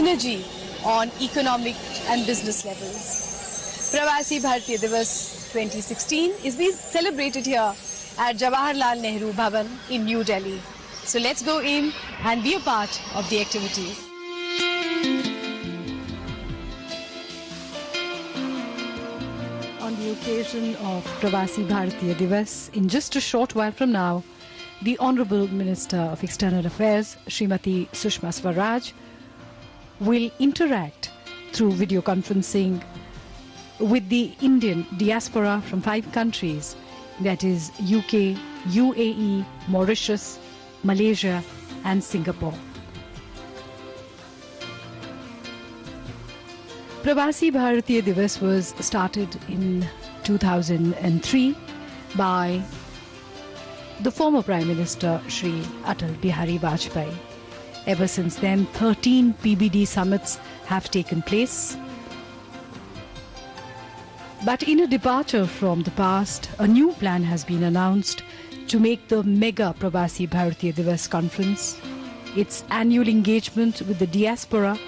synergy on economic and business levels. Pravasi Bharatiya Divas 2016 is being celebrated here at Jawaharlal Nehru Bhavan in New Delhi. So let's go in and be a part of the activities. On the occasion of Pravasi Bharatiya Divas, in just a short while from now, the Honourable Minister of External Affairs, Srimati Sushma Swaraj, will interact through video conferencing with the Indian diaspora from 5 countries, that is UK, UAE, Mauritius, Malaysia and Singapore. Pravasi Bharatiya Divas was started in 2003 by the former Prime Minister Shri Atal Bihari Vajpayee. Ever since then, 13 PBD summits have taken place. But in a departure from the past, a new plan has been announced to make the mega Pravasi Bharatiya Divas conference, its annual engagement with the diaspora,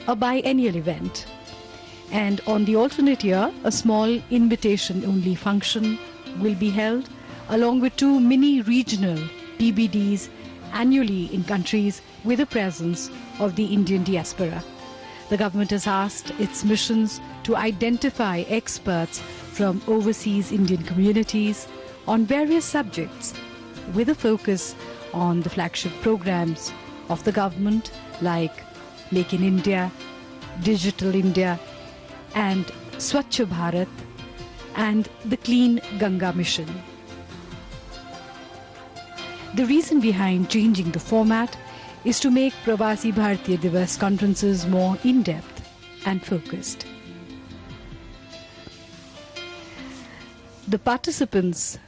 a biennial event. And on the alternate year, a small invitation-only function will be held, along with 2 mini regional PBDs annually in countries with a presence of the Indian diaspora. The government has asked its missions to identify experts from overseas Indian communities on various subjects, with a focus on the flagship programs of the government like Make in India, Digital India and Swachh Bharat and the Clean Ganga Mission. The reason behind changing the format is to make Pravasi Bharatiya Divas conferences more in-depth and focused. The participants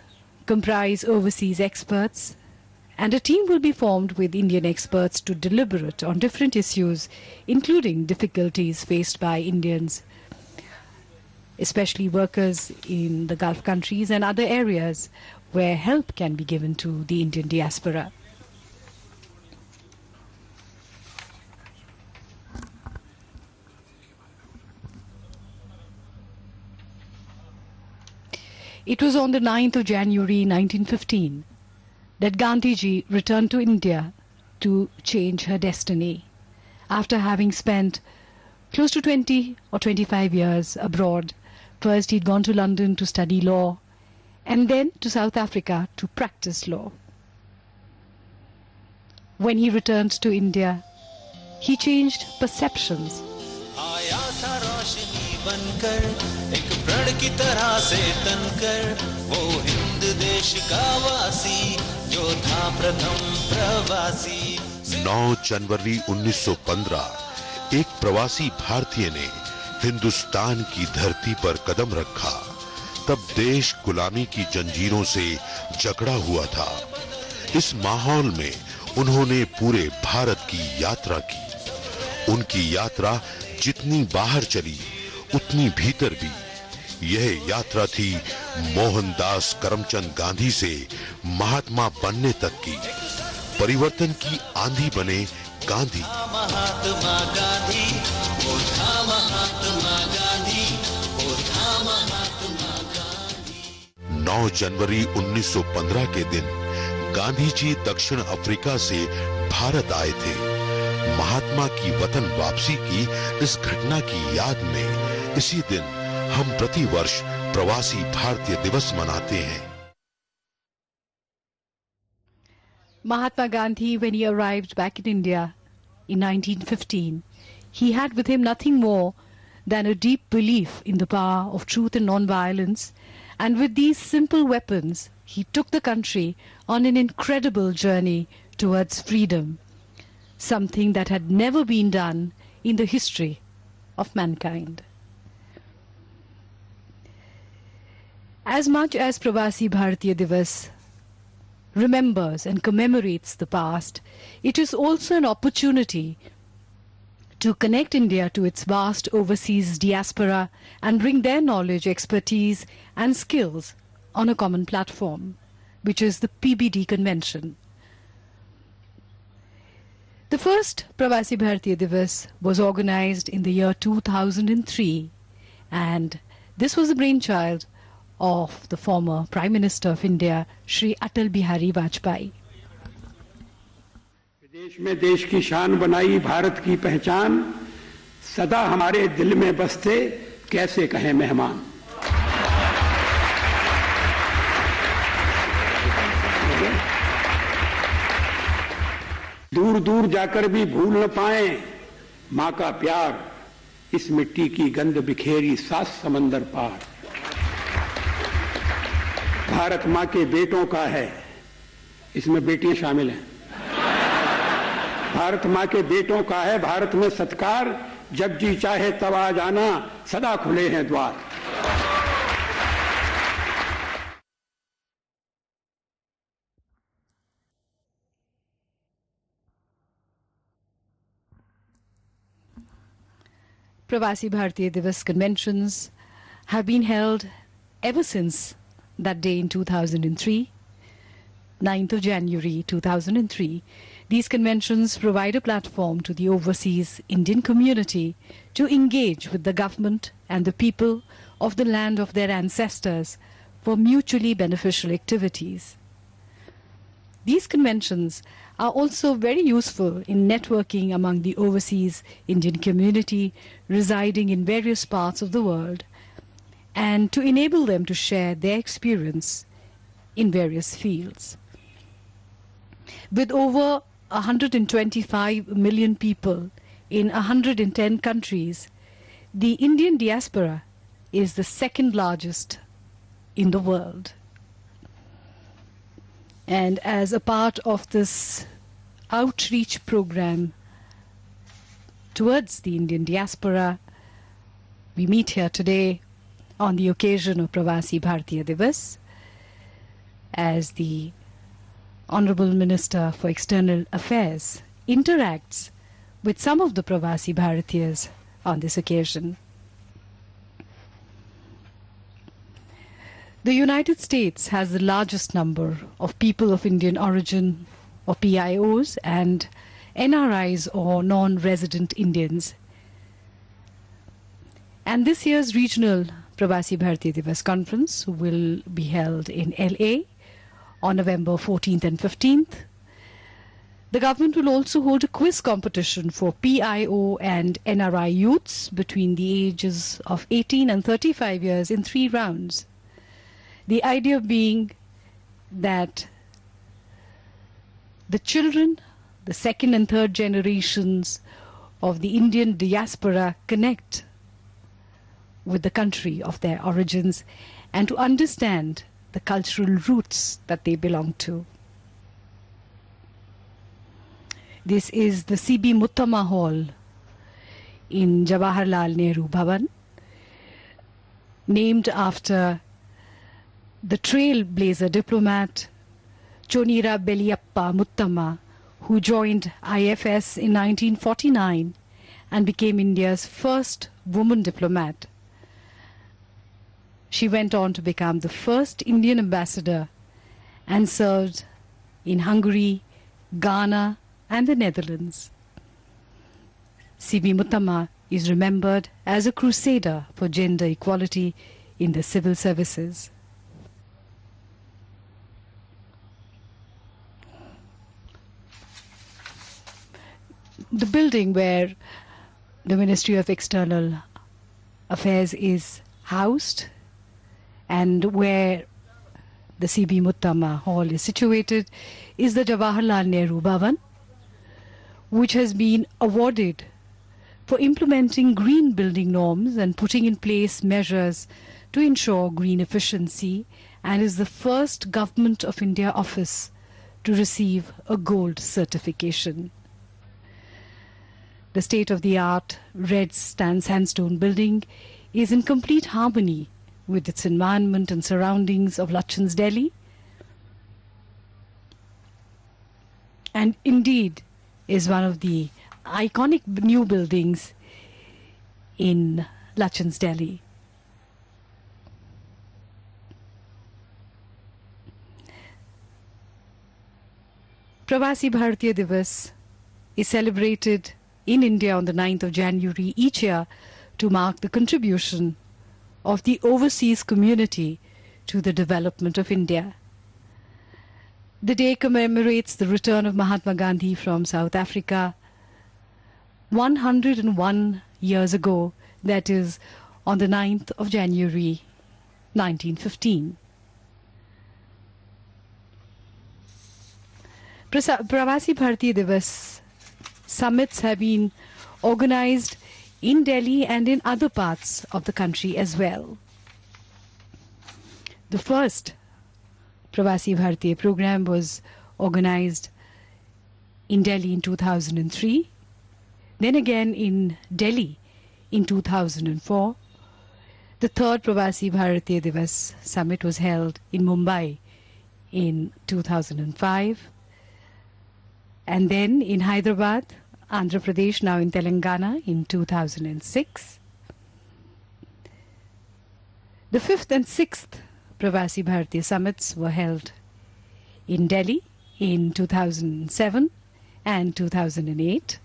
comprise overseas experts, and a team will be formed with Indian experts to deliberate on different issues, including difficulties faced by Indians, especially workers in the Gulf countries and other areas where help can be given to the Indian diaspora. It was on the 9th of January 1915 that Gandhiji returned to India to change her destiny. After having spent close to 20 or 25 years abroad, first he'd gone to London to study law and then to South Africa to practice law. When he returned to India, he changed perceptions. प्रण की तरह से तनकर वो हिंद देश का वासी जो था प्रथम प्रवासी। 9 जनवरी 1915 एक प्रवासी भारतीय ने हिंदुस्तान की धरती पर कदम रखा। तब देश गुलामी की जंजीरों से जकड़ा हुआ था। इस माहौल में उन्होंने पूरे भारत की यात्रा की। उनकी यात्रा जितनी बाहर चली उतनी भीतर भी। यह यात्रा थी मोहनदास करमचंद गांधी से महात्मा बनने तक की। परिवर्तन की आंधी बने गांधी। महात्मा गांधी, वो था महात्मा गांधी, वो था महात्मा गांधी। 9 जनवरी 1915 के दिन गांधी जी दक्षिण अफ्रीका से भारत आए थे। महात्मा की वतन वापसी की इस घटना की याद में इसी दिन हम प्रतिवर्ष प्रवासी भारतीय दिवस मनाते हैं। Mahatma Gandhi, when he arrived back in India in 1915, he had with him nothing more than a deep belief in the power of truth and non-violence, and with these simple weapons, he took the country on an incredible journey towards freedom, something that had never been done in the history of mankind. As much as Pravasi Bharatiya Divas remembers and commemorates the past, it is also an opportunity to connect India to its vast overseas diaspora and bring their knowledge, expertise and skills on a common platform, which is the PBD convention. The first Pravasi Bharatiya Divas was organized in the year 2003, and this was the brainchild of the former Prime Minister of India, Shri Atal Bihari Vajpayee. विदेश में देश की शान बनाई भारत की पहचान, सदा हमारे दिल में बसते कैसे कहें मेहमान। दूर दूर जाकर भी भूल न पाए मां का प्यार, इस मिट्टी की गंध बिखेरी 7 समंदर पार। भारत मां के बेटों का है, इसमें बेटियां शामिल हैं। भारत मां के बेटों का है भारत में सत्कार, जब जी चाहे तब आ जाना, सदा खुले हैं द्वार। Pravasi Bharatiya Divas conventions have been held ever since that day in 2003, 9th of January 2003. These conventions provide a platform to the overseas Indian community to engage with the government and the people of the land of their ancestors for mutually beneficial activities. These conventions are also very useful in networking among the overseas Indian community residing in various parts of the world, and to enable them to share their experience in various fields. With over 125 million people in 110 countries, the Indian diaspora is the second largest in the world. And as a part of this outreach program towards the Indian diaspora, we meet here today on the occasion of Pravasi Bharatiya Divas as the Honorable Minister for External Affairs interacts with some of the Pravasi Bharatiyas on this occasion. The United States has the largest number of people of Indian origin, or PIOs, and NRIs, or non-resident Indians. And this year's regional Pravasi Bharatiya Divas conference will be held in LA on November 14th and 15th. The government will also hold a quiz competition for PIO and NRI youths between the ages of 18 and 35 years in 3 rounds. The idea being that the children, the second and third generations of the Indian diaspora, connect with the country of their origins and to understand the cultural roots that they belong to. This is the C.B. Muttama Hall in Jawaharlal Nehru Bhavan, named after the trailblazer diplomat Chonira Beliyappa Muttama, who joined IFS in 1949 and became India's first woman diplomat. She went on to become the first Indian ambassador and served in Hungary, Ghana, and the Netherlands. C.B. Muttama is remembered as a crusader for gender equality in the civil services. The building where the Ministry of External Affairs is housed and where the C.B. Muttama Hall is situated is the Jawaharlal Nehru Bhavan, which has been awarded for implementing green building norms and putting in place measures to ensure green efficiency, and is the first Government of India office to receive a gold certification. The state-of-the-art red sandstone building is in complete harmony with its environment and surroundings of Lutyens, Delhi, and indeed is one of the iconic new buildings in Lutyens, Delhi. Pravasi Bharatiya Divas is celebrated in India on the 9th of January each year to mark the contribution of the overseas community to the development of India. The day commemorates the return of Mahatma Gandhi from South Africa 101 years ago, that is, on the 9th of January 1915. Pravasi Bharatiya Divas summits have been organized in Delhi and in other parts of the country as well. The first Pravasi Bharatiya program was organized in Delhi in 2003, then again in Delhi in 2004. The third Pravasi Bharatiya Divas summit was held in Mumbai in 2005, and then in Hyderabad, Andhra Pradesh, now in Telangana, in 2006. The fifth and sixth Pravasi Bharatiya summits were held in Delhi in 2007 and 2008,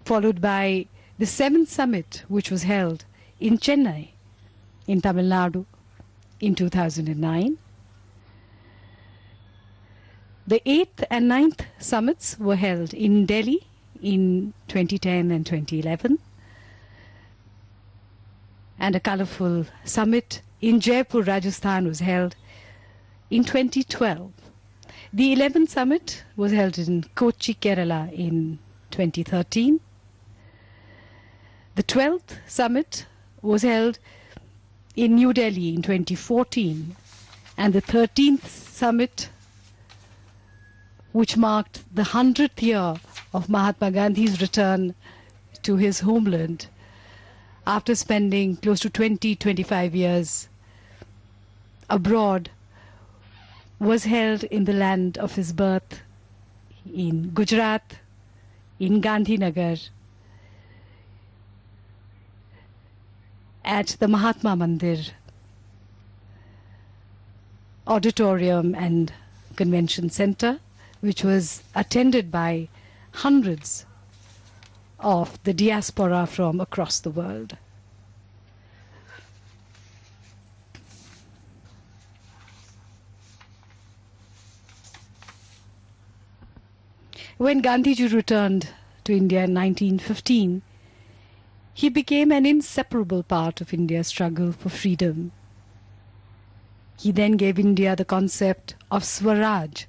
followed by the seventh summit, which was held in Chennai, in Tamil Nadu, in 2009. The 8th and 9th summits were held in Delhi in 2010 and 2011. And a colourful summit in Jaipur, Rajasthan was held in 2012. The 11th summit was held in Kochi, Kerala in 2013. The 12th summit was held in New Delhi in 2014. And the 13th summit, which marked the 100th year of Mahatma Gandhi's return to his homeland after spending close to 25 years abroad, was held in the land of his birth in Gujarat, in Gandhinagar, at the Mahatma Mandir Auditorium and Convention Center, which was attended by hundreds of the diaspora from across the world. When Gandhiji returned to India in 1915, he became an inseparable part of India's struggle for freedom. He then gave India the concept of Swaraj,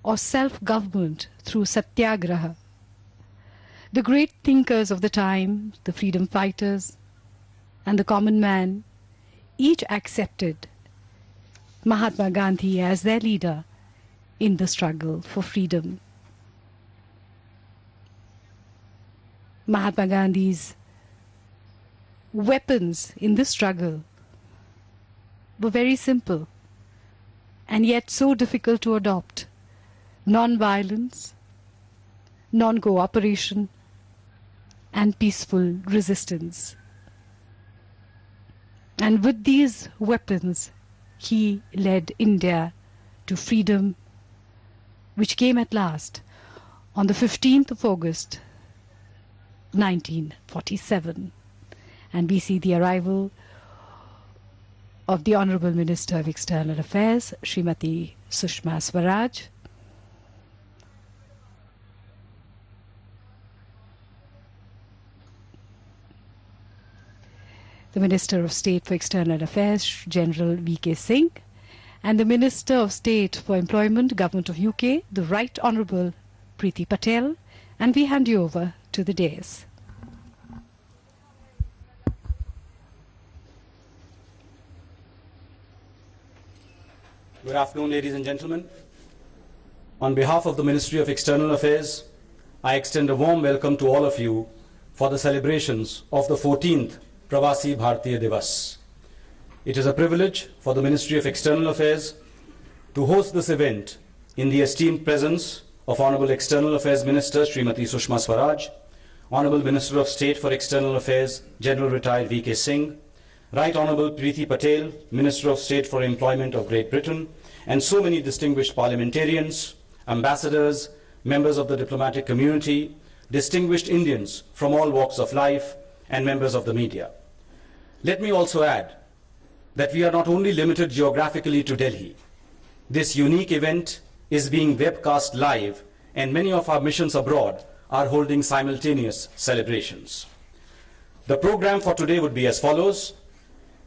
or self-government through satyagraha. The great thinkers of the time, the freedom fighters, and the common man, each accepted Mahatma Gandhi as their leader in the struggle for freedom. Mahatma Gandhi's weapons in this struggle were very simple and yet so difficult to adopt: non-violence, non-cooperation, and peaceful resistance. And with these weapons, he led India to freedom, which came at last on the 15th of August, 1947. And we see the arrival of the Honorable Minister of External Affairs, Srimati Sushma Swaraj, the Minister of State for External Affairs, General V.K. Singh, and the Minister of State for Employment, Government of UK, the Right Honourable Preeti Patel, and we hand you over to the dais. Good afternoon, ladies and gentlemen. On behalf of the Ministry of External Affairs, I extend a warm welcome to all of you for the celebrations of the 14th Pravasi Bharatiya Divas. It is a privilege for the Ministry of External Affairs to host this event in the esteemed presence of Honorable External Affairs Minister Srimati Sushma Swaraj, Honorable Minister of State for External Affairs General Retired V.K. Singh, Right Honorable Preeti Patel, Minister of State for Employment of Great Britain, and so many distinguished parliamentarians, ambassadors, members of the diplomatic community, distinguished Indians from all walks of life, and members of the media. Let me also add that we are not only limited geographically to Delhi. This unique event is being webcast live, and many of our missions abroad are holding simultaneous celebrations. The program for today would be as follows.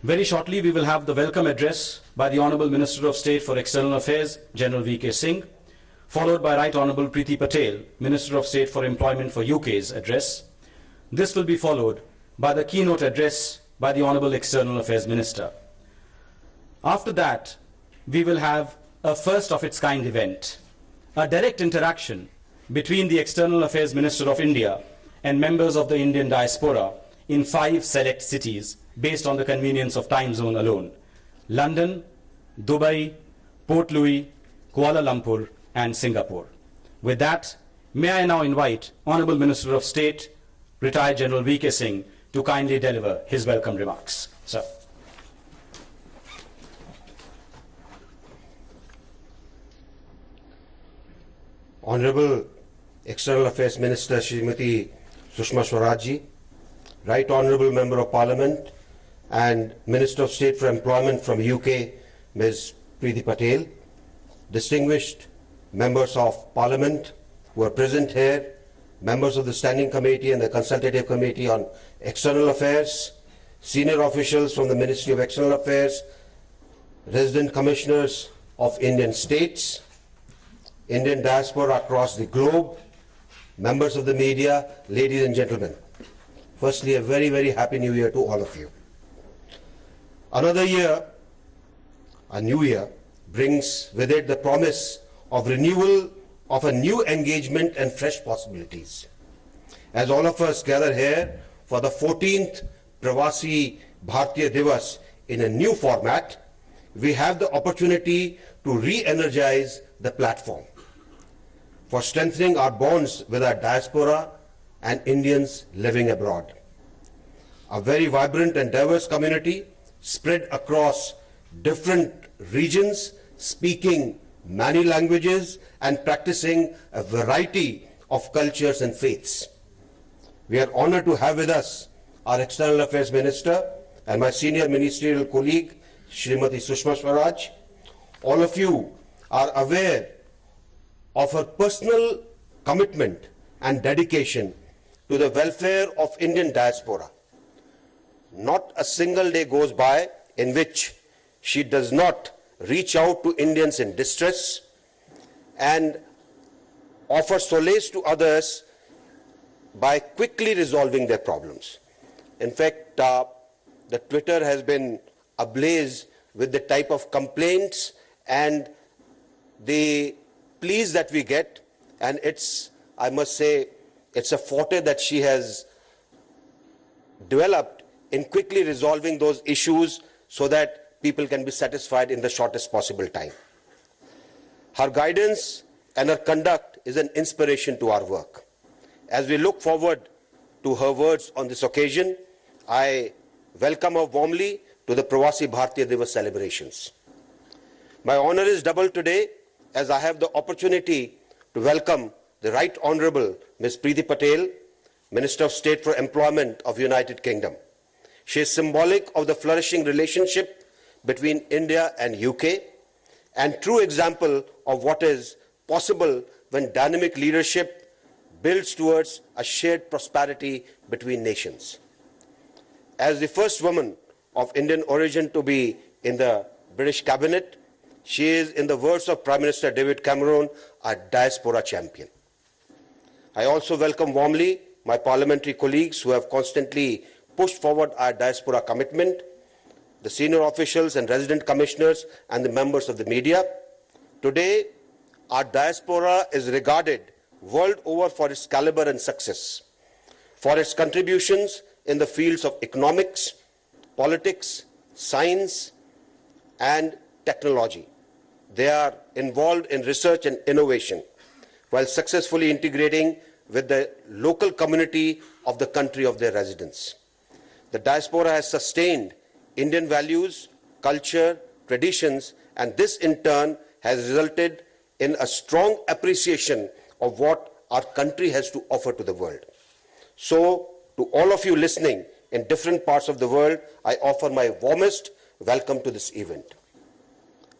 Very shortly, we will have the welcome address by the Honorable Minister of State for External Affairs, General V.K. Singh, followed by Right Honorable Preeti Patel, Minister of State for Employment for UK's address. This will be followed by the keynote address by the Honorable External Affairs Minister. After that, we will have a first-of-its-kind event, a direct interaction between the External Affairs Minister of India and members of the Indian diaspora in 5 select cities based on the convenience of time zone alone: London, Dubai, Port Louis, Kuala Lumpur, and Singapore. With that, may I now invite Honorable Minister of State, Retired General V.K. Singh, to kindly deliver his welcome remarks. Sir. Honorable External Affairs Minister Srimati Sushma Swaraj ji, Right Honorable Member of Parliament and Minister of State for Employment from UK, Ms. Preeti Patel, distinguished members of Parliament who are present here, members of the Standing Committee and the Consultative Committee on External Affairs, senior officials from the Ministry of External Affairs, resident commissioners of Indian states, Indian diaspora across the globe, members of the media, ladies and gentlemen. Firstly, a very, very happy new year to all of you. Another year, a new year, brings with it the promise of renewal of a new engagement and fresh possibilities. As all of us gather here for the 14th Pravasi Bharatiya Divas in a new format, we have the opportunity to re-energize the platform for strengthening our bonds with our diaspora and Indians living abroad. A very vibrant and diverse community spread across different regions, speaking many languages and practicing a variety of cultures and faiths. We are honored to have with us our External Affairs Minister and my senior ministerial colleague, Srimati Sushma Swaraj. All of you are aware of her personal commitment and dedication to the welfare of Indian diaspora. Not a single day goes by in which she does not reach out to Indians in distress and offer solace to others by quickly resolving their problems. In fact, the Twitter has been ablaze with the type of complaints and the pleas that we get, and it's, I must say, it's a forte that she has developed in quickly resolving those issues so that people can be satisfied in the shortest possible time. Her guidance and her conduct is an inspiration to our work. As we look forward to her words on this occasion, I welcome her warmly to the Pravasi Bharatiya Divas celebrations. My honor is double today as I have the opportunity to welcome the Right Honourable Ms. Preeti Patel, Minister of State for Employment of United Kingdom. She is symbolic of the flourishing relationship between India and UK and true example of what is possible when dynamic leadership builds towards a shared prosperity between nations. As the first woman of Indian origin to be in the British cabinet, she is, in the words of Prime Minister David Cameron, a diaspora champion. I also welcome warmly my parliamentary colleagues who have constantly pushed forward our diaspora commitment, the senior officials and resident commissioners and the members of the media. Today, our diaspora is regarded world over for its caliber and success, for its contributions in the fields of economics, politics, science, and technology. They are involved in research and innovation while successfully integrating with the local community of the country of their residence. The diaspora has sustained Indian values, culture, traditions, and this in turn has resulted in a strong appreciation of what our country has to offer to the world. So, to all of you listening in different parts of the world, I offer my warmest welcome to this event.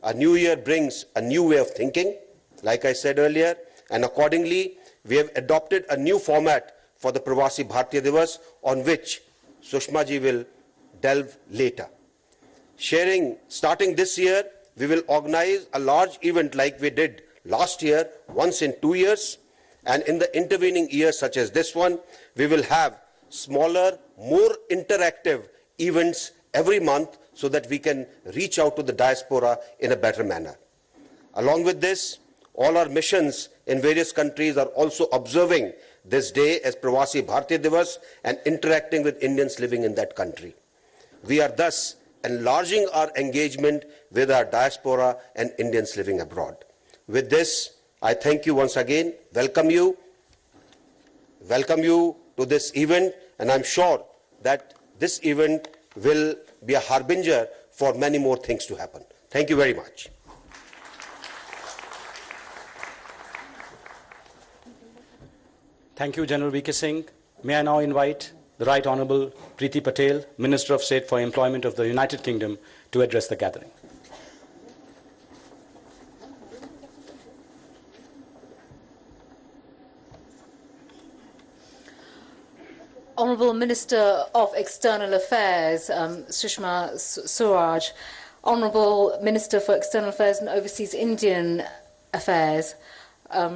A new year brings a new way of thinking, like I said earlier, and accordingly, we have adopted a new format for the Pravasi Bharatiya Divas, on which Sushma ji will delve later. Starting this year, we will organize a large event like we did last year, once in 2 years, and in the intervening years such as this one, we will have smaller, more interactive events every month so that we can reach out to the diaspora in a better manner. Along with this, all our missions in various countries are also observing this day as Pravasi Bharatiya Divas and interacting with Indians living in that country. We are thus enlarging our engagement with our diaspora and Indians living abroad. With this, I thank you once again, welcome you to this event, and I'm sure that this event will be a harbinger for many more things to happen. Thank you very much. Thank you, General V.K. Singh. May I now invite the Right Honourable Priti Patel, Minister of State for Employment of the United Kingdom, to address the gathering. Honourable Minister of External Affairs, Sushma Swaraj, Honourable Minister for External Affairs and Overseas Indian Affairs,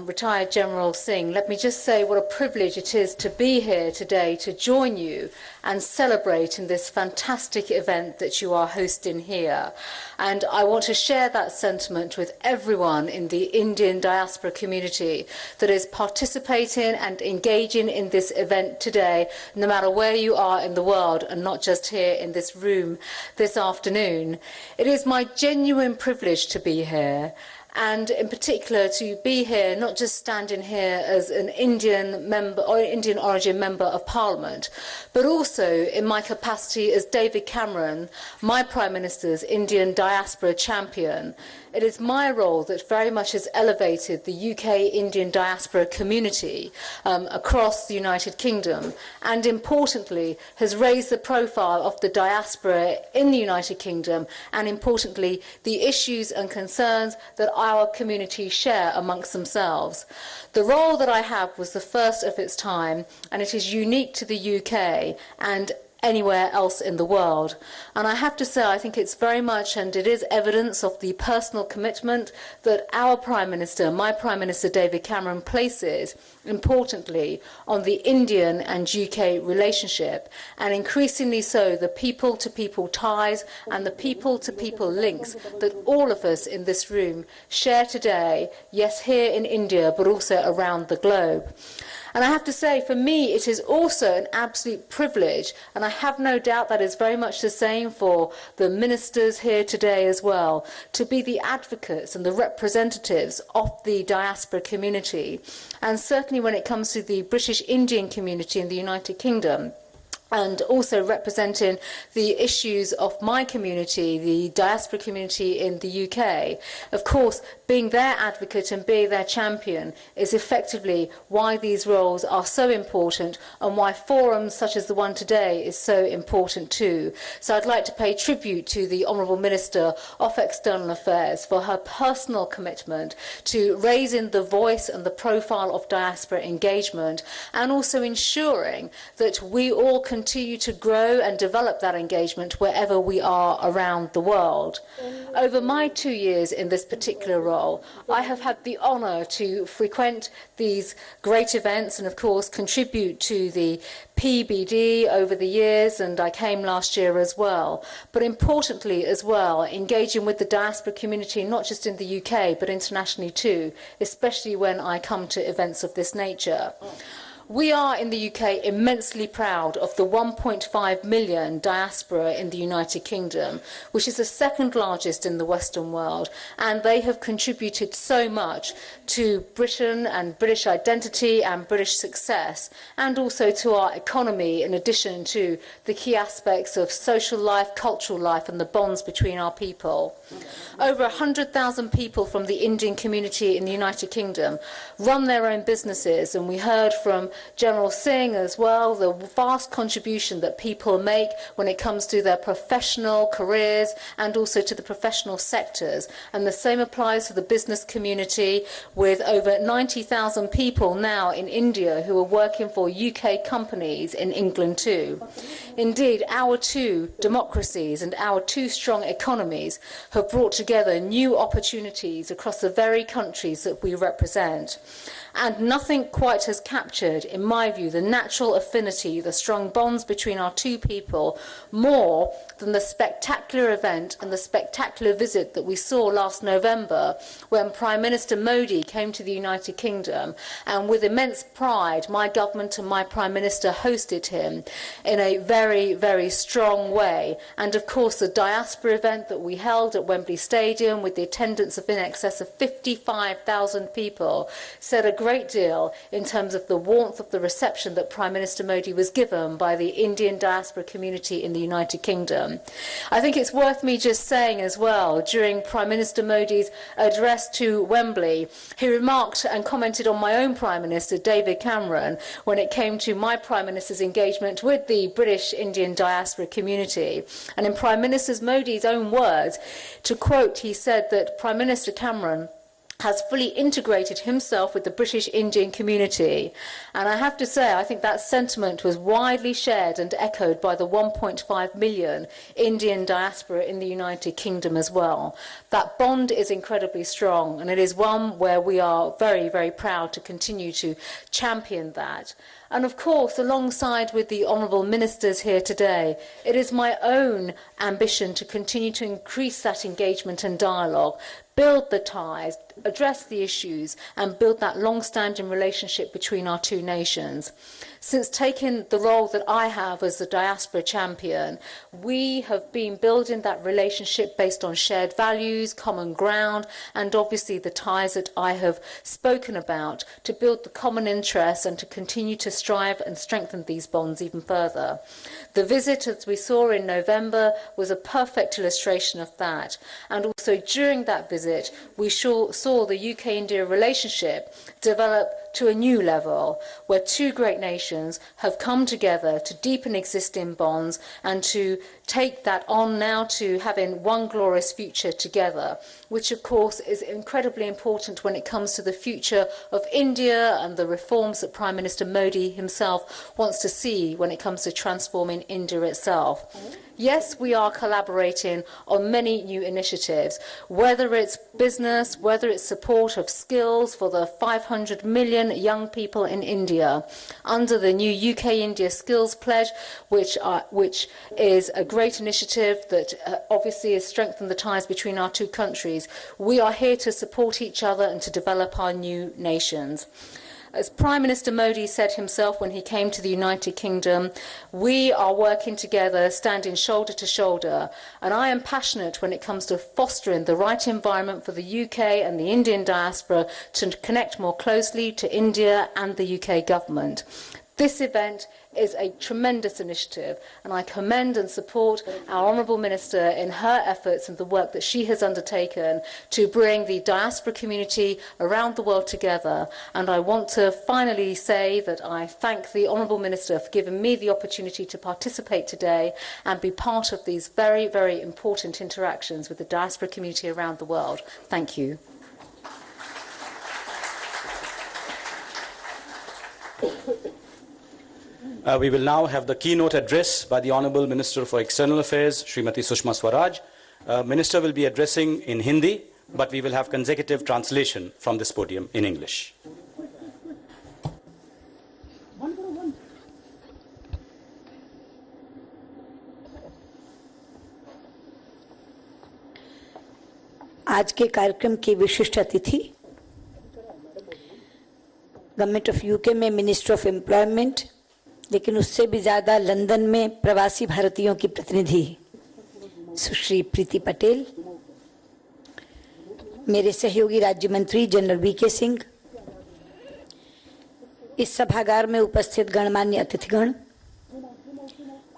retired General Singh, let me just say what a privilege it is to be here today to join you and celebrate in this fantastic event that you are hosting here. And I want to share that sentiment with everyone in the Indian diaspora community that is participating and engaging in this event today, no matter where you are in the world and not just here in this room this afternoon. It is my genuine privilege to be here, and in particular to be here, not just standing here as an Indian member or Indian origin member of Parliament, but also in my capacity as David Cameron, my Prime Minister's Indian diaspora champion. It is my role that very much has elevated the UK Indian diaspora community across the United Kingdom, and importantly has raised the profile of the diaspora in the United Kingdom, and importantly the issues and concerns that our community share amongst themselves. The role that I have was the first of its time, and it is unique to the UK and anywhere else in the world. And I have to say, I think it's very much, and it is evidence of the personal commitment that our Prime Minister, my Prime Minister David Cameron, places, importantly, on the Indian and UK relationship, and increasingly so the people-to-people ties and the people-to-people links that all of us in this room share today, yes, here in India, but also around the globe. And I have to say, for me, it is also an absolute privilege, and I have no doubt that is very much the same for the ministers here today as well, to be the advocates and the representatives of the diaspora community. And certainly when it comes to the British Indian community in the United Kingdom, and also representing the issues of my community, the diaspora community in the UK. Of course, being their advocate and being their champion is effectively why these roles are so important and why forums such as the one today is so important too. So I'd like to pay tribute to the Honourable Minister of External Affairs for her personal commitment to raising the voice and the profile of diaspora engagement, and also ensuring that we all continue to grow and develop that engagement wherever we are around the world. Over my 2 years in this particular role, I have had the honour to frequent these great events and, of course, contribute to the PBD over the years, and I came last year as well. But importantly as well, engaging with the diaspora community, not just in the UK, but internationally too, especially when I come to events of this nature. We are in the UK immensely proud of the 1.5 million diaspora in the United Kingdom, which is the second largest in the Western world, and they have contributed so much to Britain and British identity and British success, and also to our economy, in addition to the key aspects of social life, cultural life, and the bonds between our people. Over 100,000 people from the Indian community in the United Kingdom run their own businesses, and we heard from General Singh as well the vast contribution that people make when it comes to their professional careers and also to the professional sectors. And the same applies to the business community, with over 90,000 people now in India who are working for UK companies in England too. Indeed, our two democracies and our two strong economies have brought together new opportunities across the very countries that we represent. And nothing quite has captured, in my view, the natural affinity, the strong bonds between our two people, more than the spectacular event and the spectacular visit that we saw last November when Prime Minister Modi came to the United Kingdom, and with immense pride my government and my Prime Minister hosted him in a very, very strong way. And of course the diaspora event that we held at Wembley Stadium with the attendance of in excess of 55,000 people said a great deal in terms of the warmth of the reception that Prime Minister Modi was given by the Indian diaspora community in the United Kingdom. I think it's worth me just saying as well, during Prime Minister Modi's address to Wembley, he remarked and commented on my own Prime Minister, David Cameron, when it came to my Prime Minister's engagement with the British Indian diaspora community. And in Prime Minister Modi's own words, to quote, he said that Prime Minister Cameron has fully integrated himself with the British Indian community. And I have to say, I think that sentiment was widely shared and echoed by the 1.5 million Indian diaspora in the United Kingdom as well. That bond is incredibly strong, and it is one where we are very, very proud to continue to champion that. And of course, alongside with the honourable ministers here today, it is my own ambition to continue to increase that engagement and dialogue, build the ties, address the issues, and build that long-standing relationship between our two nations. Since taking the role that I have as the diaspora champion, we have been building that relationship based on shared values, common ground, and obviously the ties that I have spoken about, to build the common interests and to continue to strive and strengthen these bonds even further. The visit, as we saw in November, was a perfect illustration of that. And also during that visit, we saw the UK-India relationship develop to a new level, where two great nations have come together to deepen existing bonds and to take that on now to having one glorious future together, which of course is incredibly important when it comes to the future of India and the reforms that Prime Minister Modi himself wants to see when it comes to transforming India itself. Yes, we are collaborating on many new initiatives, whether it's business, whether it's support of skills for the 500 million young people in India, under the new UK-India Skills Pledge, which is a great initiative that obviously has strengthened the ties between our two countries. We are here to support each other and to develop our new nations. As Prime Minister Modi said himself when he came to the United Kingdom, we are working together, standing shoulder to shoulder, and I am passionate when it comes to fostering the right environment for the UK and the Indian diaspora to connect more closely to India and the UK government. This event is a tremendous initiative, and I commend and support our Honourable Minister in her efforts and the work that she has undertaken to bring the diaspora community around the world together. And I want to finally say that I thank the Honourable Minister for giving me the opportunity to participate today and be part of these very, very important interactions with the diaspora community around the world. Thank you. We will now have the keynote address by the Honourable Minister for External Affairs, Srimati Sushma Swaraj. Minister will be addressing in Hindi, but we will have consecutive translation from this podium in English. आज के कार्यक्रम की विशिष्ट अतिथि government of UK में minister of employment, लेकिन उससे भी ज़्यादा लंदन में प्रवासी भारतीयों की प्रतिनिधि सुश्री प्रीति पटेल, मेरे सहयोगी राज्य मंत्री जनरल वीके सिंह, इस सभागार में उपस्थित गणमान्य अतिथिगण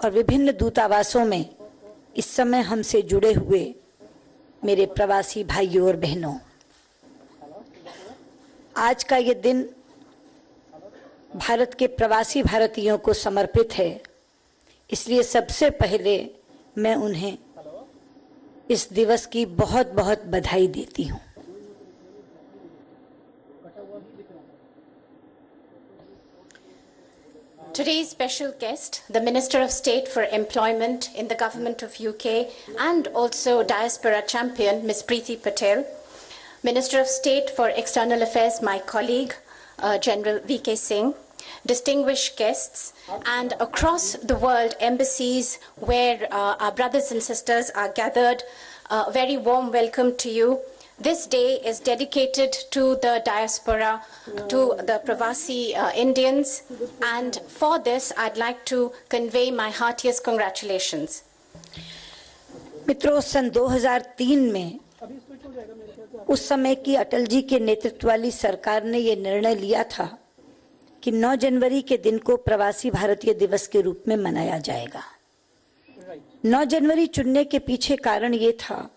और विभिन्न दूतावासों में इस समय हमसे जुड़े हुए मेरे प्रवासी भाइयों और बहनों, आज का ये दिन भारत के प्रवासी भारतीयों को समर्पित है, इसलिए सबसे पहले मैं उन्हें इस दिवस की बहुत बहुत बधाई देती हूँ। Today's special guest, the Minister of State for Employment in the Government of UK and also Diaspora Champion, Ms. Preeti Patel, Minister of State for External Affairs, my colleague, General V.K. Singh, distinguished guests, and across the world, embassies where our brothers and sisters are gathered, a very warm welcome to you. This day is dedicated to the diaspora, to the Pravasi Indians, and for this I'd like to convey my heartiest congratulations. मित्रों, सन 2003 में उस समय की अटल जी के नेतृत्व वाली सरकार ने ये निर्णय लिया था कि 9 जनवरी के दिन को प्रवासी भारतीय दिवस के रूप में मनाया जाएगा। 9 जनवरी चुनने के पीछे कारण ये था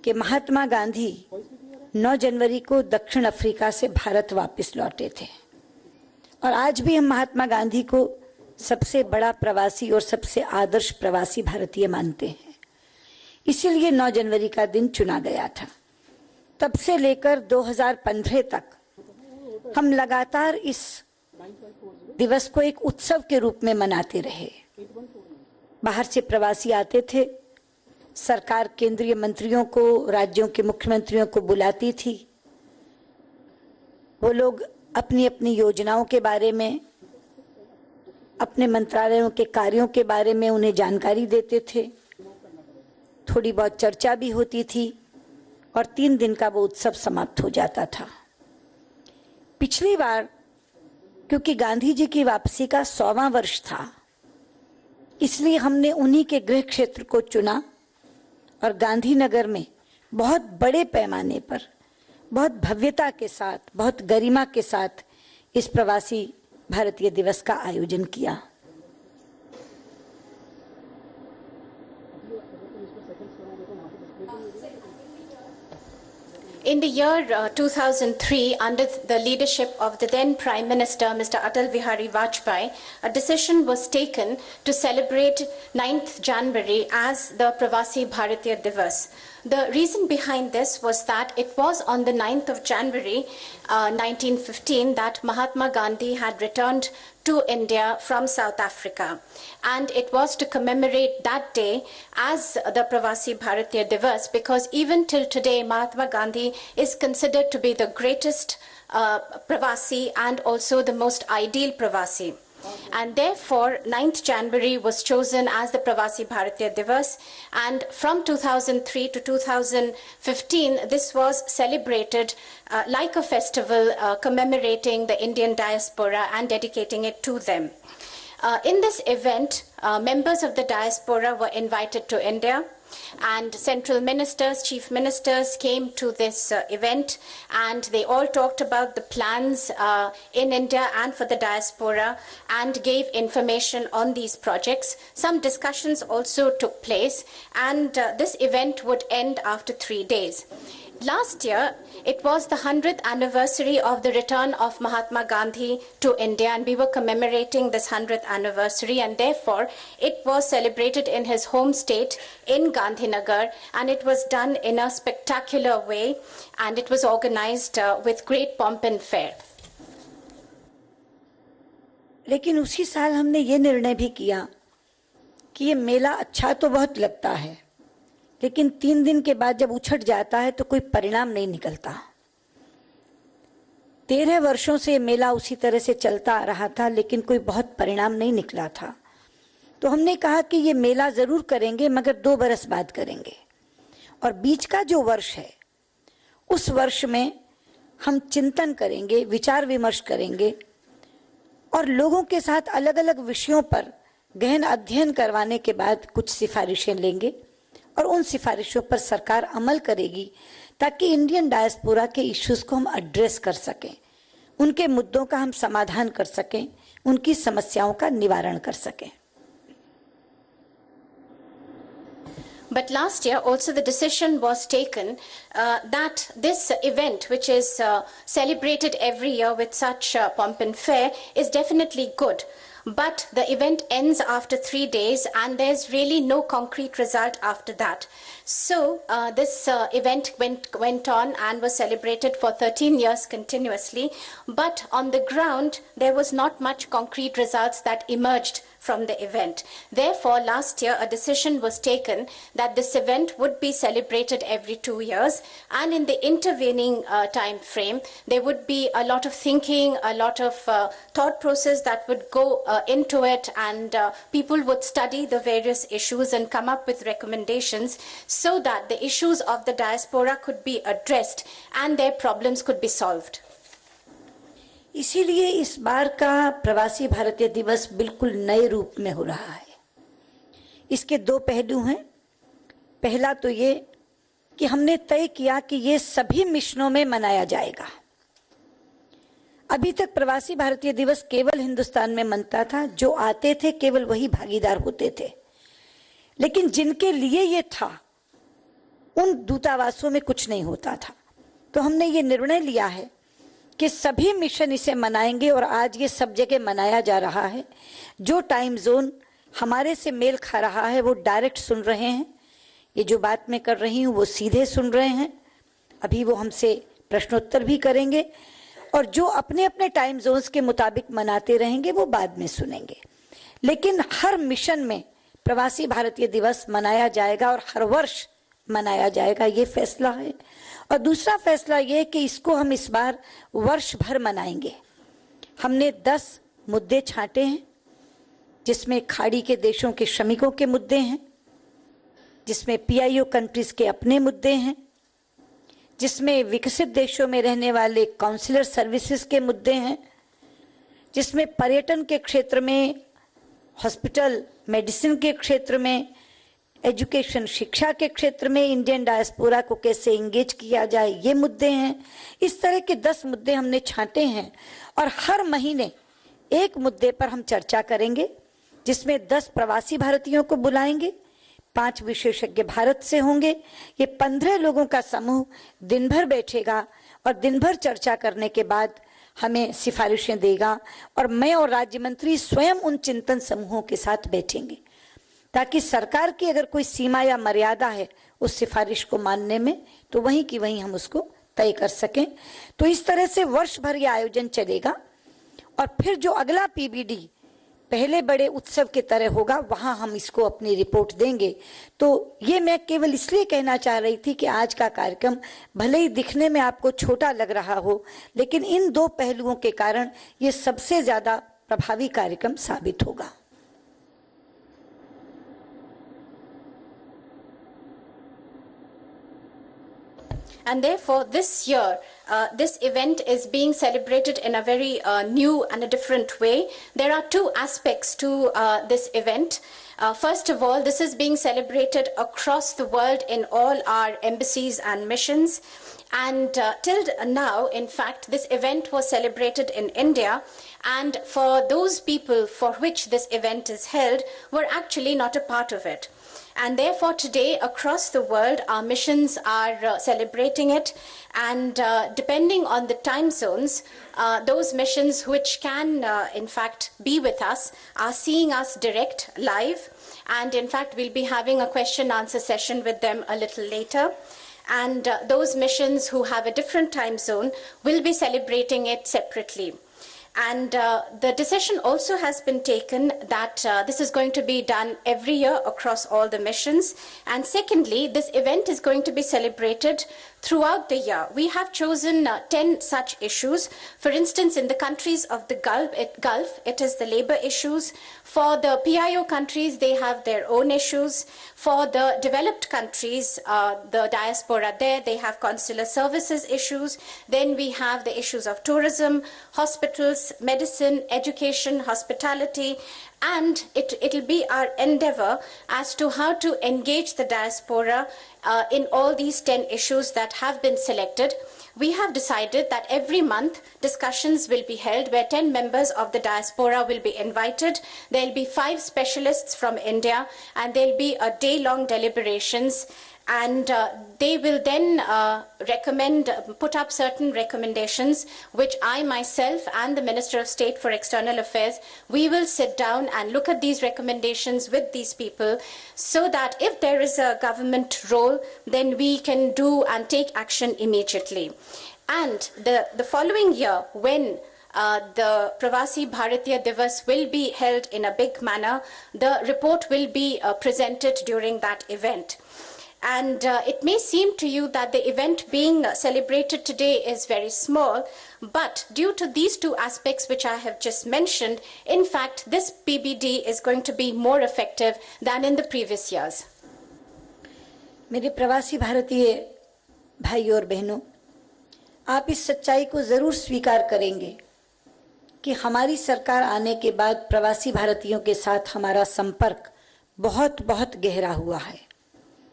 कि महात्मा गांधी 9 जनवरी को दक्षिण अफ्रीका से भारत वापस लौटे थे और आज भी हम महात्मा गांधी को सबसे बड़ा प्रवासी और सबसे आदर्श प्रवासी भारतीय मानते हैं। इसीलिए 9 जनवरी का दिन चुना गया था। तब से लेकर 2015 तक हम लगातार इस दिवस को एक उत्सव के रूप में मनाते रहे। बाहर से प्रवासी आते थे, सरकार केंद्रीय मंत्रियों को, राज्यों के मुख्यमंत्रियों को बुलाती थी। वो लोग अपनी अपनी योजनाओं के बारे में, अपने मंत्रालयों के कार्यों के बारे में उन्हें जानकारी देते थे। थोड़ी बहुत चर्चा भी होती थी और 3 दिन का वो उत्सव समाप्त हो जाता था। पिछली बार क्योंकि गांधी जी की वापसी का 100वां वर्ष था, इसलिए हमने उन्हीं के गृह क्षेत्र को चुना और गांधीनगर में बहुत बड़े पैमाने पर, बहुत भव्यता के साथ, बहुत गरिमा के साथ इस प्रवासी भारतीय दिवस का आयोजन किया। In the year 2003, under the leadership of the then Prime Minister, Mr. Atal Bihari Vajpayee, a decision was taken to celebrate 9th January as the Pravasi Bharatiya Divas. The reason behind this was that it was on the 9th of January 1915 that Mahatma Gandhi had returned to India from South Africa. And it was to commemorate that day as the Pravasi Bharatiya Divas, because even till today, Mahatma Gandhi is considered to be the greatest Pravasi and also the most ideal Pravasi. And therefore, 9th January was chosen as the Pravasi Bharatiya Divas. And from 2003 to 2015, this was celebrated like a festival commemorating the Indian diaspora and dedicating it to them. In this event, members of the diaspora were invited to India, and central ministers, chief ministers came to this event, and they all talked about the plans in India and for the diaspora and gave information on these projects. Some discussions also took place, and this event would end after 3 days. Last year, it was the 100th anniversary of the return of Mahatma Gandhi to India, and we were commemorating this 100th anniversary, and therefore it was celebrated in his home state in Gandhinagar, and it was done in a spectacular way, and it was organized with great pomp and fare. लेकिन उसी साल हमने ये निर्णय भी किया कि ये मेला अच्छा तो बहुत लगता है, लेकिन 3 दिन के बाद जब उछट जाता है तो कोई परिणाम नहीं निकलता। 13 वर्षों से मेला उसी तरह से चलता आ रहा था, लेकिन कोई बहुत परिणाम नहीं निकला था। तो हमने कहा कि ये मेला जरूर करेंगे, मगर 2 बरस बाद करेंगे, और बीच का जो वर्ष है उस वर्ष में हम चिंतन करेंगे, विचार विमर्श करेंगे और लोगों के साथ अलग अलग विषयों पर गहन अध्ययन करवाने के बाद कुछ सिफारिशें लेंगे और उन सिफारिशों पर सरकार अमल करेगी ताकि इंडियन डायस्पोरा के इश्यूज को हम एड्रेस कर सकें, उनके मुद्दों का हम समाधान कर सकें, उनकी समस्याओं का निवारण कर सकें। But last year also the decision was taken that this event, which is celebrated every year with such pomp and fare, is definitely good. But the event ends after 3 days and there's really no concrete result after that. So this event went on and was celebrated for 13 years continuously. But on the ground, there was not much concrete results that emerged from the event. Therefore, last year a decision was taken that this event would be celebrated every 2 years, and in the intervening time frame there would be a lot of thinking, a lot of thought process that would go into it, and people would study the various issues and come up with recommendations so that the issues of the diaspora could be addressed and their problems could be solved. इसीलिए इस बार का प्रवासी भारतीय दिवस बिल्कुल नए रूप में हो रहा है। इसके दो पहलू हैं। पहला तो ये कि हमने तय किया कि ये सभी मिशनों में मनाया जाएगा। अभी तक प्रवासी भारतीय दिवस केवल हिंदुस्तान में मनता था, जो आते थे केवल वही भागीदार होते थे, लेकिन जिनके लिए ये था उन दूतावासों में कुछ नहीं होता था। तो हमने ये निर्णय लिया है कि सभी मिशन इसे मनाएंगे और आज ये सब जगह मनाया जा रहा है। जो टाइम जोन हमारे से मेल खा रहा है वो डायरेक्ट सुन रहे हैं, ये जो बात मैं कर रही हूँ वो सीधे सुन रहे हैं। अभी वो हमसे प्रश्नोत्तर भी करेंगे और जो अपने अपने टाइम जोन्स के मुताबिक मनाते रहेंगे वो बाद में सुनेंगे। लेकिन हर मिशन में प्रवासी भारतीय दिवस मनाया जाएगा और हर वर्ष मनाया जाएगा, ये फैसला है। और दूसरा फैसला ये कि इसको हम इस बार वर्ष भर मनाएंगे। हमने 10 मुद्दे छांटे हैं, जिसमें खाड़ी के देशों के श्रमिकों के मुद्दे हैं, जिसमें पीआईओ कंट्रीज के अपने मुद्दे हैं, जिसमें विकसित देशों में रहने वाले काउंसलर सर्विसेज के मुद्दे हैं, जिसमें पर्यटन के क्षेत्र में, हॉस्पिटल मेडिसिन के क्षेत्र में, एजुकेशन शिक्षा के क्षेत्र में इंडियन डायस्पोरा को कैसे इंगेज किया जाए, ये मुद्दे हैं। इस तरह के 10 मुद्दे हमने छांटे हैं और हर महीने एक मुद्दे पर हम चर्चा करेंगे, जिसमें 10 प्रवासी भारतीयों को बुलाएंगे, 5 विशेषज्ञ भारत से होंगे। ये 15 लोगों का समूह दिन भर बैठेगा और दिन भर चर्चा करने के बाद हमें सिफारिशें देगा और मैं और राज्य मंत्री स्वयं उन चिंतन समूहों के साथ बैठेंगे, ताकि सरकार की अगर कोई सीमा या मर्यादा है उस सिफारिश को मानने में, तो वहीं की वहीं हम उसको तय कर सकें। तो इस तरह से वर्ष भर ये आयोजन चलेगा और फिर जो अगला पीबीडी पहले बड़े उत्सव की तरह होगा, वहां हम इसको अपनी रिपोर्ट देंगे। तो ये मैं केवल इसलिए कहना चाह रही थी कि आज का कार्यक्रम भले ही दिखने में आपको छोटा लग रहा हो, लेकिन इन 2 पहलुओं के कारण ये सबसे ज्यादा प्रभावी कार्यक्रम साबित होगा। And therefore, this year, this event is being celebrated in a very new and a different way. There are 2 aspects to this event. First of all, this is being celebrated across the world in all our embassies and missions. And till now, in fact, this event was celebrated in India. And for those people for which this event is held, were actually not a part of it. And therefore today across the world our missions are celebrating it, and depending on the time zones, those missions which can in fact be with us are seeing us direct live, and in fact we'll be having a question answer session with them a little later. And those missions who have a different time zone will be celebrating it separately. And the decision also has been taken that this is going to be done every year across all the missions. And secondly, this event is going to be celebrated throughout the year. We have chosen 10 such issues. For instance, in the countries of the Gulf, it is the labor issues. For the PIO countries, they have their own issues. For the developed countries, the diaspora there, they have consular services issues. Then we have the issues of tourism, hospitals, medicine, education, hospitality, and it'll be our endeavor as to how to engage the diaspora in all these 10 issues that have been selected. We have decided that every month discussions will be held where 10 members of the diaspora will be invited. There will be 5 specialists from India, and there will be a day-long deliberations. And they will then put up certain recommendations, which I myself and the Minister of State for External Affairs, we will sit down and look at these recommendations with these people, so that if there is a government role, then we can do and take action immediately. And the following year, when the Pravasi Bharatiya Divas will be held in a big manner, the report will be presented during that event. And it may seem to you that the event being celebrated today is very small, but due to these 2 aspects which I have just mentioned, in fact, this PBD is going to be more effective than in the previous years. मेरे प्रवासी भारतीय भाइयों और बहनों, आप इस सच्चाई को जरूर स्वीकार करेंगे कि हमारी सरकार आने के बाद प्रवासी भारतीयों के साथ हमारा संपर्क बहुत बहुत गहरा हुआ है,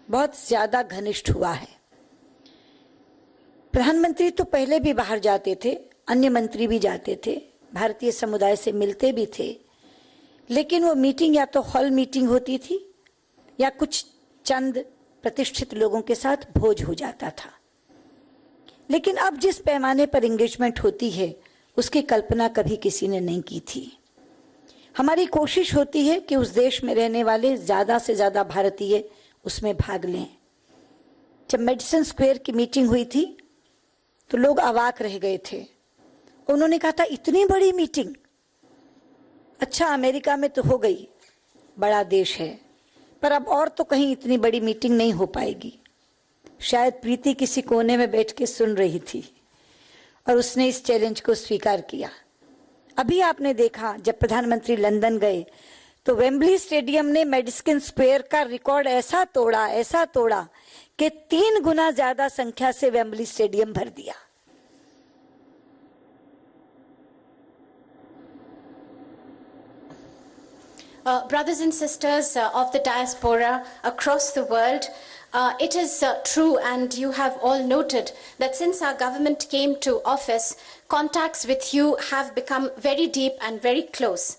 बहुत ज्यादा घनिष्ठ हुआ है। प्रधानमंत्री तो पहले भी बाहर जाते थे, अन्य मंत्री भी जाते थे, भारतीय समुदाय से मिलते भी थे, लेकिन वो मीटिंग या तो हॉल मीटिंग होती थी या कुछ चंद प्रतिष्ठित लोगों के साथ भोज हो जाता था। लेकिन अब जिस पैमाने पर एंगेजमेंट होती है, उसकी कल्पना कभी किसी ने नहीं की थी। हमारी कोशिश होती है कि उस देश में रहने वाले ज्यादा से ज्यादा भारतीय उसमें भाग लें। जब मेडिसन स्क्वायर की मीटिंग हुई थी तो लोग अवाक रह गए थे। उन्होंने कहा था, इतनी बड़ी मीटिंग? अच्छा, अमेरिका में तो हो गई, बड़ा देश है, पर अब और तो कहीं इतनी बड़ी मीटिंग नहीं हो पाएगी। शायद प्रीति किसी कोने में बैठ के सुन रही थी और उसने इस चैलेंज को स्वीकार किया। अभी आपने देखा, जब प्रधानमंत्री लंदन गए तो वेम्बली स्टेडियम ने मेडिसन स्क्वायर का रिकॉर्ड ऐसा तोड़ा कि 3 गुना ज्यादा संख्या से वेम्बली स्टेडियम भर दिया। Brothers and sisters of the diaspora across the world, it is true, and you have all noted, that since our government came to office, contacts with you have become very deep and very close.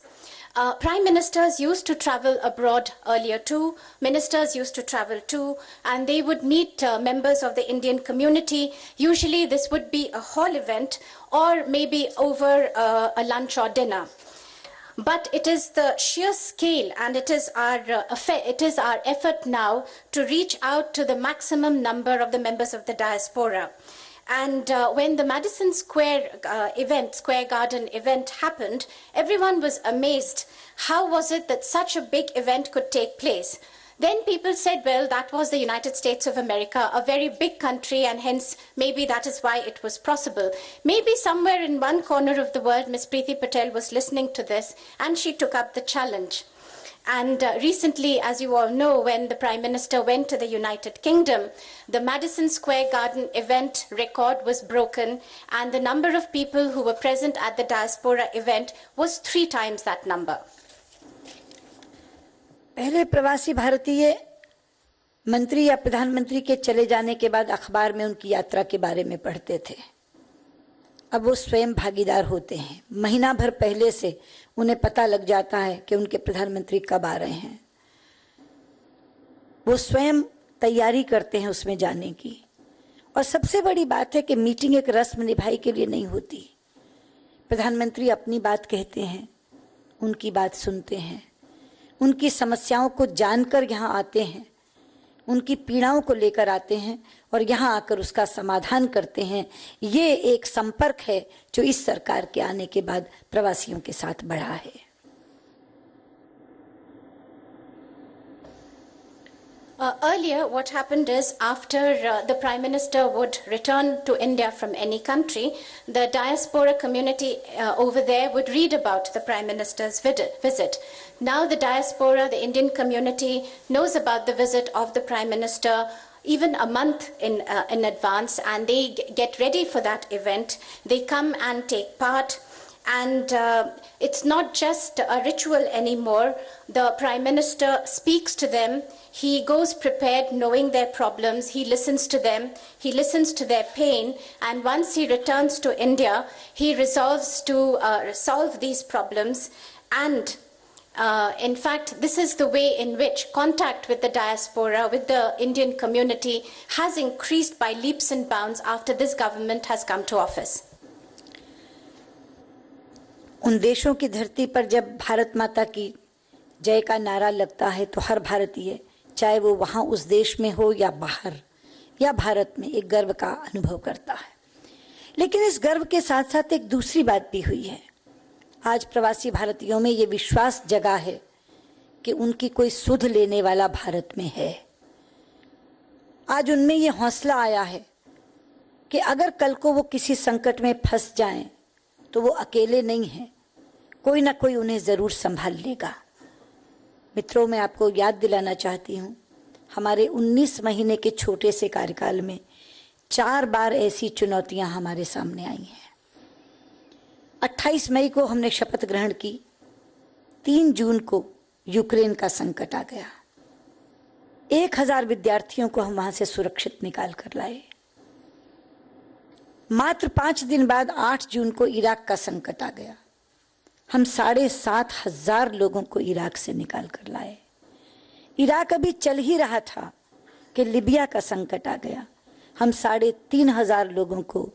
Prime ministers used to travel abroad earlier too, ministers used to travel too, and they would meet members of the Indian community. Usually this would be a hall event or maybe over a lunch or dinner. But it is the sheer scale, and it is our effort now to reach out to the maximum number of the members of the diaspora. And when the Madison Square Square Garden event happened, everyone was amazed. How was it that such a big event could take place? Then people said, well, that was the United States of America, a very big country, and hence maybe that is why it was possible. Maybe somewhere in one corner of the world, Ms. Preeti Patel was listening to this, and she took up the challenge. And recently, as you all know, when the Prime Minister went to the United Kingdom, the Madison Square Garden event record was broken, and the number of people who were present at the diaspora event was 3 times that number. पहले प्रवासी भारतीय मंत्री या प्रधानमंत्री के चले जाने के बाद अखबार में उनकी यात्रा के बारे में पढ़ते थे। अब वो स्वयं भागीदार होते हैं। महीना भर पहले से उन्हें पता लग जाता है कि उनके प्रधानमंत्री कब आ रहे हैं। वो स्वयं तैयारी करते हैं उसमें जाने की। और सबसे बड़ी बात है कि मीटिंग एक रस्म निभाई के लिए नहीं होती। प्रधानमंत्री अपनी बात कहते हैं, उनकी बात सुनते हैं, उनकी समस्याओं को जानकर यहाँ आते हैं उनकी पीड़ाओं को लेकर आते हैं और यहाँ आकर उसका समाधान करते हैं। ये एक संपर्क है जो इस सरकार के आने के बाद प्रवासियों के साथ बढ़ा है। Earlier, what happened is after the Prime Minister would return to India from any country, the diaspora community over there would read about the Prime Minister's visit. Now the diaspora, the Indian community, knows about the visit of the Prime Minister even a month in advance, and they get ready for that event. They come and take part. And it's not just a ritual anymore. The Prime Minister speaks to them. He goes prepared, knowing their problems. He listens to them. He listens to their pain. And once he returns to India, he resolves to solve these problems. And in fact, this is the way in which contact with the diaspora, with the Indian community, has increased by leaps and bounds after this government has come to office. उन देशों की धरती पर जब भारत माता की जय का नारा लगता है तो हर भारतीय, चाहे वो वहाँ उस देश में हो या बाहर या भारत में, एक गर्व का अनुभव करता है। लेकिन इस गर्व के साथ साथ एक दूसरी बात भी हुई है। आज प्रवासी भारतीयों में ये विश्वास जगा है कि उनकी कोई सुध लेने वाला भारत में है। आज उनमें ये हौसला आया है कि अगर कल को वो किसी संकट में फंस जाएं तो वो अकेले नहीं हैं, कोई ना कोई उन्हें जरूर संभाल लेगा। मित्रों, मैं आपको याद दिलाना चाहती हूँ, हमारे 19 महीने के छोटे से कार्यकाल में 4 बार ऐसी चुनौतियां हमारे सामने आई हैं। 28 मई को हमने शपथ ग्रहण की, 3 जून को यूक्रेन का संकट आ गया, 1000 विद्यार्थियों को हम वहां से सुरक्षित निकाल कर लाए। मात्र 5 दिन बाद 8 जून को इराक का संकट आ गया, हम 7,500 लोगों को इराक से निकाल कर लाए। इराक अभी चल ही रहा था कि लिबिया का संकट आ गया, हम 3,500 लोगों को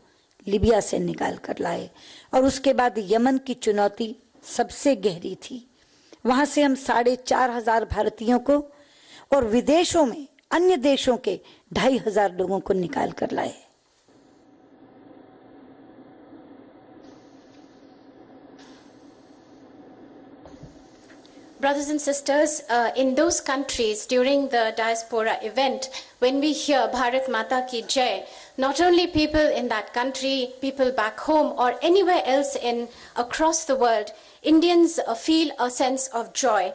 लिबिया से निकाल कर लाए। और उसके बाद यमन की चुनौती सबसे गहरी थी, वहां से हम 4,500 भारतीयों को और विदेशों में अन्य देशों के 2,500 लोगों को निकाल कर लाए। Brothers and sisters, in those countries during the diaspora event, when we hear Bharat Mata Ki Jai, not only people in that country, people back home or anywhere else across the world, Indians feel a sense of joy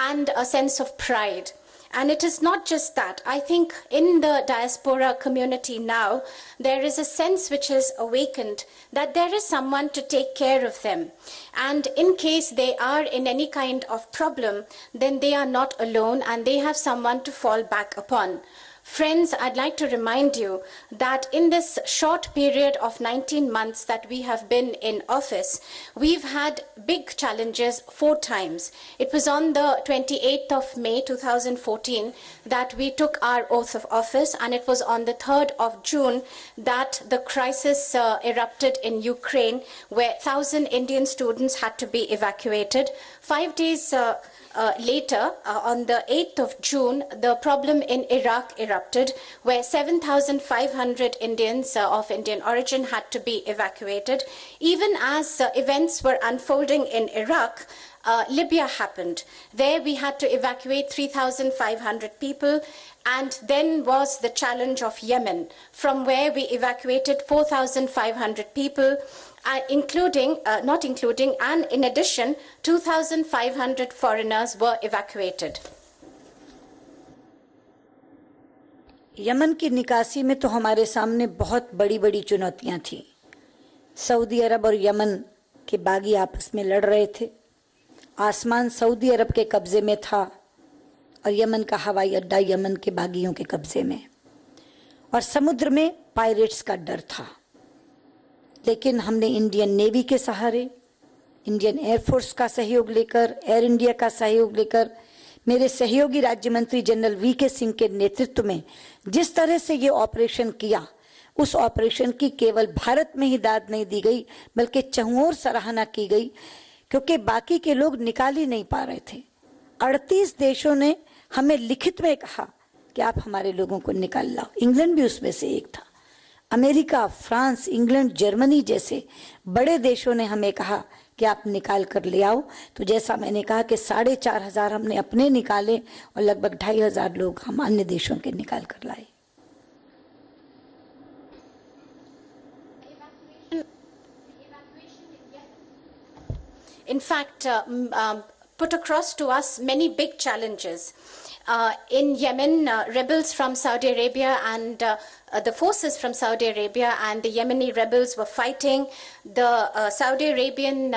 and a sense of pride. And it is not just that. I think in the diaspora community now, there is a sense which is awakened that there is someone to take care of them. And in case they are in any kind of problem, then they are not alone and they have someone to fall back upon. Friends, I'd like to remind you that in this short period of 19 months that we have been in office, we've had big challenges 4 times. It was on the 28th of May 2014 that we took our oath of office, and it was on the 3rd of June that the crisis erupted in Ukraine, where 1,000 Indian students had to be evacuated. 5 days later, on the 8th of June, the problem in Iraq erupted, where 7,500 Indians of Indian origin had to be evacuated. Even as events were unfolding in Iraq, Libya happened. There we had to evacuate 3,500 people. And then was the challenge of Yemen, from where we evacuated 4,500 people, not including, and in addition, 2,500 foreigners were evacuated. Yemen की निकासी में तो हमारे सामने बहुत बड़ी-बड़ी चुनौतियां थी। सऊदी अरब और यमन के बागी आपस में लड़ रहे थे। आसमान सऊदी अरब के कब्जे में था और यमन का हवाई अड्डा यमन के बागियों के कब्जे में, और समुद्र में पायरेट्स का डर था। लेकिन हमने इंडियन नेवी के सहारे, इंडियन एयरफोर्स का सहयोग लेकर, एयर इंडिया का सहयोग लेकर, मेरे सहयोगी राज्य मंत्री जनरल वी.के. सिंह के नेतृत्व में जिस तरह से ये ऑपरेशन किया, उस ऑपरेशन की केवल भारत में ही दाद नहीं दी गई, बल्कि चहुओर सराहना की गई, क्योंकि बाकी के लोग निकाल ही नहीं पा रहे थे। 38 देशों ने हमें लिखित में कहा कि आप हमारे लोगों को निकाल लाओ। इंग्लैंड भी उसमें से एक था। अमेरिका, फ्रांस, इंग्लैंड, जर्मनी जैसे बड़े देशों ने हमें कहा कि आप निकाल कर ले आओ। तो जैसा मैंने कहा कि 4,500 हमने अपने निकाले और लगभग 2,500 लोग हम अन्य देशों के निकाल कर लाए। In fact, put across to us many big challenges. In Yemen, rebels from Saudi Arabia and the forces from Saudi Arabia and the Yemeni rebels were fighting. The Saudi Arabian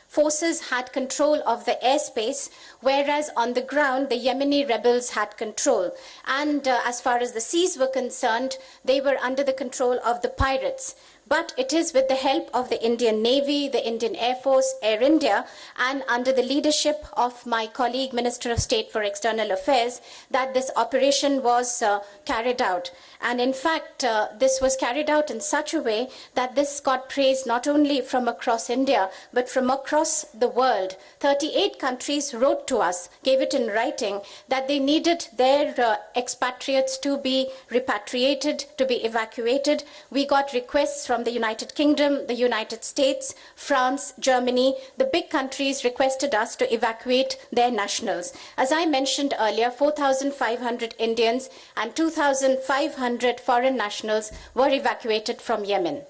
forces had control of the airspace, whereas on the ground, the Yemeni rebels had control. And as far as the seas were concerned, they were under the control of the pirates. But it is with the help of the Indian Navy, the Indian Air Force, Air India, and under the leadership of my colleague, Minister of State for External Affairs, that this operation was carried out. And in fact, this was carried out in such a way that this got praise not only from across India, but from across the world. 38 countries wrote to us, gave it in writing, that they needed their expatriates to be repatriated, to be evacuated. We got requests from the United Kingdom, the United States, France, Germany. The big countries requested us to evacuate their nationals. As I mentioned earlier, 4,500 Indians and 2,500 foreign nationals were evacuated from Yemen.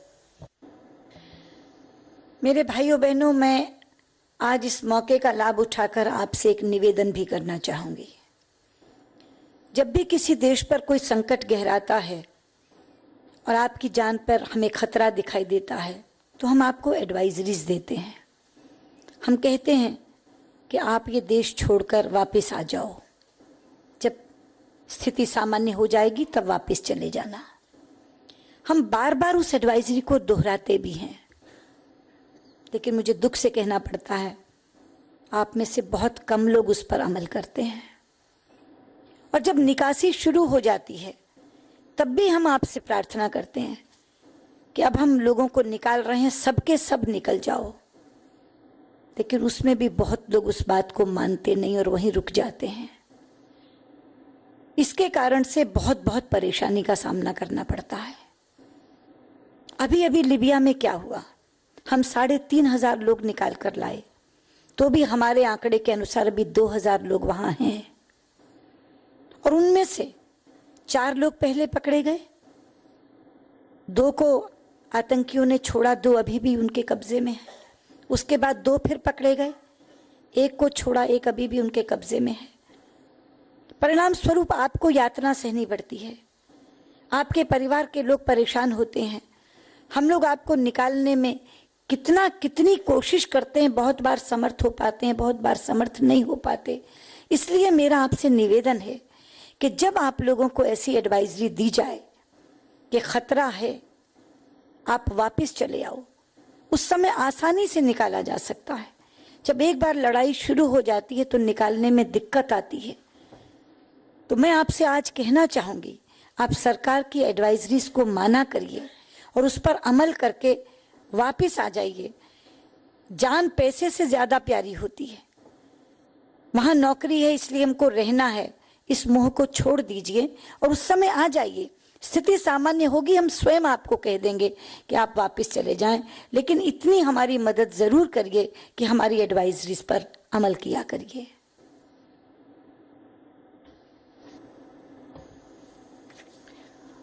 मेरे भाइयों बहनों, मैं आज इस मौके का लाभ उठाकर आपसे एक निवेदन भी करना चाहूंगी। जब भी किसी देश पर कोई संकट गहराता है और आपकी जान पर हमें खतरा दिखाई देता है, तो हम आपको एडवाइजरीज देते हैं। हम कहते हैं कि आप ये देश छोड़कर वापस आ जाओ, जब स्थिति सामान्य हो जाएगी तब वापस चले जाना। हम बार बार उस एडवाइजरी को दोहराते भी हैं, लेकिन मुझे दुख से कहना पड़ता है, आप में से बहुत कम लोग उस पर अमल करते हैं। और जब निकासी शुरू हो जाती है, तब भी हम आपसे प्रार्थना करते हैं कि अब हम लोगों को निकाल रहे हैं, सबके सब निकल जाओ। लेकिन उसमें भी बहुत लोग उस बात को मानते नहीं और वहीं रुक जाते हैं। इसके कारण से बहुत बहुत परेशानी का सामना करना पड़ता है। अभी अभी लिबिया में क्या हुआ, हम 3,500 लोग निकाल कर लाए, तो भी हमारे आंकड़े के अनुसार अभी 2,000 लोग वहां हैं। और उनमें से 4 लोग पहले पकड़े गए, 2 को आतंकियों ने छोड़ा, 2 अभी भी उनके कब्जे में है। उसके बाद 2 फिर पकड़े गए, 1 को छोड़ा, 1 अभी भी उनके कब्जे में है। परिणाम स्वरूप आपको यातना सहनी पड़ती है, आपके परिवार के लोग परेशान होते हैं। हम लोग आपको निकालने में कितनी कोशिश करते हैं, बहुत बार समर्थ हो पाते हैं, बहुत बार समर्थ नहीं हो पाते। इसलिए मेरा आपसे निवेदन है कि जब आप लोगों को ऐसी एडवाइजरी दी जाए कि खतरा है, आप वापस चले आओ, उस समय आसानी से निकाला जा सकता है। जब एक बार लड़ाई शुरू हो जाती है तो निकालने में दिक्कत आती है। तो मैं आपसे आज कहना चाहूंगी, आप सरकार की एडवाइजरीज को माना करिए और उस पर अमल करके वापस आ जाइए। जान पैसे से ज्यादा प्यारी होती है। वहां नौकरी है इसलिए हमको रहना है, इस मोह को छोड़ दीजिए और उस समय आ जाइए। स्थिति सामान्य होगी, हम स्वयं आपको कह देंगे कि आप वापस चले जाएं, लेकिन इतनी हमारी मदद जरूर करिए कि हमारी एडवाइजरीज पर अमल किया करिए।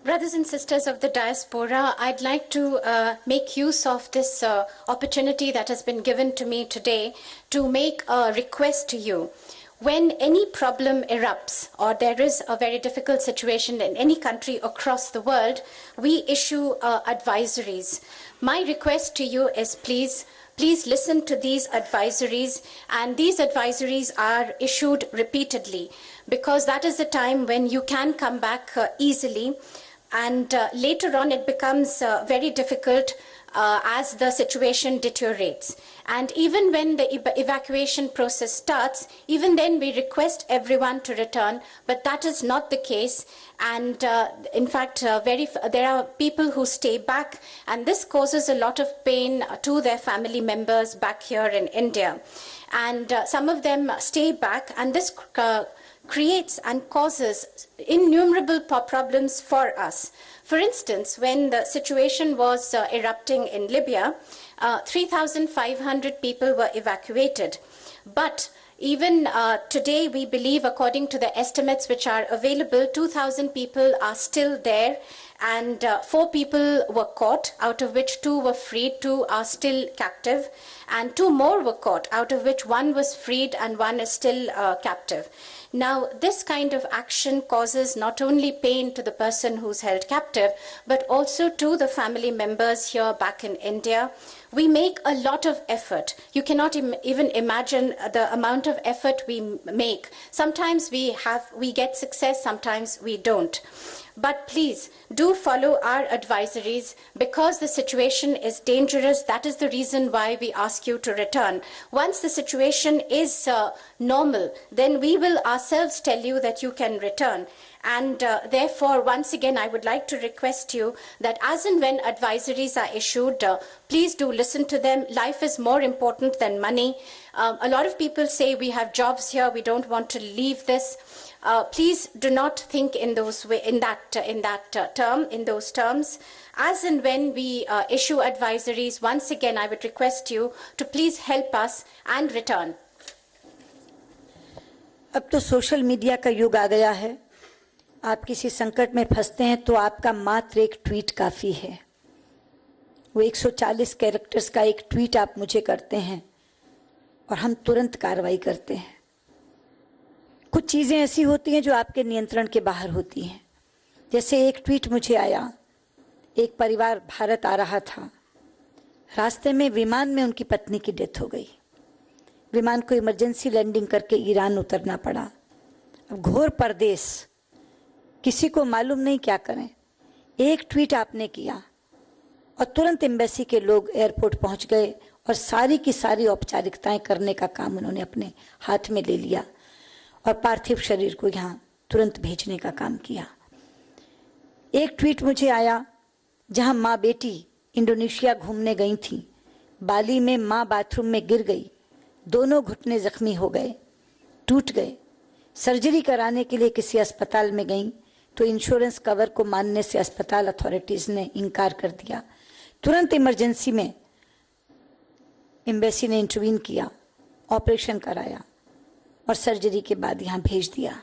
Brothers and sisters of the diaspora, I'd like to make use of this opportunity that has been given to me today to make a request to you. When any problem erupts or there is a very difficult situation in any country across the world, we issue advisories. My request to you is please listen to these advisories, and these advisories are issued repeatedly because that is the time when you can come back easily. And later on, it becomes very difficult as the situation deteriorates. And even when the evacuation process starts, even then we request everyone to return, but that is not the case. And in fact, there are people who stay back, and this causes a lot of pain to their family members back here in India. And some of them stay back, and this creates and causes innumerable problems for us. For instance, when the situation was erupting in Libya, 3,500 people were evacuated. But even today, we believe, according to the estimates which are available, 2,000 people are still there, and 4 people were caught, out of which 2 were freed, 2 are still captive, and 2 more were caught, out of which 1 was freed and 1 is still captive. Now, this kind of action causes not only pain to the person who's held captive, but also to the family members here back in India. We make a lot of effort. You cannot even imagine the amount of effort we make. Sometimes we get success, sometimes we don't. But please do follow our advisories, because the situation is dangerous. That is the reason why we ask you to return. Once the situation is normal, then we will ourselves tell you that you can return. And therefore, once again, I would like to request you that as and when advisories are issued, please do listen to them. Life is more important than money. A lot of people say we have jobs here, we don't want to leave this. Please do not think in those terms. As and when we issue advisories, once again, I would request you to please help us and return. अब तो social media का युग आ गया है. आप किसी संकट में फंसते हैं तो आपका मात्र एक ट्वीट काफी है. वो 140 कैरेक्टर्स का एक ट्वीट आप मुझे करते हैं और हम तुरंत कार्रवाई करते हैं. कुछ चीजें ऐसी होती हैं जो आपके नियंत्रण के बाहर होती हैं. जैसे एक ट्वीट मुझे आया, एक परिवार भारत आ रहा था, रास्ते में विमान में उनकी पत्नी की डेथ हो गई. विमान को इमरजेंसी लैंडिंग करके ईरान उतरना पड़ा. अब घोर परदेश, किसी को मालूम नहीं क्या करें. एक ट्वीट आपने किया और तुरंत एम्बेसी के लोग एयरपोर्ट पहुंच गए और सारी की सारी औपचारिकताएं करने का काम उन्होंने अपने हाथ में ले लिया और पार्थिव शरीर को यहाँ तुरंत भेजने का काम किया. एक ट्वीट मुझे आया जहां माँ बेटी इंडोनेशिया घूमने गई थी. बाली में माँ बाथरूम में गिर गई, दोनों घुटने जख्मी हो गए, टूट गए. सर्जरी कराने के लिए किसी अस्पताल में गई तो इंश्योरेंस कवर को मानने से अस्पताल अथॉरिटीज ने इनकार कर दिया. तुरंत इमरजेंसी में एम्बेसी ने इंटरवीन किया, ऑपरेशन कराया और सर्जरी के बाद यहां भेज दिया.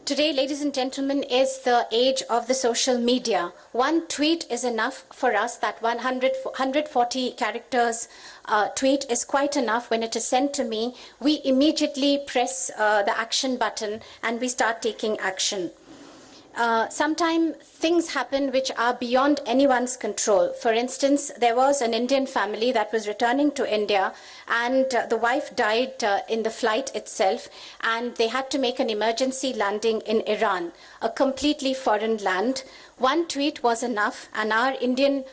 Today, ladies and gentlemen, is the age of the social media. One tweet is enough for us. That 140 characters tweet is quite enough. When it is sent to me, we immediately press the action button and we start taking action. Sometimes things happen which are beyond anyone's control. For instance, there was an Indian family that was returning to India, and the wife died in the flight itself, and they had to make an emergency landing in Iran, a completely foreign land. One tweet was enough, and our Indian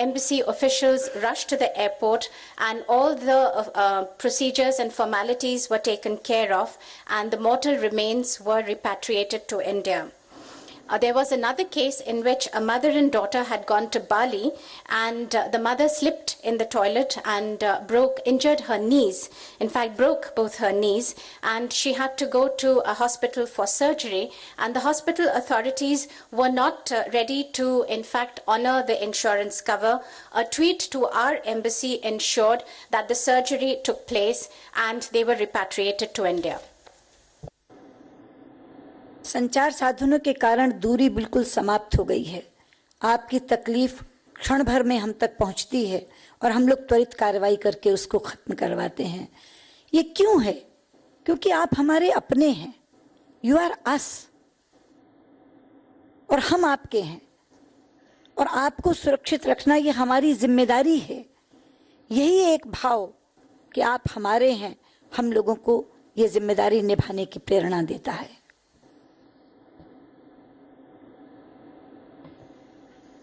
embassy officials rushed to the airport, and all the procedures and formalities were taken care of, and the mortal remains were repatriated to India. There was another case in which a mother and daughter had gone to Bali, and the mother slipped in the toilet and injured her knees. In fact, broke both her knees, and she had to go to a hospital for surgery, and the hospital authorities were not ready to, in fact, honor the insurance cover. A tweet to our embassy ensured that the surgery took place and they were repatriated to India. संचार साधनों के कारण दूरी बिल्कुल समाप्त हो गई है. आपकी तकलीफ क्षण भर में हम तक पहुंचती है और हम लोग त्वरित कार्रवाई करके उसको खत्म करवाते हैं. ये क्यों है? क्योंकि आप हमारे अपने हैं. यू आर अस, और हम आपके हैं, और आपको सुरक्षित रखना ये हमारी जिम्मेदारी है. यही एक भाव कि आप हमारे हैं, हम लोगों को ये जिम्मेदारी निभाने की प्रेरणा देता है.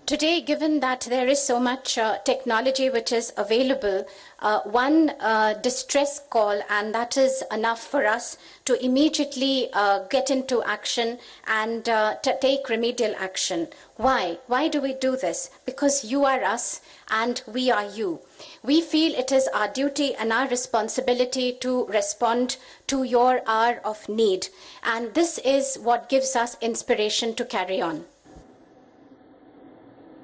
Today, given that there is so much technology which is available, one distress call, and that is enough for us to immediately get into action and to take remedial action. Why? Why do we do this? Because you are us and we are you. We feel it is our duty and our responsibility to respond to your hour of need. And this is what gives us inspiration to carry on.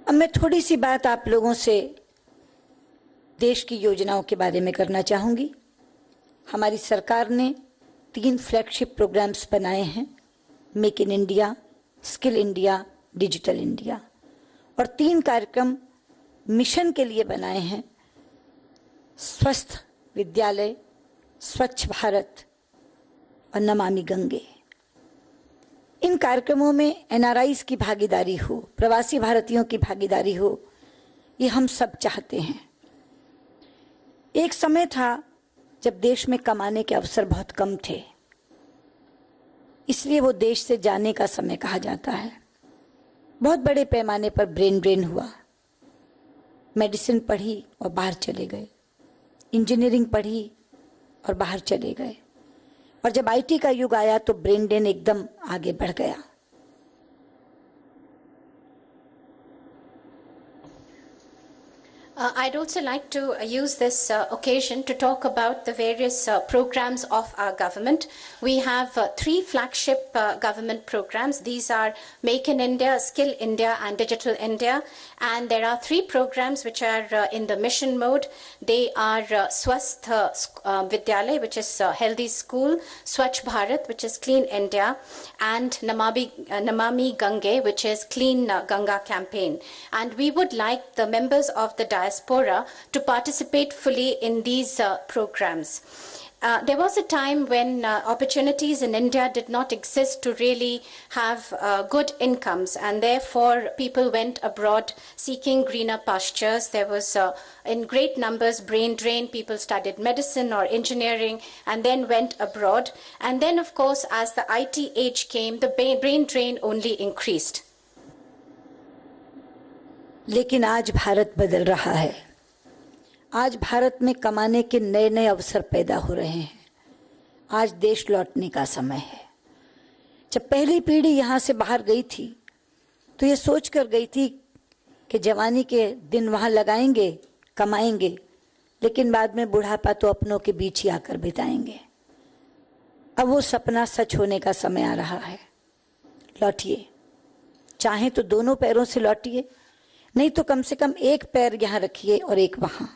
अब मैं थोड़ी सी बात आप लोगों से देश की योजनाओं के बारे में करना चाहूँगी। हमारी सरकार ने 3 फ्लैगशिप प्रोग्राम्स बनाए हैं, make in India, skill India, digital India, और 3 कार्यक्रम मिशन के लिए बनाए हैं, स्वस्थ विद्यालय, स्वच्छ भारत और नमामि गंगे। इन कार्यक्रमों में एनआरआईज की भागीदारी हो, प्रवासी भारतीयों की भागीदारी हो, ये हम सब चाहते हैं। एक समय था जब देश में कमाने के अवसर बहुत कम थे, इसलिए वो देश से जाने का समय कहा जाता है। बहुत बड़े पैमाने पर ब्रेन ड्रेन हुआ, मेडिसिन पढ़ी और बाहर चले गए, इंजीनियरिंग पढ़ी और बाहर चले गए, और जब आईटी का युग आया तो ब्रेन ड्रेन एकदम आगे बढ़ गया। I'd also like to use this occasion to talk about the various programs of our government. We have 3 flagship government programs. These are Make in India, Skill India and Digital India. And there are 3 programs which are in the mission mode. They are Swasth Vidyalay, which is healthy school, Swachh Bharat, which is clean India, and Namami Gange, which is clean Ganga campaign. And we would like the members of the diaspora to participate fully in these programs. There was a time when opportunities in India did not exist to really have good incomes, and therefore people went abroad seeking greener pastures. There was in great numbers brain drain. People studied medicine or engineering and then went abroad. And then, of course, as the IT age came, the brain drain only increased. लेकिन आज भारत बदल रहा है। आज भारत में कमाने के नए नए अवसर पैदा हो रहे हैं। आज देश लौटने का समय है। जब पहली पीढ़ी यहाँ से बाहर गई थी तो ये सोच कर गई थी कि जवानी के दिन वहाँ लगाएंगे, कमाएंगे, लेकिन बाद में बुढ़ापा तो अपनों के बीच ही आकर बिताएंगे। अब वो सपना सच होने का समय आ रहा है। लौटिए, चाहे तो दोनों पैरों से लौटिए, नहीं तो कम से कम एक पैर यहाँ रखिए और एक वहाँ।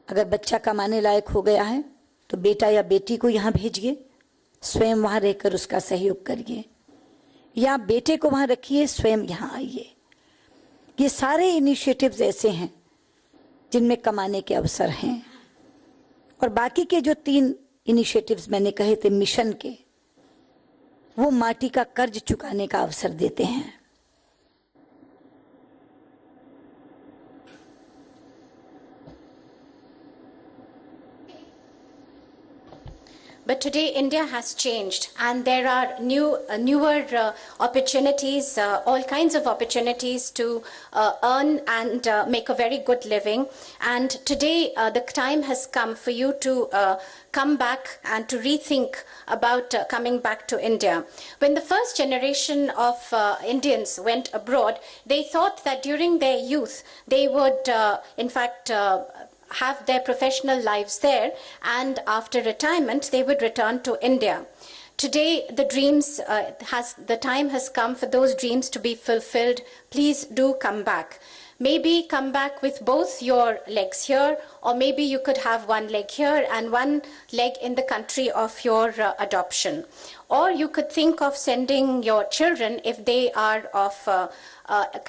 अगर बच्चा कमाने लायक हो गया है तो बेटा या बेटी को यहाँ भेजिए, स्वयं वहाँ रहकर उसका सहयोग करिए, या बेटे को वहाँ रखिए, स्वयं यहाँ आइए। ये सारे इनिशिएटिव्स ऐसे हैं जिनमें कमाने के अवसर हैं, और बाकी के जो 3 इनिशिएटिव्स मैंने कहे थे मिशन के, वो माटी का कर्ज चुकाने का अवसर देते हैं। But today India has changed, and there are newer opportunities, all kinds of opportunities to earn and make a very good living. And today the time has come for you to come back and to rethink about coming back to India. When the first generation of Indians went abroad, they thought that during their youth they would in fact have their professional lives there, and after retirement they would return to India. Today the time has come for those dreams to be fulfilled. Please do come back. Maybe come back with both your legs here, or maybe you could have one leg here and one leg in the country of your adoption. Or you could think of sending your children, if they are of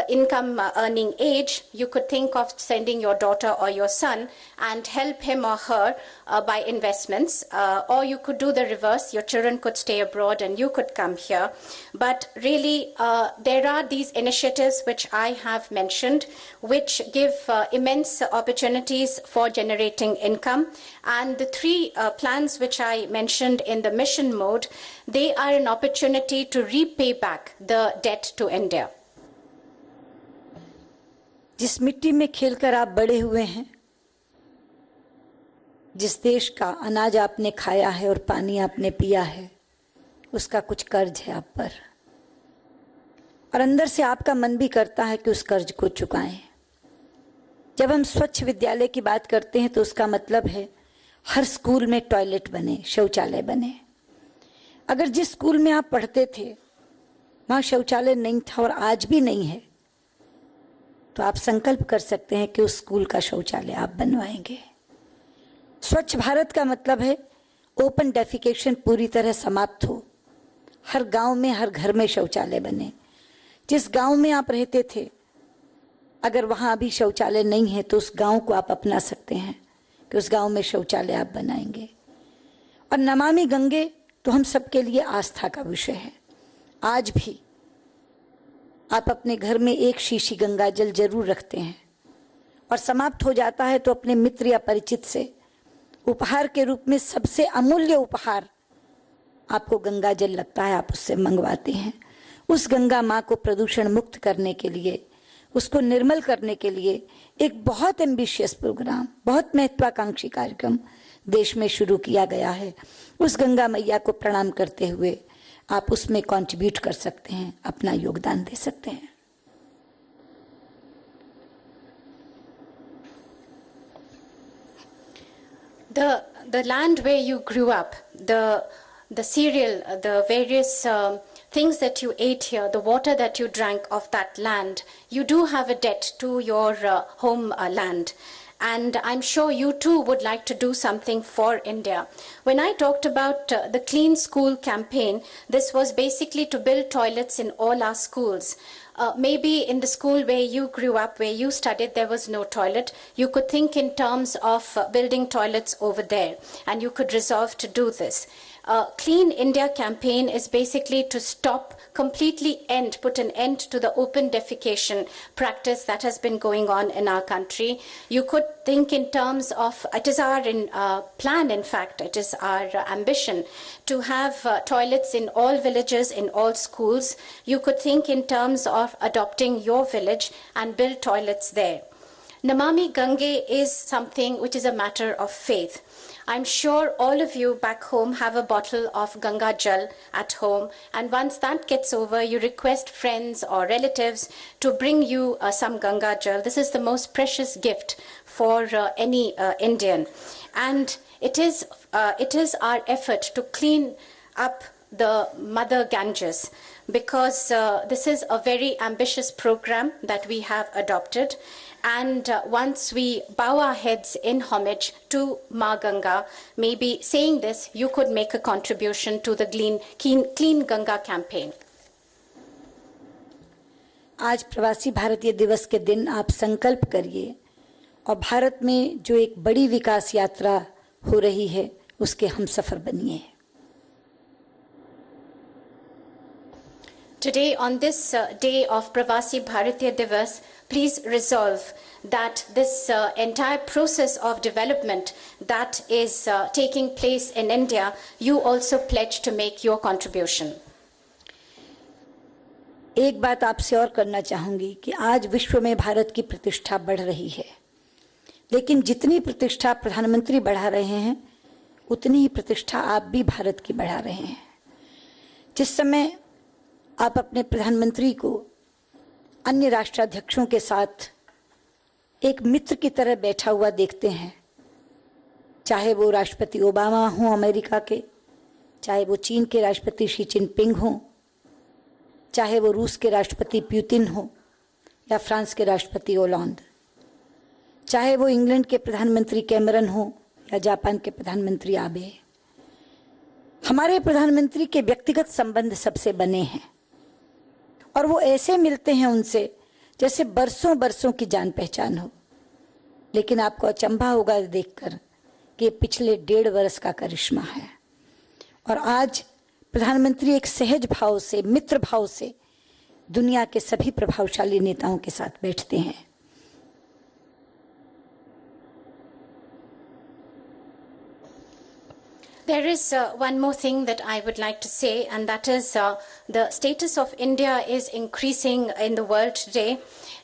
income earning age, you could think of sending your daughter or your son and help him or her by investments. Or you could do the reverse. Your children could stay abroad and you could come here. But really, there are these initiatives which I have mentioned, which give immense opportunities for generating income. And the 3 plans which I mentioned in the mission mode, they are an opportunity to repay back the debt to India. जिस मिट्टी में खेलकर आप बड़े हुए हैं, जिस देश का अनाज आपने खाया है और पानी आपने पिया है, उसका कुछ कर्ज है आप पर, और अंदर से आपका मन भी करता है कि उस कर्ज को चुकाएं। जब हम स्वच्छ विद्यालय की बात करते हैं तो उसका मतलब है हर स्कूल में टॉयलेट बने, शौचालय बने। अगर जिस स्कूल में आप पढ़ते थे वहां शौचालय नहीं था और आज भी नहीं है, तो आप संकल्प कर सकते हैं कि उस स्कूल का शौचालय आप बनवाएंगे। स्वच्छ भारत का मतलब है ओपन डेफिकेशन पूरी तरह समाप्त हो, हर गांव में, हर घर में शौचालय बने। जिस गांव में आप रहते थे, अगर वहां अभी शौचालय नहीं है तो उस गांव को आप अपना सकते हैं कि उस गांव में शौचालय आप बनाएंगे। और नमामि गंगे तो हम सबके लिए आस्था का विषय है। आज भी आप अपने घर में एक शीशी गंगा जल जरूर रखते हैं, और समाप्त हो जाता है तो अपने मित्र या परिचित से उपहार के रूप में सबसे अमूल्य उपहार आपको गंगा जल लगता है, आप उससे मंगवाते हैं। उस गंगा माँ को प्रदूषण मुक्त करने के लिए, उसको निर्मल करने के लिए एक बहुत एम्बिशियस प्रोग्राम, बहुत महत्वाकांक्षी कार्यक्रम देश में शुरू किया गया है। उस गंगा मैया को प्रणाम करते हुए आप उसमें कंट्रीब्यूट कर सकते हैं, अपना योगदान दे सकते हैं। The land where you grew up, the cereal, the various things that you ate here, the water that you drank of that land, you do have a debt to your home land. And I'm sure you too would like to do something for India. When I talked about the Clean School campaign, this was basically to build toilets in all our schools. Maybe in the school where you grew up, where you studied, there was no toilet. You could think in terms of building toilets over there, and you could resolve to do this. Clean India campaign is basically to stop, completely end, put an end to the open defecation practice that has been going on in our country. You could think in terms of, it is our plan, in fact, it is our ambition to have toilets in all villages, in all schools. You could think in terms of adopting your village and build toilets there. Namami Gange is something which is a matter of faith. I'm sure all of you back home have a bottle of Ganga Jal at home, and once that gets over, you request friends or relatives to bring you some Ganga Jal. This is the most precious gift for any Indian, and it is our effort to clean up the Mother Ganges, because this is a very ambitious program that we have adopted. And once we bow our heads in homage to Ma Ganga, maybe saying this, you could make a contribution to the Clean Ganga campaign. आज प्रवासी भारतीय दिवस के दिन आप संकल्प करिए और भारत में जो एक बड़ी विकास यात्रा हो रही है उसके हम सफर बनिए। Today, on this day of Pravasi Bharatiya Divas, please resolve that this entire process of development that is taking place in India, you also pledge to make your contribution. एक बात आपसे और करना चाहूंगी कि आज विश्व में भारत की प्रतिष्ठा बढ़ रही है, लेकिन जितनी प्रतिष्ठा प्रधानमंत्री बढ़ा रहे हैं उतनी ही प्रतिष्ठा आप भी भारत की बढ़ा रहे हैं। जिस समय आप अपने प्रधानमंत्री को अन्य राष्ट्राध्यक्षों के साथ एक मित्र की तरह बैठा हुआ देखते हैं, चाहे वो राष्ट्रपति ओबामा हो अमेरिका के, चाहे वो चीन के राष्ट्रपति शी जिनपिंग हो, चाहे वो रूस के राष्ट्रपति पुतिन हो या फ्रांस के राष्ट्रपति ओलैंड, चाहे वो इंग्लैंड के प्रधानमंत्री कैमरन हो या जापान के प्रधानमंत्री आबे, हमारे प्रधानमंत्री के व्यक्तिगत संबंध सबसे बने हैं और वो ऐसे मिलते हैं उनसे जैसे बरसों बरसों की जान पहचान हो। लेकिन आपको अचंभा होगा देखकर कि ये पिछले 1.5 वर्ष का करिश्मा है और आज प्रधानमंत्री एक सहज भाव से, मित्र भाव से दुनिया के सभी प्रभावशाली नेताओं के साथ बैठते हैं। There is one more thing that I would like to say, and that is the status of India is increasing in the world today.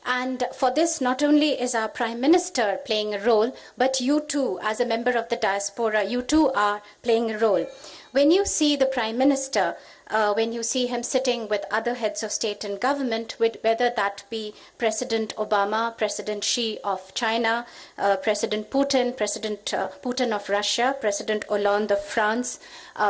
And for this, not only is our Prime Minister playing a role, but you too, as a member of the diaspora, you too are playing a role. When you see the Prime Minister, when you see him sitting with other heads of state and government, with whether that be President Obama, President Xi of China, President Putin of Russia, President Hollande of France,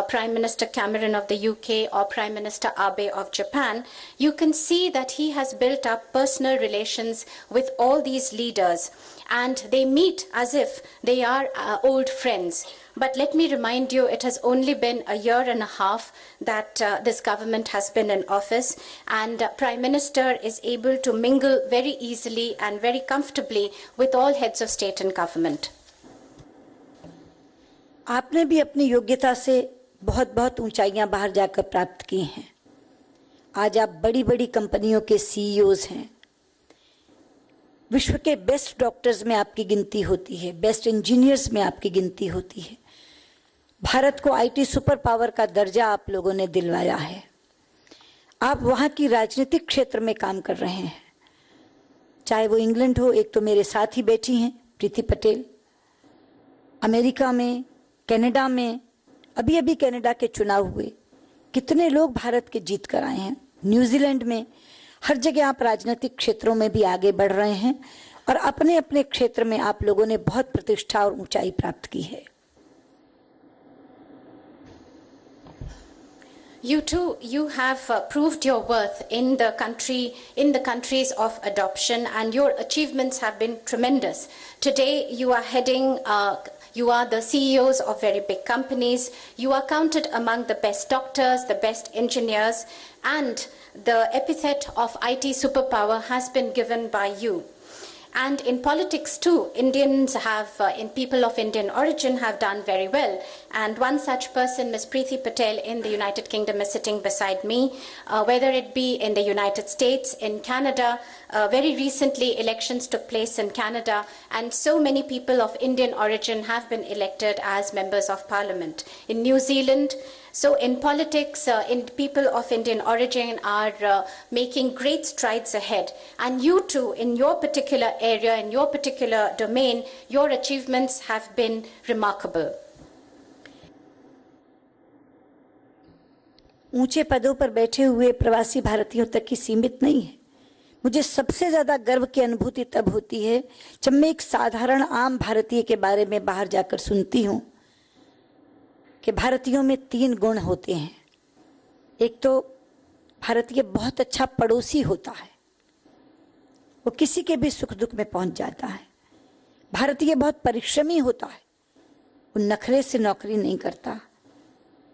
Prime Minister Cameron of the UK, or Prime Minister Abe of Japan, you can see that he has built up personal relations with all these leaders, and they meet as if they are old friends. But let me remind you, it has only been a year and a half that this government has been in office, and Prime Minister is able to mingle very easily and very comfortably with all heads of state and government. आपने भी अपनी योग्यता से बहुत बहुत ऊंचाइयां बाहर जाकर प्राप्त की हैं। आज आप बड़ी बड़ी कंपनियों के सीईओज हैं। विश्व के बेस्ट डॉक्टर्स में आपकी गिनती होती है, बेस्ट इंजीनियर्स में आपकी गिनती होती है। भारत को आईटी सुपर पावर का दर्जा आप लोगों ने दिलवाया है। आप वहां की राजनीतिक क्षेत्र में काम कर रहे हैं, चाहे वो इंग्लैंड हो, एक तो मेरे साथ ही बैठी हैं प्रीति पटेल, अमेरिका में, कनाडा में, अभी अभी कनाडा के चुनाव हुए, कितने लोग भारत के जीत कर आए हैं, न्यूजीलैंड में, हर जगह आप राजनीतिक क्षेत्रों में भी आगे बढ़ रहे हैं और अपने अपने क्षेत्र में आप लोगों ने बहुत प्रतिष्ठा और ऊंचाई प्राप्त की है। You too, you have proved your worth in the countries of adoption, and your achievements have been tremendous. Today, you are you are the CEOs of very big companies. You are counted among the best doctors, the best engineers, and the epithet of IT superpower has been given by you. And in politics too, Indians have, people of Indian origin have done very well. And one such person, Ms. Preeti Patel in the United Kingdom, is sitting beside me. Whether it be in the United States, in Canada, very recently elections took place in Canada, and so many people of Indian origin have been elected as members of parliament. In New Zealand, so in politics, people of Indian origin are making great strides ahead. And you too, in your particular area, in your particular domain, your achievements have been remarkable. ऊंचे पदों पर बैठे हुए प्रवासी भारतीयों तक ही सीमित नहीं है। मुझे सबसे ज्यादा गर्व की अनुभूति तब होती है जब मैं एक साधारण आम भारतीय के बारे में बाहर जाकर सुनती हूं कि भारतीयों में 3 गुण होते हैं। एक तो भारतीय बहुत अच्छा पड़ोसी होता है, वो किसी के भी सुख दुख में पहुंच जाता है। भारतीय बहुत परिश्रमी होता है, वो नखरे से नौकरी नहीं करता।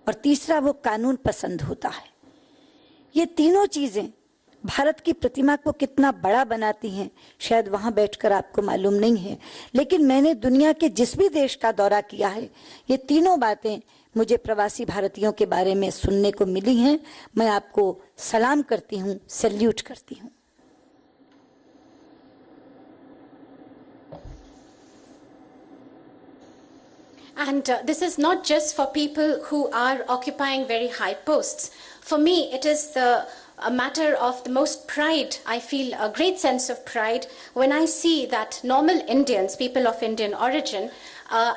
और तीसरा, वो कानून पसंद होता है। ये तीनों चीजें भारत की प्रतिमा को कितना बड़ा बनाती हैं, शायद वहां बैठकर आपको मालूम नहीं है, लेकिन मैंने दुनिया के जिस भी देश का दौरा किया है, ये तीनों बातें मुझे प्रवासी भारतीयों के बारे में सुनने को मिली हैं। मैं आपको सलाम करती हूं, सैल्यूट करती हूं। And this is not just for people who are occupying very high posts. For me, it is a matter of the most pride. I feel a great sense of pride when I see that normal Indians, people of Indian origin,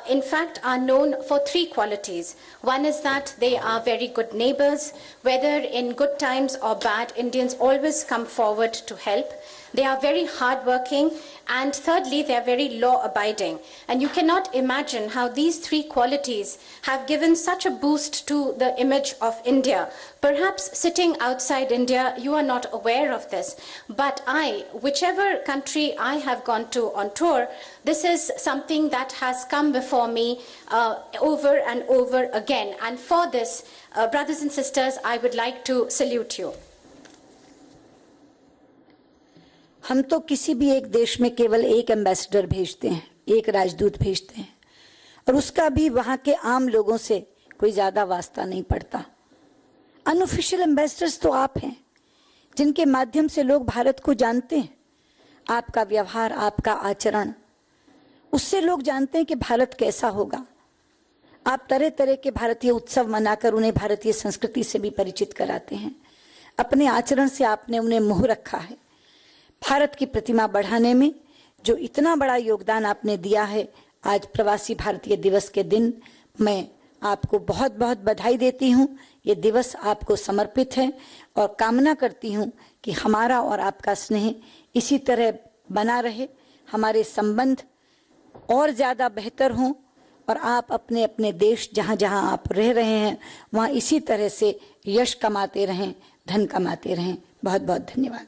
in fact, are known for 3 qualities. One is that they are very good neighbors. Whether in good times or bad, Indians always come forward to help. They are very hardworking. And thirdly, they are very law-abiding. And you cannot imagine how these 3 qualities have given such a boost to the image of India. Perhaps sitting outside India, you are not aware of this. But whichever country I have gone to on tour, this is something that has come before me over and over again. And for this, brothers and sisters, I would like to salute you. हम तो किसी भी एक देश में केवल एक ambassador भेजते हैं, एक राजदूत भेजते हैं, और उसका भी वहां के आम लोगों से कोई ज्यादा वास्ता नहीं पड़ता। अनऑफिशियल एम्बेसडर्स तो आप हैं, जिनके माध्यम से लोग भारत को जानते हैं। आपका व्यवहार, आपका आचरण, उससे लोग जानते हैं कि भारत कैसा होगा। आप तरह तरह के भारतीय उत्सव मनाकर उन्हें भारतीय संस्कृति से भी परिचित कराते हैं। अपने आचरण से आपने उन्हें मोह रखा है। भारत की प्रतिमा बढ़ाने में जो इतना बड़ा योगदान आपने दिया है, आज प्रवासी भारतीय दिवस के दिन मैं आपको बहुत बहुत बधाई देती हूँ। ये दिवस आपको समर्पित है और कामना करती हूँ कि हमारा और आपका स्नेह इसी तरह बना रहे, हमारे संबंध और ज़्यादा बेहतर हों और आप अपने अपने देश जहाँ जहाँ आप रह रहे हैं वहाँ इसी तरह से यश कमाते रहें, धन कमाते रहें। बहुत बहुत धन्यवाद।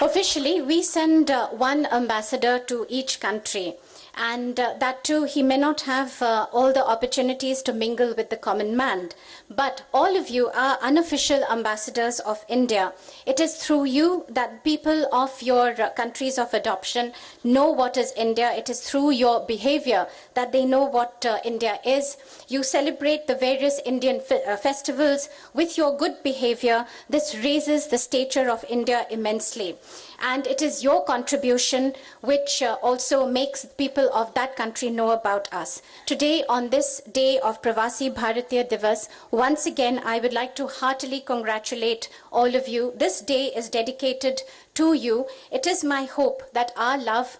Officially, we send one ambassador to each country, and that too, he may not have all the opportunities to mingle with the common man. But all of you are unofficial ambassadors of India. It is through you that people of your countries of adoption know what is India. It is through your behavior that they know what India is. You celebrate the various Indian festivals with your good behavior. This raises the stature of India immensely. And it is your contribution which also makes people of that country know about us. Today, on this day of Pravasi Bharatiya Divas, once again, I would like to heartily congratulate all of you. This day is dedicated to you. It is my hope that our love,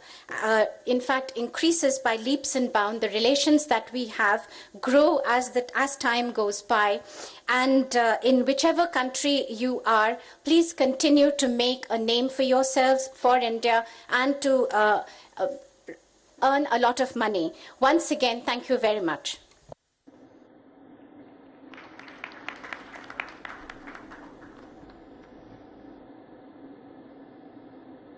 in fact, increases by leaps and bounds. The relations that we have grow as time goes by. And in whichever country you are, please continue to make a name for yourselves, for India, and to earn a lot of money. Once again, thank you very much.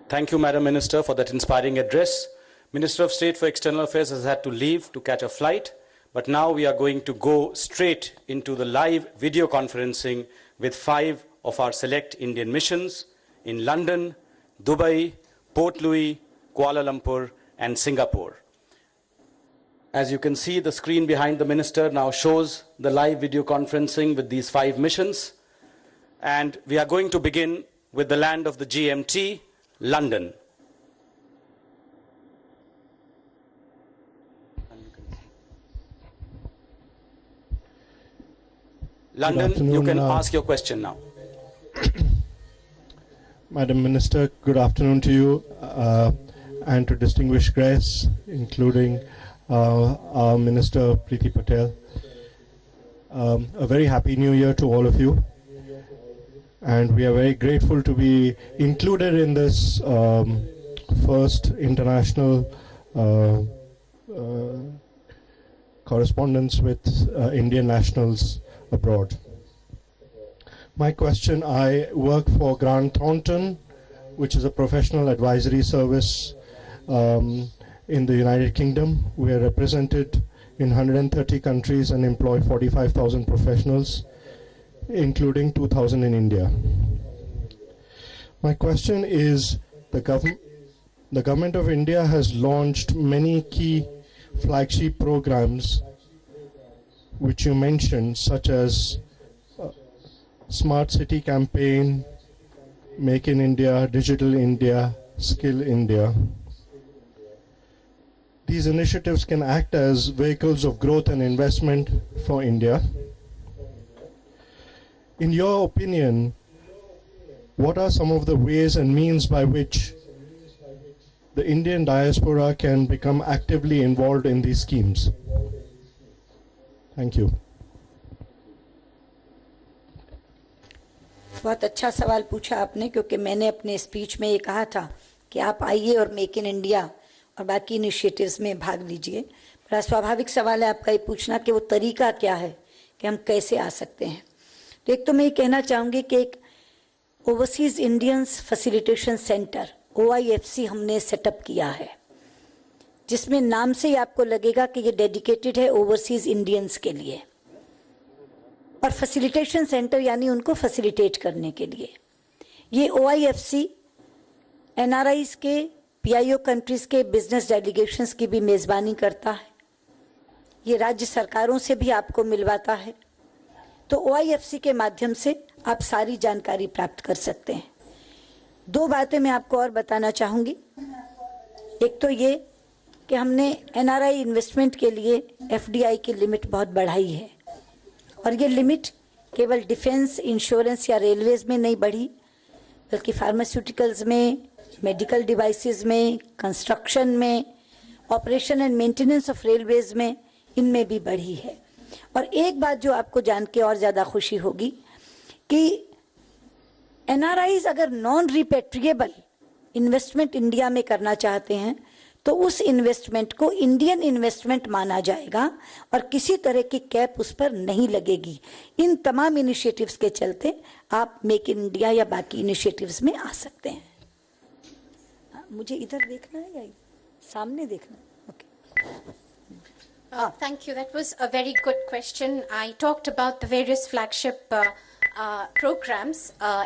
Thank you, Madam Minister, for that inspiring address. Minister of State for External Affairs has had to leave to catch a flight, but now we are going to go straight into the live video conferencing with 5 of our select Indian missions in London, Dubai, Port Louis, Kuala Lumpur, and Singapore. As you can see, the screen behind the minister now shows the live video conferencing with these 5 missions. And we are going to begin with the land of the GMT, London. London, you can ask your question now. Madam Minister, good afternoon to you and to distinguished guests, including our Minister Preeti Patel. A very happy new year to all of you. And we are very grateful to be included in this first international correspondence with Indian nationals abroad. My question, I work for Grant Thornton, which is a professional advisory service in the United Kingdom. We are represented in 130 countries and employ 45,000 professionals, including 2,000 in India. My question is, the government of India has launched many key flagship programs which you mentioned, such as Smart City Campaign, Make in India, Digital India, Skill India. These initiatives can act as vehicles of growth and investment for India. In your opinion, what are some of the ways and means by which the Indian diaspora can become actively involved in these schemes? Thank you. बहुत अच्छा सवाल पूछा आपने, क्योंकि मैंने अपने speech में ये कहा था कि आप आइए और मेक इन इंडिया और बाकी इनिशिएटिव्स में भाग लीजिए। बड़ा स्वाभाविक सवाल है आपका ये पूछना कि वो तरीका क्या है कि हम कैसे आ सकते हैं। तो एक तो मैं ये कहना चाहूँगी कि एक overseas Indians facilitation centre OIFC हमने सेटअप किया है, जिसमें नाम से ही आपको लगेगा कि ये डेडिकेटेड है ओवरसीज इंडियंस के लिए, और फैसिलिटेशन सेंटर यानी उनको फैसिलिटेट करने के लिए। ये OIFC NRIs के, PIO कंट्रीज के बिजनेस डेलीगेशंस की भी मेज़बानी करता है। ये राज्य सरकारों से भी आपको मिलवाता है। तो OIFC के माध्यम से आप सारी जानकारी प्राप्त कर सकते हैं। 2 बातें मैं आपको और बताना चाहूँगी। एक तो ये कि हमने NRI इन्वेस्टमेंट के लिए FDI की लिमिट बहुत बढ़ाई है। और ये लिमिट केवल डिफेंस, इंश्योरेंस या रेलवेज में नहीं बढ़ी, बल्कि फार्मास्यूटिकल्स में, मेडिकल डिवाइसेस में, कंस्ट्रक्शन में, operation and maintenance of railways में, इनमें भी बढ़ी है। और एक बात जो आपको जान के और ज्यादा खुशी होगी कि एनआरआईज अगर नॉन रिपेट्रिएबल इन्वेस्टमेंट इंडिया में करना चाहते हैं तो उस इन्वेस्टमेंट को इंडियन इन्वेस्टमेंट माना जाएगा और किसी तरह की कैप उस पर नहीं लगेगी। इन तमाम इनिशिएटिव्स के चलते आप मेक इन इंडिया या बाकी इनिशिएटिव्स में आ सकते हैं। मुझे इधर देखना है या सामने देखना है? Okay. Thank you. That was a very good question. I talked about the various flagship programs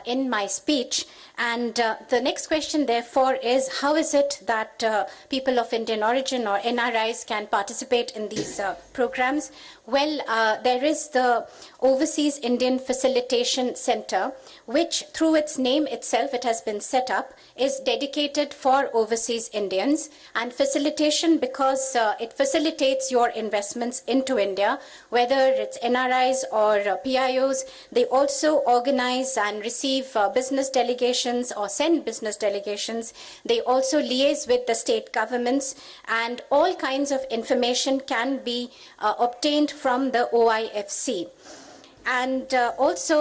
in my speech. And the next question, therefore, is how is it that people of Indian origin or NRIs can participate in these programs? Well, there is the Overseas Indian Facilitation Center, which through its name itself, it has been set up, is dedicated for overseas Indians, and facilitation because it facilitates your investments into India, whether it's NRIs or PIOs. They also organize and receive business delegations or send business delegations. They also liaise with the state governments, and all kinds of information can be obtained from the OIFC. And also,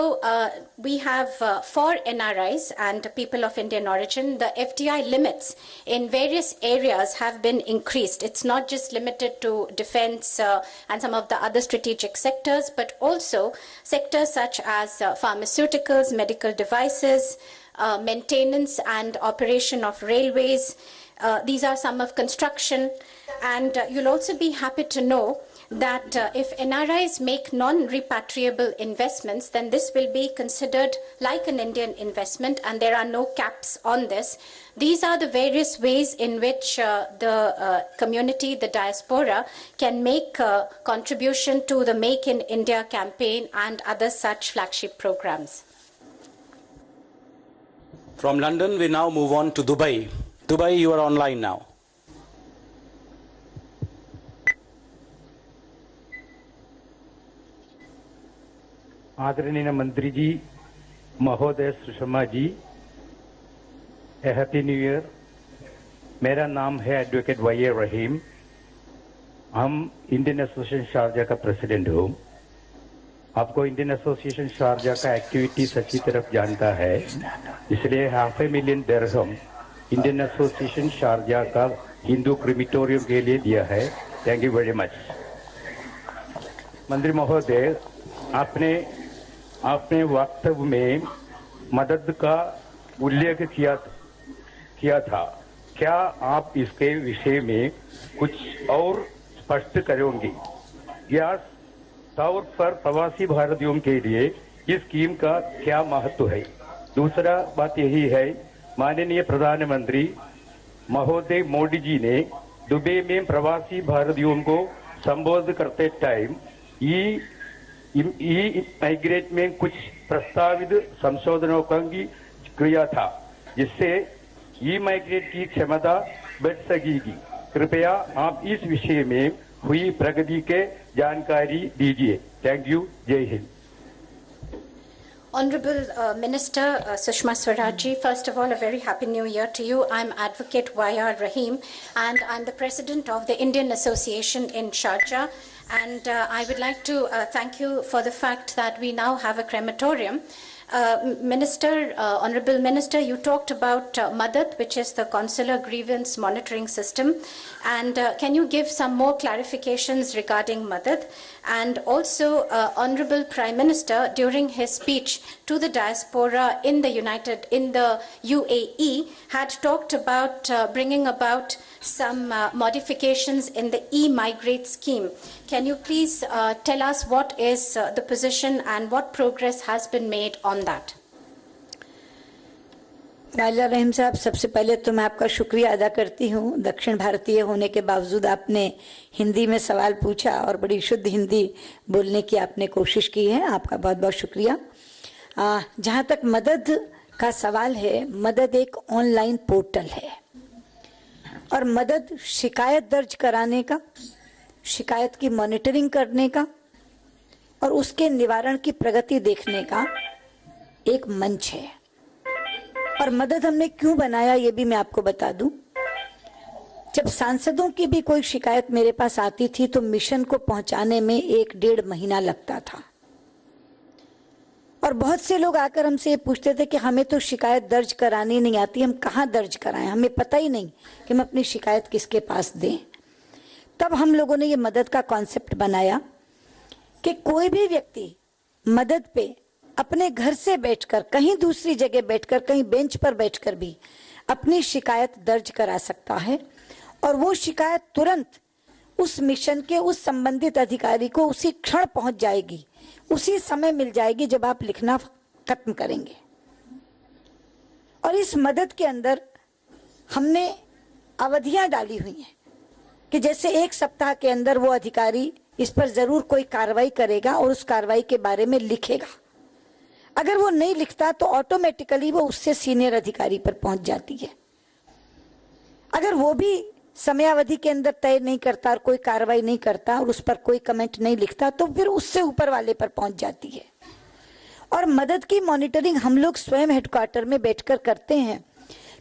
we have for NRIs and people of Indian origin, the FDI limits in various areas have been increased. It's not just limited to defense and some of the other strategic sectors, but also sectors such as pharmaceuticals, medical devices, maintenance and operation of railways. These are some of construction. And you'll also be happy to know that if NRIs make non-repatriable investments, then this will be considered like an Indian investment, and there are no caps on this. These are the various ways in which the community, the diaspora, can make a contribution to the Make in India campaign and other such flagship programs. From London, we now move on to Dubai. Dubai, you are online now. आदरणीय मंत्री जी, महोदय, Sushma ji, happy new year. मेरा नाम है advocate Y रहीम। हम Indian association Sharjah का president हूँ। आपको इंडियन एसोसिएशन शारजा का एक्टिविटीज अच्छी तरफ जानता है, इसलिए $500,000 दिरहम इंडियन एसोसिएशन शारजा का हिंदू क्रिमिटोरियम के लिए दिया है। Thank you very much. मंत्री महोदय, आपने वक्तव्य में मदद का उल्लेख किया था। क्या आप इसके विषय में कुछ और स्पष्ट करेंगे? या तौर पर प्रवासी भारतीयों के लिए इस स्कीम का क्या महत्व है? दूसरा बात यही है, माननीय प्रधानमंत्री महोदय मोदी जी ने दुबई में प्रवासी भारतीयों को संबोधित करते टाइम ई माइग्रेट में कुछ प्रस्तावित संशोधनों का किया था, जिससे ई माइग्रेट की क्षमता बढ़ सकेगी। कृपया आप इस विषय में हुई प्रगति के जानकारी दीजिए। Thank you. जय Hind. Honorable Minister Sushma Swaraj ji, first of all, a very happy new year to you. I'm Advocate Y.R. Rahim, and I'm the President of the Indian Association in Sharjah. And I would like to thank you for the fact that we now have a crematorium. Honorable Minister, you talked about Madad, which is the Consular Grievance Monitoring System. And can you give some more clarifications regarding Madad? And also, Honorable Prime Minister, during his speech to the diaspora in the UAE, had talked about bringing about some modifications in the e-migrate scheme. Can you please tell us what is the position and what progress has been made on that? वाइला रहीम साहब, सबसे पहले तो मैं आपका शुक्रिया अदा करती हूँ। दक्षिण भारतीय होने के बावजूद आपने हिंदी में सवाल पूछा और बड़ी शुद्ध हिंदी बोलने की आपने कोशिश की है। आपका बहुत बहुत शुक्रिया। जहाँ तक मदद का सवाल है, मदद एक ऑनलाइन पोर्टल है और मदद शिकायत दर्ज कराने का, शिकायत की मॉनिटरिंग करने का और उसके निवारण की प्रगति देखने का एक मंच है। और मदद हमने क्यों बनाया ये भी मैं आपको बता दूं। जब सांसदों की भी कोई शिकायत मेरे पास आती थी तो मिशन को पहुंचाने में 1-1.5 महीना लगता था। और बहुत से लोग आकर हमसे ये पूछते थे कि हमें तो शिकायत दर्ज करानी नहीं आती, हम कहाँ दर्ज कराएं, हमें पता ही नहीं कि हम अपनी शिकायत किसके पास दें। तब हम लोगों ने ये मदद का कॉन्सेप्ट बनाया कि कोई भी व्यक्ति मदद पे अपने घर से बैठकर, कहीं दूसरी जगह बैठकर, कहीं बेंच पर बैठकर भी अपनी शिकायत दर्ज करा सकता है और वो शिकायत तुरंत उस मिशन के उस संबंधित अधिकारी को उसी क्षण पहुंच जाएगी, उसी समय मिल जाएगी जब आप लिखना खत्म करेंगे। और इस मदद के अंदर हमने अवधियां डाली हुई हैं कि जैसे 1 सप्ताह के अंदर वो अधिकारी इस पर जरूर कोई कार्रवाई करेगा और उस कार्रवाई के बारे में लिखेगा। अगर वो नहीं लिखता तो ऑटोमेटिकली वो उससे सीनियर अधिकारी पर पहुंच जाती है। अगर वो भी समयावधि के अंदर तय नहीं करता और कोई कार्रवाई नहीं करता और उस पर कोई कमेंट नहीं लिखता तो फिर उससे ऊपर वाले पर पहुंच जाती है। और मदद की मॉनिटरिंग हम लोग स्वयं हेडक्वार्टर में बैठकर करते हैं,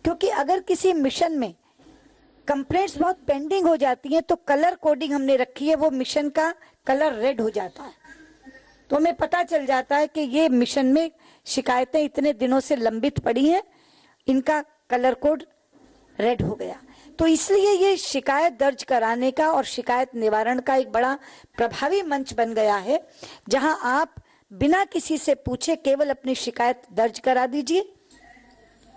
क्योंकि अगर किसी मिशन में कंप्लेंट्स बहुत पेंडिंग हो जाती हैं तो कलर कोडिंग हमने रखी है, वो मिशन का कलर रेड हो जाता है, तो हमें पता चल जाता है कि ये मिशन में शिकायतें इतने दिनों से लंबित पड़ी हैं, इनका कलर कोड रेड हो गया। तो इसलिए ये शिकायत दर्ज कराने का और शिकायत निवारण का एक बड़ा प्रभावी मंच बन गया है, जहां आप बिना किसी से पूछे केवल अपनी शिकायत दर्ज करा दीजिए,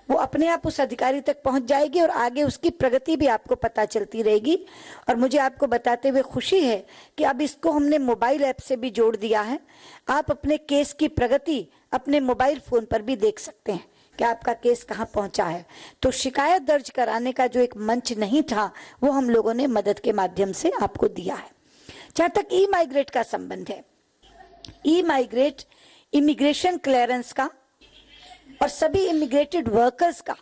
वो अपने आप उस अधिकारी तक पहुंच जाएगी और आगे उसकी प्रगति भी आपको पता चलती रहेगी। और मुझे आपको बताते हुए खुशी है कि अब इसको हमने मोबाइल ऐप से भी जोड़ दिया है। आप अपने केस की प्रगति अपने मोबाइल फोन पर भी देख सकते हैं कि आपका केस कहां पहुंचा है। तो शिकायत दर्ज कराने का जो एक मंच नहीं था वो हम लोगों ने मदद के माध्यम से आपको दिया है। जहां तक ई माइग्रेट का संबंध है, ई माइग्रेट इमिग्रेशन क्लियरेंस का और सभी इमिग्रेटेड वर्कर्स का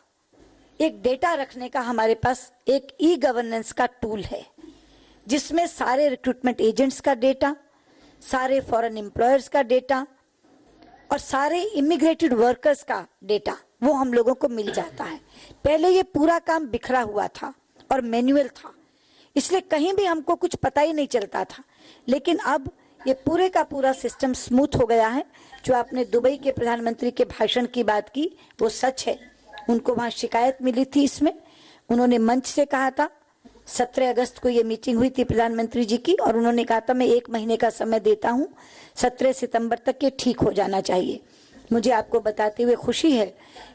एक डेटा रखने का हमारे पास एक ई गवर्नेंस का टूल है, जिसमें सारे रिक्रूटमेंट एजेंट्स का डेटा, सारे फॉरेन एम्प्लॉयर्स का डेटा और सारे इमिग्रेटेड वर्कर्स का डेटा वो हम लोगों को मिल जाता है। पहले ये पूरा काम बिखरा हुआ था और मैन्युअल था, इसलिए कहीं भी हमको कुछ पता ही नहीं चलता था, लेकिन अब ये पूरे का पूरा सिस्टम स्मूथ हो गया है। जो आपने दुबई के प्रधानमंत्री के भाषण की बात की वो सच है, उनको वहां शिकायत मिली थी, इसमें उन्होंने मंच से कहा था, 17 अगस्त को ये मीटिंग हुई थी प्रधानमंत्री जी की, और उन्होंने कहा था मैं 1 महीने का समय देता हूं, 17 सितंबर तक ये ठीक हो जाना चाहिए। मुझे आपको बताते हुए खुशी है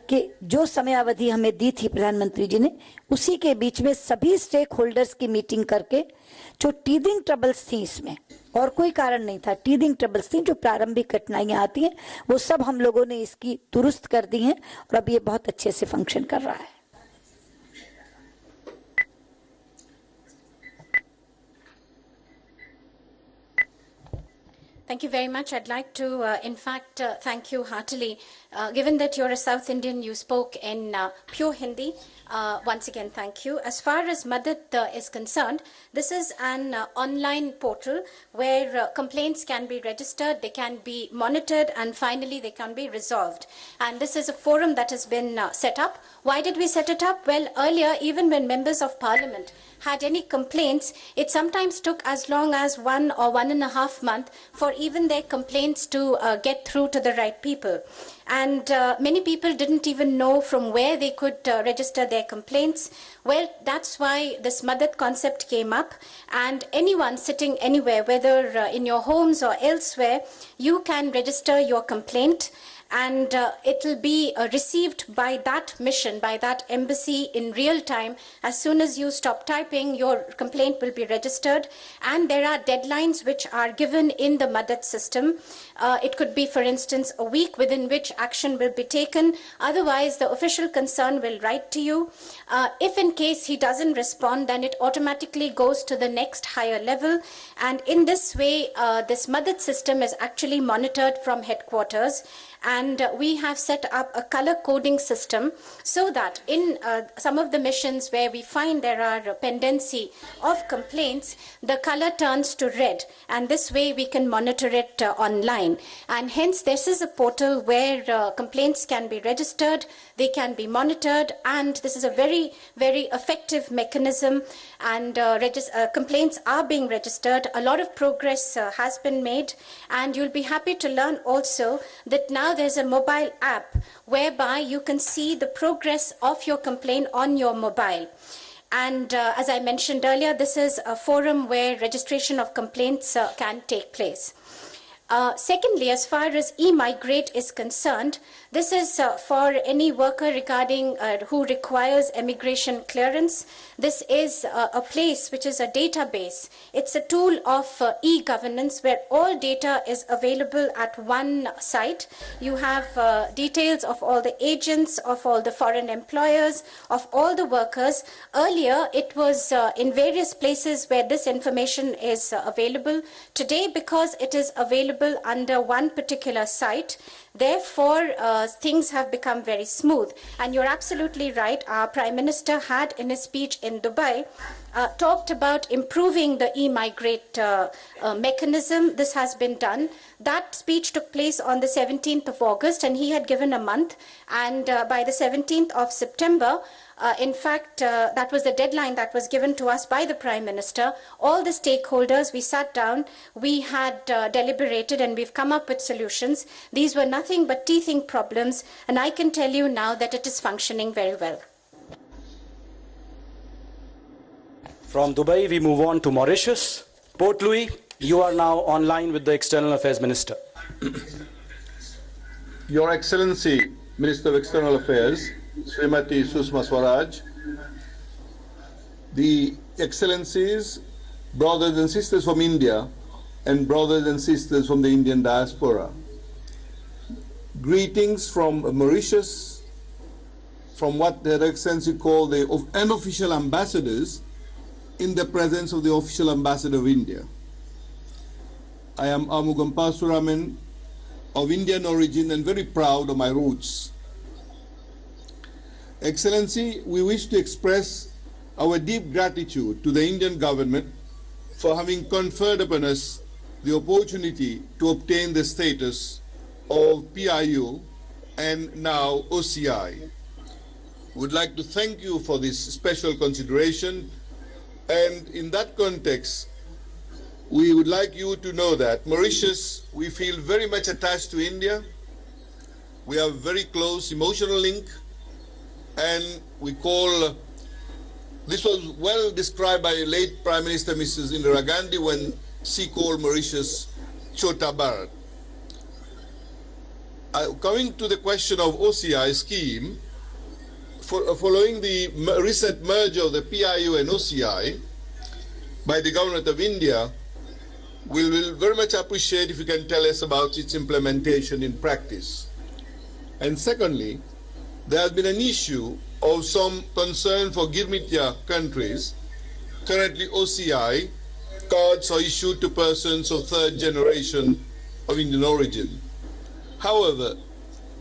कि जो समयावधि हमें दी थी प्रधानमंत्री जी ने, उसी के बीच में सभी स्टेक होल्डर्स की मीटिंग करके जो टीदिंग ट्रबल्स थी, इसमें और कोई कारण नहीं था, टीदिंग ट्रबल्स थी, जो प्रारंभिक कठिनाइयां आती हैं, वो सब हम लोगों ने इसकी दुरुस्त कर दी हैं और अब ये बहुत अच्छे से फंक्शन कर रहा है। Thank you very much. I'd like to, in fact, thank you heartily. Given that you're a South Indian, you spoke in pure Hindi. Once again, thank you. As far as Madad is concerned, this is an online portal where complaints can be registered, they can be monitored, and finally they can be resolved. And this is a forum that has been set up. Why did we set it up? Well, earlier, even when members of parliament had any complaints, it sometimes took as long as 1 or 1.5 months for even their complaints to get through to the right people. And many people didn't even know from where they could register their complaints. Well, that's why this Madad concept came up, and anyone sitting anywhere, whether in your homes or elsewhere, you can register your complaint, and it will be received by that mission, by that embassy in real time. As soon as you stop typing, your complaint will be registered, and there are deadlines which are given in the Madad system. It could be, for instance, a week within which action will be taken. Otherwise, the official concern will write to you. If in case he doesn't respond, then it automatically goes to the next higher level. And in this way, this Madad system is actually monitored from headquarters. And we have set up a color coding system so that in some of the missions where we find there are pendency of complaints, the color turns to red, and this way we can monitor it online. And hence this is a portal where complaints can be registered, they can be monitored, and this is a very, very effective mechanism, and complaints are being registered. A lot of progress has been made, and you'll be happy to learn also that now there's a mobile app whereby you can see the progress of your complaint on your mobile. And as I mentioned earlier, this is a forum where registration of complaints can take place. Secondly, as far as e-migrate is concerned, this is for any worker regarding who requires immigration clearance. This is a place which is a database. It's a tool of e-governance where all data is available at one site. You have details of all the agents, of all the foreign employers, of all the workers. Earlier, it was in various places where this information is available. Today, because it is available under one particular site, therefore, things have become very smooth. And you're absolutely right. Our Prime Minister had in his speech in Dubai talked about improving the e-migrate mechanism. This has been done. That speech took place on the 17th of August, and he had given a month. And by the 17th of September, in fact, that was the deadline that was given to us by the Prime Minister. All the stakeholders, we sat down, we had deliberated, and we've come up with solutions. These were nothing but teething problems, and I can tell you now that it is functioning very well. From Dubai, we move on to Mauritius. Port Louis, you are now online with the External Affairs Minister. Your Excellency, Minister of External Affairs, Srimati Sushma Swaraj, the Excellencies, brothers and sisters from India, and brothers and sisters from the Indian diaspora. Greetings from Mauritius, from what Their Excellency called the unofficial ambassadors in the presence of the official ambassador of India. I am Amugampa Suraman, of Indian origin and very proud of my roots. Excellency, we wish to express our deep gratitude to the Indian government for having conferred upon us the opportunity to obtain the status of PIU and now OCI. Would like to thank you for this special consideration, and in that context, we would like you to know that Mauritius, we feel very much attached to India. We have a very close emotional link, and we call, this was well described by late Prime Minister Mrs. Indira Gandhi when she called Mauritius Chota Bharat. Coming to the question of OCI scheme, following the recent merger of the PIU and OCI by the Government of India, we will very much appreciate if you can tell us about its implementation in practice. And secondly, there has been an issue of some concern for Girmitya countries. Currently, OCI cards are issued to persons of third generation of Indian origin. However,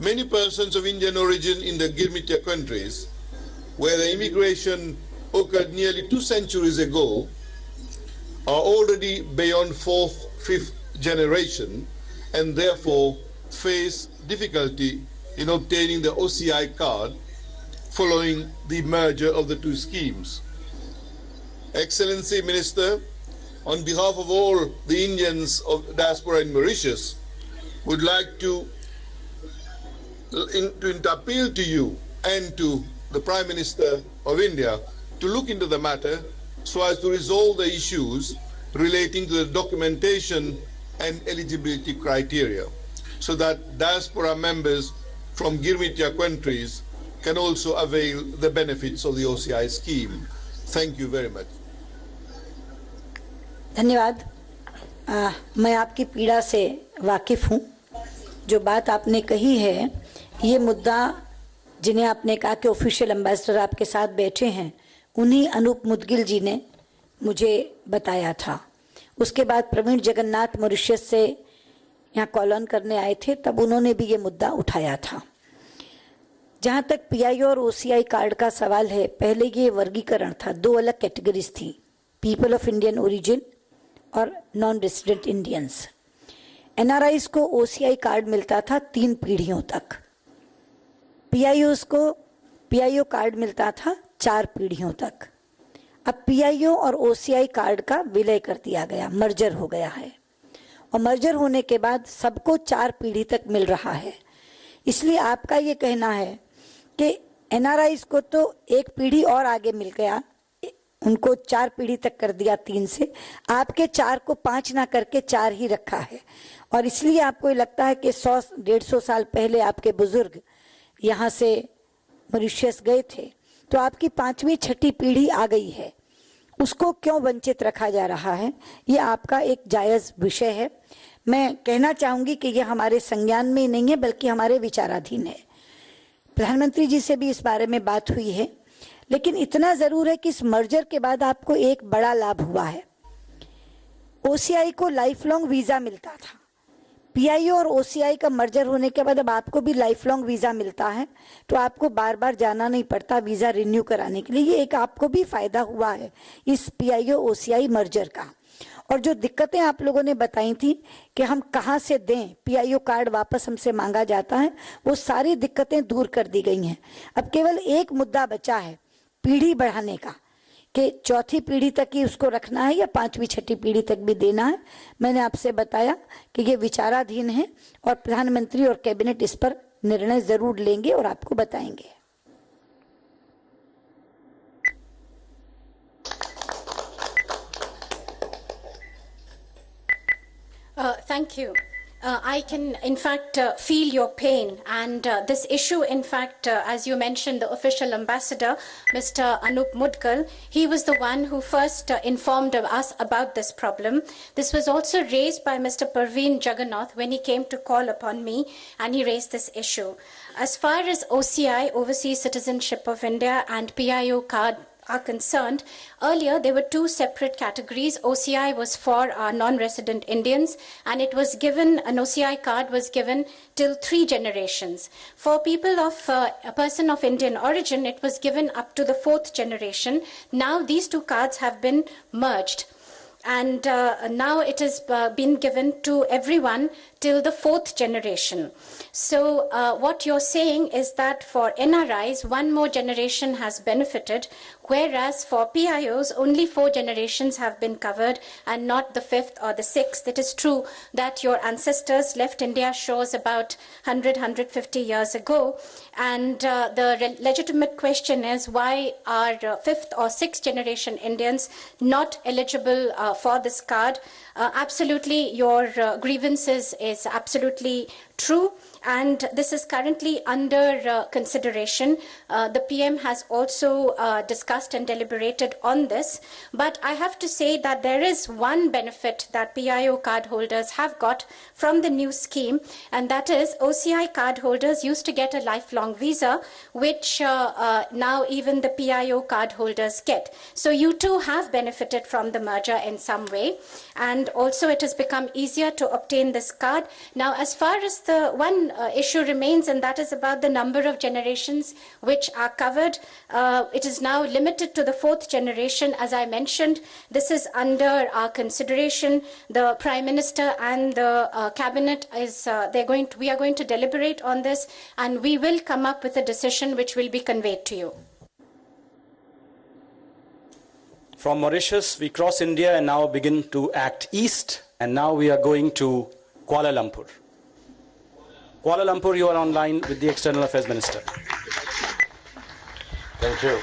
many persons of Indian origin in the Girmitya countries, where the immigration occurred nearly 2 centuries ago, are already beyond 4th, 5th generation, and therefore face difficulty in obtaining the OCI card following the merger of the two schemes. Excellency Minister, on behalf of all the Indians of diaspora in Mauritius, would like to appeal to you and to the Prime Minister of India to look into the matter so as to resolve the issues relating to the documentation and eligibility criteria, so that diaspora members from Girmitya countries can also avail the benefits of the OCI scheme. Thank you very much. धन्यवाद। मैं आपकी पीड़ा से वाकिफ हूँ। जो बात आपने कही है, ये मुद्दा जिन्हें आपने कहा कि ऑफिशियल एम्बेसडर आपके साथ बैठे हैं, उन्हीं अनूप मुदगिल जी ने मुझे बताया था। उसके बाद प्रवीण जगन्नाथ मॉरिशस से यहाँ कॉलोन करने आए थे, तब उन्होंने भी ये मुद्दा उठाया था। जहां तक पीआईओ और ओसीआई कार्ड का सवाल है, पहले ये वर्गीकरण था, दो अलग कैटेगरीज थी, पीपल ऑफ इंडियन ओरिजिन और नॉन रेसिडेंट इंडियंस। एनआरआईज को ओसीआई कार्ड मिलता था 3 पीढ़ियों तक, पीआईओज को पीआईओ कार्ड मिलता था 4 पीढ़ियों तक। अब पीआईओ और ओसीआई कार्ड का विलय कर दिया गया, मर्जर हो गया है, और मर्जर होने के बाद सबको 4 पीढ़ी तक मिल रहा है। इसलिए आपका ये कहना है कि एनआरआईज को तो 1 पीढ़ी और आगे मिल गया, उनको 4 पीढ़ी तक कर दिया 3 से, आपके 4 को 5 ना करके 4 ही रखा है, और इसलिए आपको ये लगता है कि 100-150 साल पहले आपके बुजुर्ग यहाँ से मॉरिशस गए थे, तो आपकी 5वीं 6ठी पीढ़ी आ गई है, उसको क्यों वंचित रखा जा रहा है? ये आपका एक जायज विषय है। मैं कहना चाहूंगी कि ये हमारे संज्ञान में नहीं है, बल्कि हमारे विचाराधीन है। प्रधानमंत्री जी से भी इस बारे में बात हुई है, लेकिन इतना जरूर है कि इस मर्जर के बाद आपको एक बड़ा लाभ हुआ है। ओसीआई को लाइफ लॉन्ग वीजा मिलता था, पीआईओ और ओसीआई का मर्जर होने के बाद अब आपको भी लाइफ लॉन्ग वीजा मिलता है, तो आपको बार बार जाना नहीं पड़ता वीजा रिन्यू कराने के लिए। ये एक आपको भी फायदा हुआ है इस पीआईओ ओसीआई मर्जर का। और जो दिक्कतें आप लोगों ने बताई थी कि हम कहाँ से दें, पीआईओ कार्ड वापस हमसे मांगा जाता है, वो सारी दिक्कतें दूर कर दी गई हैं। अब केवल एक मुद्दा बचा है पीढ़ी बढ़ाने का, कि 4थी पीढ़ी तक ही उसको रखना है या 5वीं 6ठी पीढ़ी तक भी देना है। मैंने आपसे बताया कि ये विचाराधीन है और प्रधानमंत्री और कैबिनेट इस पर निर्णय जरूर लेंगे और आपको बताएंगे। Thank you. I can, in fact, feel your pain. And this issue, in fact, as you mentioned, the official ambassador, Mr. Anup Mudgal, he was the one who first informed us about this problem. This was also raised by Mr. Parveen Jagannath when he came to call upon me, and he raised this issue. As far as OCI, Overseas Citizenship of India, and PIO card are concerned, earlier there were 2 separate categories. OCI was for non-resident Indians, and it was given, an OCI card was given till 3 generations. For people of a person of Indian origin, it was given up to the 4th generation. Now these 2 cards have been merged, and now it has been given to everyone till the 4th generation. So what you're saying is that for NRIs, 1 more generation has benefited, whereas for PIOs, only 4 generations have been covered and not the 5th or the 6th. It is true that your ancestors left India shores about 100-150 years ago, and the legitimate question is, why are 5th or 6th generation Indians not eligible for this card? Absolutely, your grievances is absolutely true, and this is currently under consideration. The PM has also discussed and deliberated on this, but I have to say that there is one benefit that PIO cardholders have got from the new scheme, and that is OCI cardholders used to get a lifelong visa, which now even the PIO cardholders get. So you too have benefited from the merger in some way, and also it has become easier to obtain this card. Now, as far as the one issue remains, and that is about the number of generations which are covered, it is now limited to the 4th generation. As I mentioned, this is under our consideration. The Prime Minister and the Cabinet is we are going to deliberate on this, and we will come up with a decision which will be conveyed to you. From Mauritius, we cross India and now begin to act east, and now we are going to Kuala Lumpur. Kuala Lumpur, you are online with the External Affairs Minister. Thank you.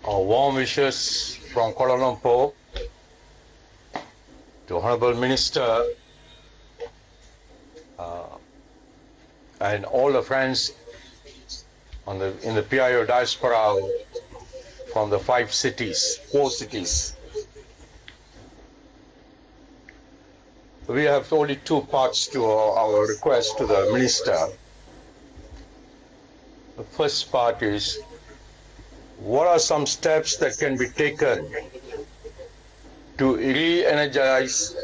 Our warm wishes from Kuala Lumpur to Honorable Minister and all the friends in the PIO diaspora from the 4 cities. We have only 2 parts to our request to the Minister. The first part is, what are some steps that can be taken to re-energize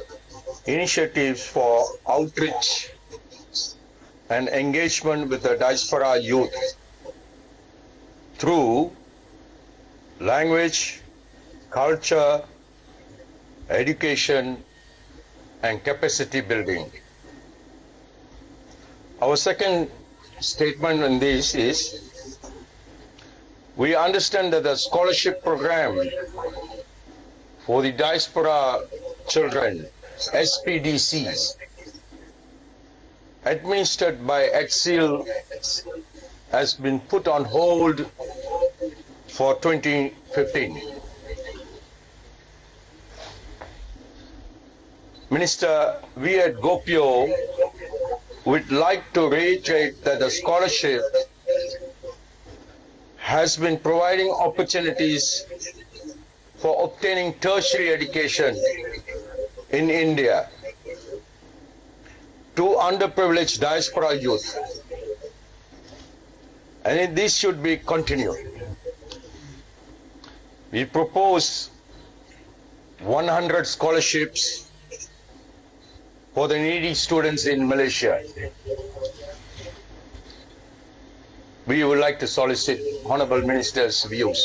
initiatives for outreach and engagement with the diaspora youth through language, culture, education, and capacity building. Our second statement on this is, we understand that the scholarship program for the diaspora children, SPDCs, administered by Exil, has been put on hold for 2015. Minister V. at Gopio would like to reiterate that the scholarship has been providing opportunities for obtaining tertiary education in India to underprivileged diaspora youth, and this should be continued. We propose 100 scholarships for the needy students in Malaysia. We would like to solicit Honourable Minister's views.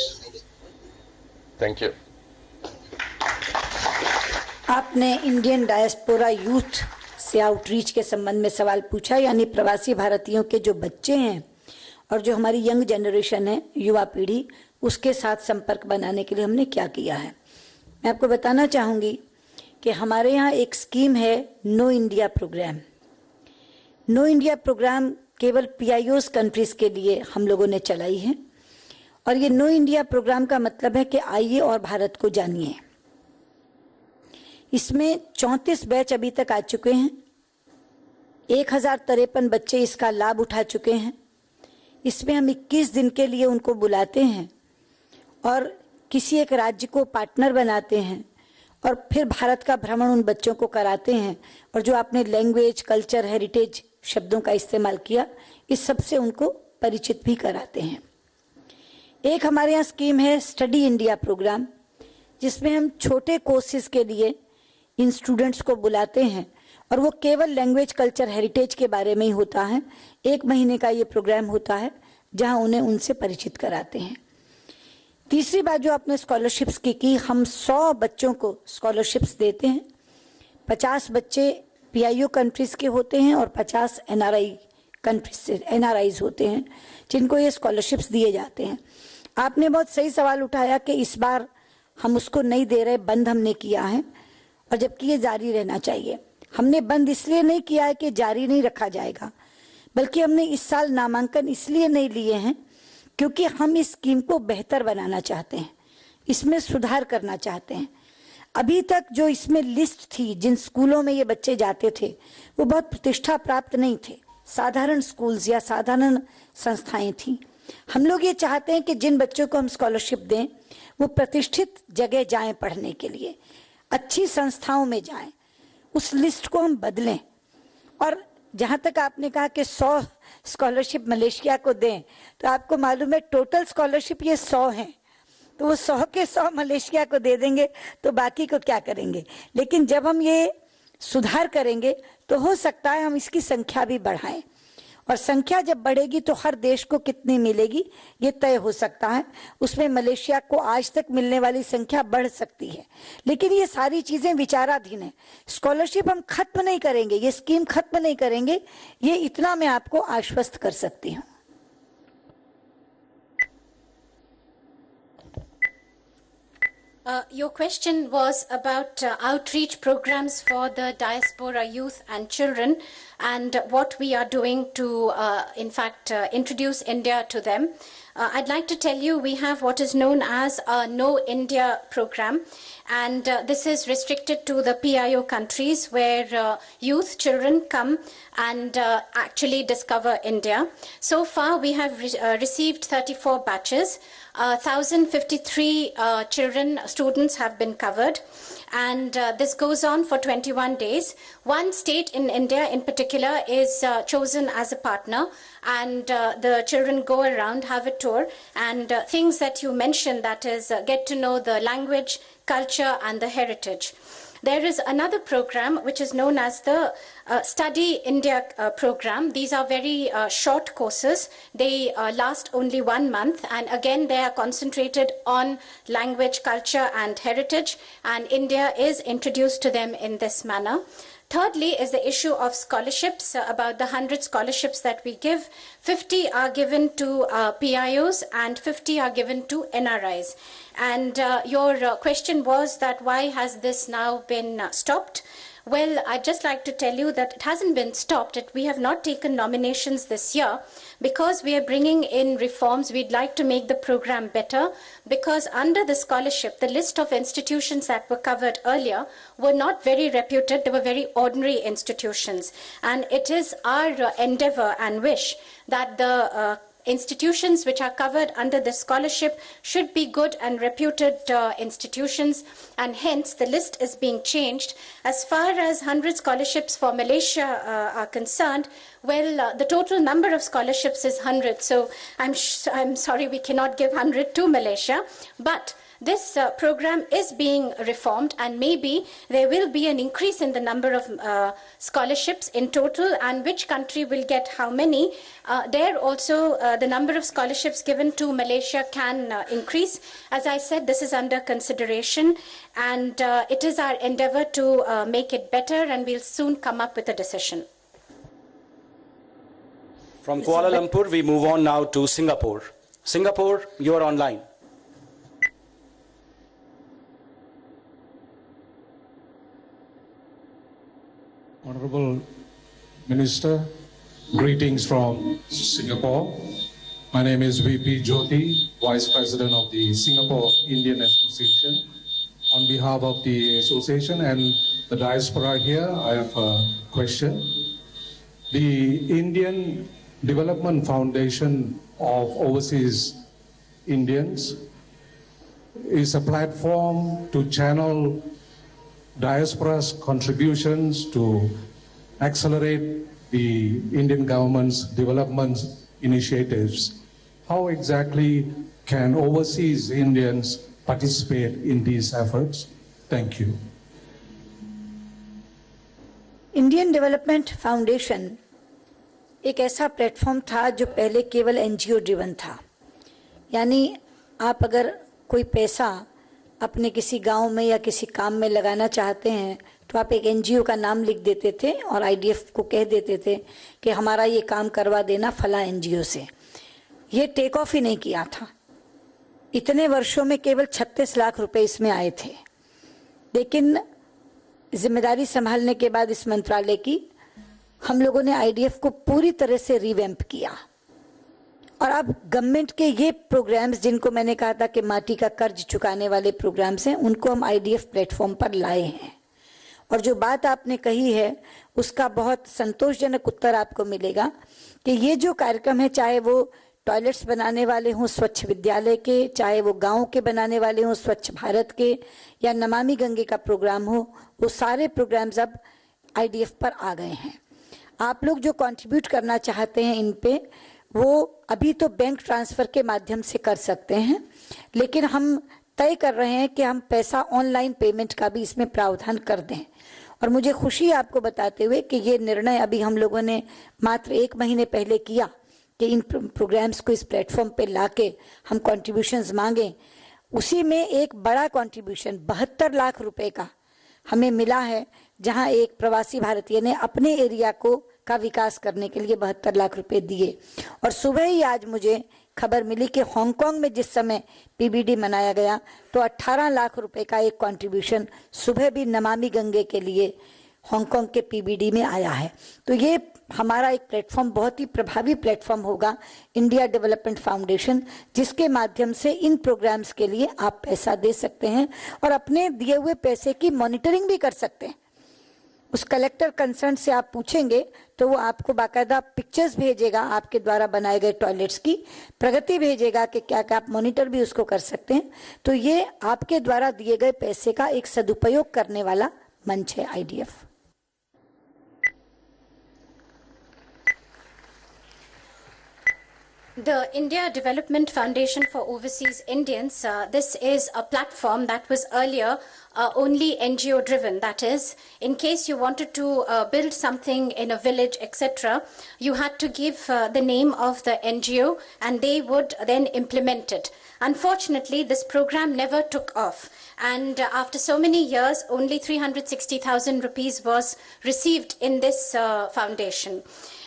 Thank you. आपने Indian diaspora youth से outreach के संबंध में सवाल पूछा, यानी प्रवासी भारतीयों के जो बच्चे हैं और जो हमारी यंग जनरेशन है, युवा पीढ़ी, उसके साथ संपर्क बनाने के लिए हमने क्या किया है। मैं आपको बताना चाहूंगी कि हमारे यहाँ एक स्कीम है know India programme. Know India programme केवल पीआईओस कंट्रीज के लिए हम लोगों ने चलाई है, और ये नो इंडिया प्रोग्राम का मतलब है कि आइए और भारत को जानिए। इसमें 34 बैच अभी तक आ चुके हैं, 1053 बच्चे इसका लाभ उठा चुके हैं। इसमें हम 21 दिन के लिए उनको बुलाते हैं और किसी एक राज्य को पार्टनर बनाते हैं और फिर भारत का भ्रमण उन बच्चों को कराते हैं, और जो आपने लैंग्वेज, कल्चर, हेरिटेज शब्दों का इस्तेमाल किया, इस सब से उनको परिचित भी कराते हैं। एक हमारे यहाँ स्कीम है स्टडी इंडिया प्रोग्राम, जिसमें हम छोटे कोर्सेज के लिए इन स्टूडेंट्स को बुलाते हैं और वो केवल लैंग्वेज, कल्चर, हेरिटेज के बारे में ही होता है। 1 महीने का ये प्रोग्राम होता है जहां उन्हें उनसे परिचित कराते हैं। तीसरी बात जो आपने स्कॉलरशिप्स की, हम 100 बच्चों को स्कॉलरशिप्स देते हैं। 50 बच्चे पीआईओ कंट्रीज के होते हैं और 50 एनआरआई कंट्रीज से एनआरआईज होते हैं जिनको ये स्कॉलरशिप्स दिए जाते हैं। आपने बहुत सही सवाल उठाया कि इस बार हम उसको नहीं दे रहे, बंद हमने किया है, और जबकि ये जारी रहना चाहिए। हमने बंद इसलिए नहीं किया है कि जारी नहीं रखा जाएगा, बल्कि हमने इस साल नामांकन इसलिए नहीं लिए हैं क्योंकि हम इस स्कीम को बेहतर बनाना चाहते हैं, इसमें सुधार करना चाहते हैं। अभी तक जो इसमें लिस्ट थी, जिन स्कूलों में ये बच्चे जाते थे, वो बहुत प्रतिष्ठा प्राप्त नहीं थे, साधारण स्कूल्स या साधारण संस्थाएं थी। हम लोग ये चाहते हैं कि जिन बच्चों को हम स्कॉलरशिप दें वो प्रतिष्ठित जगह जाएं पढ़ने के लिए, अच्छी संस्थाओं में जाएं। उस लिस्ट को हम बदलें। और जहां तक आपने कहा कि 100 स्कॉलरशिप मलेशिया को दें, तो आपको मालूम है टोटल स्कॉलरशिप ये 100 हैं, तो वो 100 के 100 मलेशिया को दे देंगे तो बाकी को क्या करेंगे। लेकिन जब हम ये सुधार करेंगे तो हो सकता है हम इसकी संख्या भी बढ़ाएं, और संख्या जब बढ़ेगी तो हर देश को कितनी मिलेगी ये तय हो सकता है। उसमें मलेशिया को आज तक मिलने वाली संख्या बढ़ सकती है, लेकिन ये सारी चीजें विचाराधीन है। स्कॉलरशिप हम खत्म नहीं करेंगे, ये स्कीम खत्म नहीं करेंगे, ये इतना मैं आपको आश्वस्त कर सकती हूँ। Your question was about outreach programs for the diaspora youth and children, and what we are doing to, in fact, introduce India to them. I'd like to tell you we have what is known as a No India program, and this is restricted to the PIO countries where youth, children come and actually discover India. So far we have received 34 batches. 1,053 students have been covered, and this goes on for 21 days. One state in India in particular is chosen as a partner, and the children go around, have a tour, and things that you mentioned, that is get to know the language, culture and the heritage. There is another program which is known as the Study India program. These are very short courses. They last only 1 month, and again they are concentrated on language, culture and heritage, and India is introduced to them in this manner. Thirdly is the issue of scholarships. About the 100 scholarships that we give, 50 are given to PIOs and 50 are given to NRIs. And your question was that why has this now been stopped? Well, I'd just like to tell you that it hasn't been stopped. We have not taken nominations this year because we are bringing in reforms. We'd like to make the program better, because under the scholarship, the list of institutions that were covered earlier were not very reputed. They were very ordinary institutions. And it is our endeavor and wish that the institutions which are covered under this scholarship should be good and reputed institutions, and hence the list is being changed. As far as 100 scholarships for Malaysia are concerned, well, the total number of scholarships is 100, so I'm sorry we cannot give 100 to Malaysia, but this program is being reformed, and maybe there will be an increase in the number of scholarships in total, and which country will get how many. There also the number of scholarships given to Malaysia can increase. As I said, this is under consideration, and it is our endeavor to make it better, and we'll soon come up with a decision. From Kuala Lumpur, we move on now to Singapore. Singapore, you are online. Honorable Minister, greetings from Singapore. My name is VP Jyoti, Vice President of the Singapore Indian Association. On behalf of the association and the diaspora here, I have a question. The Indian Development Foundation of Overseas Indians is a platform to channel diaspora's contributions to accelerate the Indian government's development initiatives. How exactly can overseas Indians participate in these efforts? Thank you. Indian development foundation एक ऐसा platform था जो पहले केवल NGO driven था, यानी आप अगर कोई पैसा अपने किसी गांव में या किसी काम में लगाना चाहते हैं तो आप एक एनजीओ का नाम लिख देते थे और आईडीएफ को कह देते थे कि हमारा ये काम करवा देना फला एनजीओ से। ये टेक ऑफ ही नहीं किया था। इतने वर्षों में केवल 36 लाख रुपए इसमें आए थे, लेकिन जिम्मेदारी संभालने के बाद इस मंत्रालय की हम लोगों ने आईडीएफ को पूरी तरह से रिवैम्प किया, और अब गवर्नमेंट के ये प्रोग्राम्स जिनको मैंने कहा था कि माटी का कर्ज चुकाने वाले प्रोग्राम्स हैं, उनको हम आईडीएफ प्लेटफॉर्म पर लाए हैं। और जो बात आपने कही है उसका बहुत संतोषजनक उत्तर आपको मिलेगा कि ये जो कार्यक्रम है, चाहे वो टॉयलेट्स बनाने वाले हों स्वच्छ विद्यालय के, चाहे वो गांव के बनाने वाले हों स्वच्छ भारत के, या नमामि गंगे का प्रोग्राम हो, वो सारे प्रोग्राम्स अब आईडीएफ पर आ गए हैं। आप लोग जो कंट्रीब्यूट करना चाहते हैं इन पे, वो अभी तो बैंक ट्रांसफर के माध्यम से कर सकते हैं, लेकिन हम तय कर रहे हैं कि हम पैसा ऑनलाइन पेमेंट का भी इसमें प्रावधान कर दें। और मुझे खुशी है आपको बताते हुए कि ये निर्णय अभी हम लोगों ने मात्र 1 महीने पहले किया कि इन प्रोग्राम्स को इस प्लेटफॉर्म पे लाके हम कंट्रीब्यूशंस मांगें। उसी में एक बड़ा कंट्रीब्यूशन 72 लाख रुपए का हमें मिला है, जहां एक प्रवासी भारतीय ने अपने एरिया का विकास करने के लिए 72 लाख रुपए दिए। और सुबह ही आज मुझे खबर मिली कि हांगकांग में जिस समय पीबीडी मनाया गया तो 18 लाख रुपए का एक कंट्रीब्यूशन सुबह भी नमामि गंगे के लिए हांगकांग के पीबीडी में आया है। तो ये हमारा एक प्लेटफॉर्म बहुत ही प्रभावी प्लेटफॉर्म होगा, इंडिया डेवलपमेंट फाउंडेशन, जिसके माध्यम से इन प्रोग्राम्स के लिए आप पैसा दे सकते हैं और अपने दिए हुए पैसे की मॉनिटरिंग भी कर सकते हैं। उस कलेक्टर कंसर्न से आप पूछेंगे तो वो आपको बाकायदा पिक्चर्स भेजेगा, आपके द्वारा बनाए गए टॉयलेट्स की प्रगति भेजेगा कि क्या क्या आप मॉनिटर भी उसको कर सकते हैं। तो ये आपके द्वारा दिए गए पैसे का एक सदुपयोग करने वाला मंच है IDF. The India Development Foundation for Overseas Indians, this is a platform that was earlier only NGO driven. That is, in case you wanted to build something in a village, etc., you had to give the name of the NGO and they would then implement it. Unfortunately, this program never took off. And after so many years, only 360,000 rupees was received in this foundation.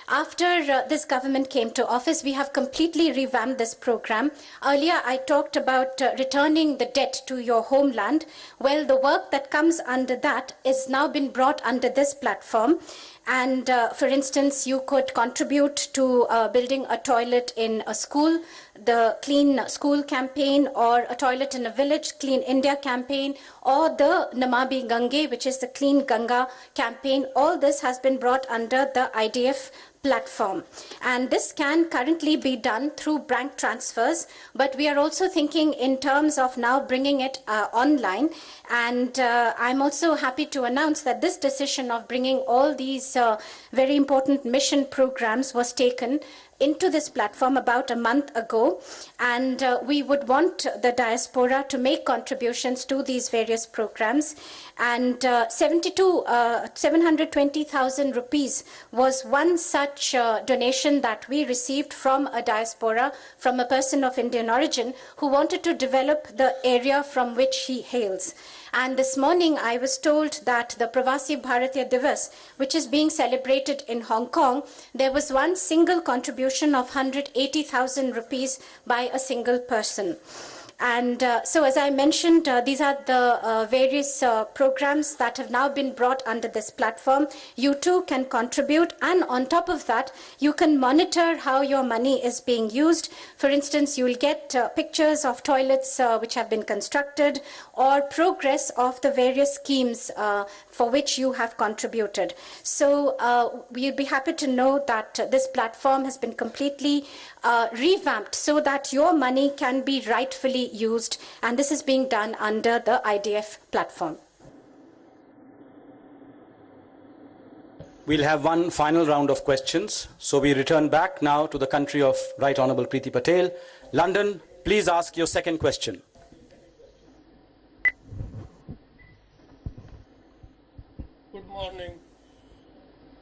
After this government came to office, we have completely revamped this program. Earlier, I talked about returning the debt to your homeland. Well, the work that comes under that is now been brought under this platform. And for instance, you could contribute to building a toilet in a school, the Clean School campaign, or a toilet in a village, Clean India campaign, or the Namami Gange, which is the Clean Ganga campaign. All this has been brought under the IDF platform, and this can currently be done through bank transfers, but we are also thinking in terms of now bringing it online. And I'm also happy to announce that this decision of bringing all these very important mission programs was taken into this platform about a month ago, and we would want the diaspora to make contributions to these various programs. And 720,000 rupees was one such donation that we received from a diaspora, from a person of Indian origin who wanted to develop the area from which he hails. And this morning I was told that the Pravasi Bharatiya Divas, which is being celebrated in Hong Kong, there was one single contribution of 180,000 rupees by a single person. And so, as I mentioned, these are the various programs that have now been brought under this platform. You too can contribute, and on top of that, you can monitor how your money is being used. For instance, you will get pictures of toilets which have been constructed, or progress of the various schemes for which you have contributed. So we'll be happy to know that this platform has been completely revamped so that your money can be rightfully used, and this is being done under the IDF platform. We'll have one final round of questions. So we return back now to the country of Right Honourable Preeti Patel. London, please ask your second question. Good morning,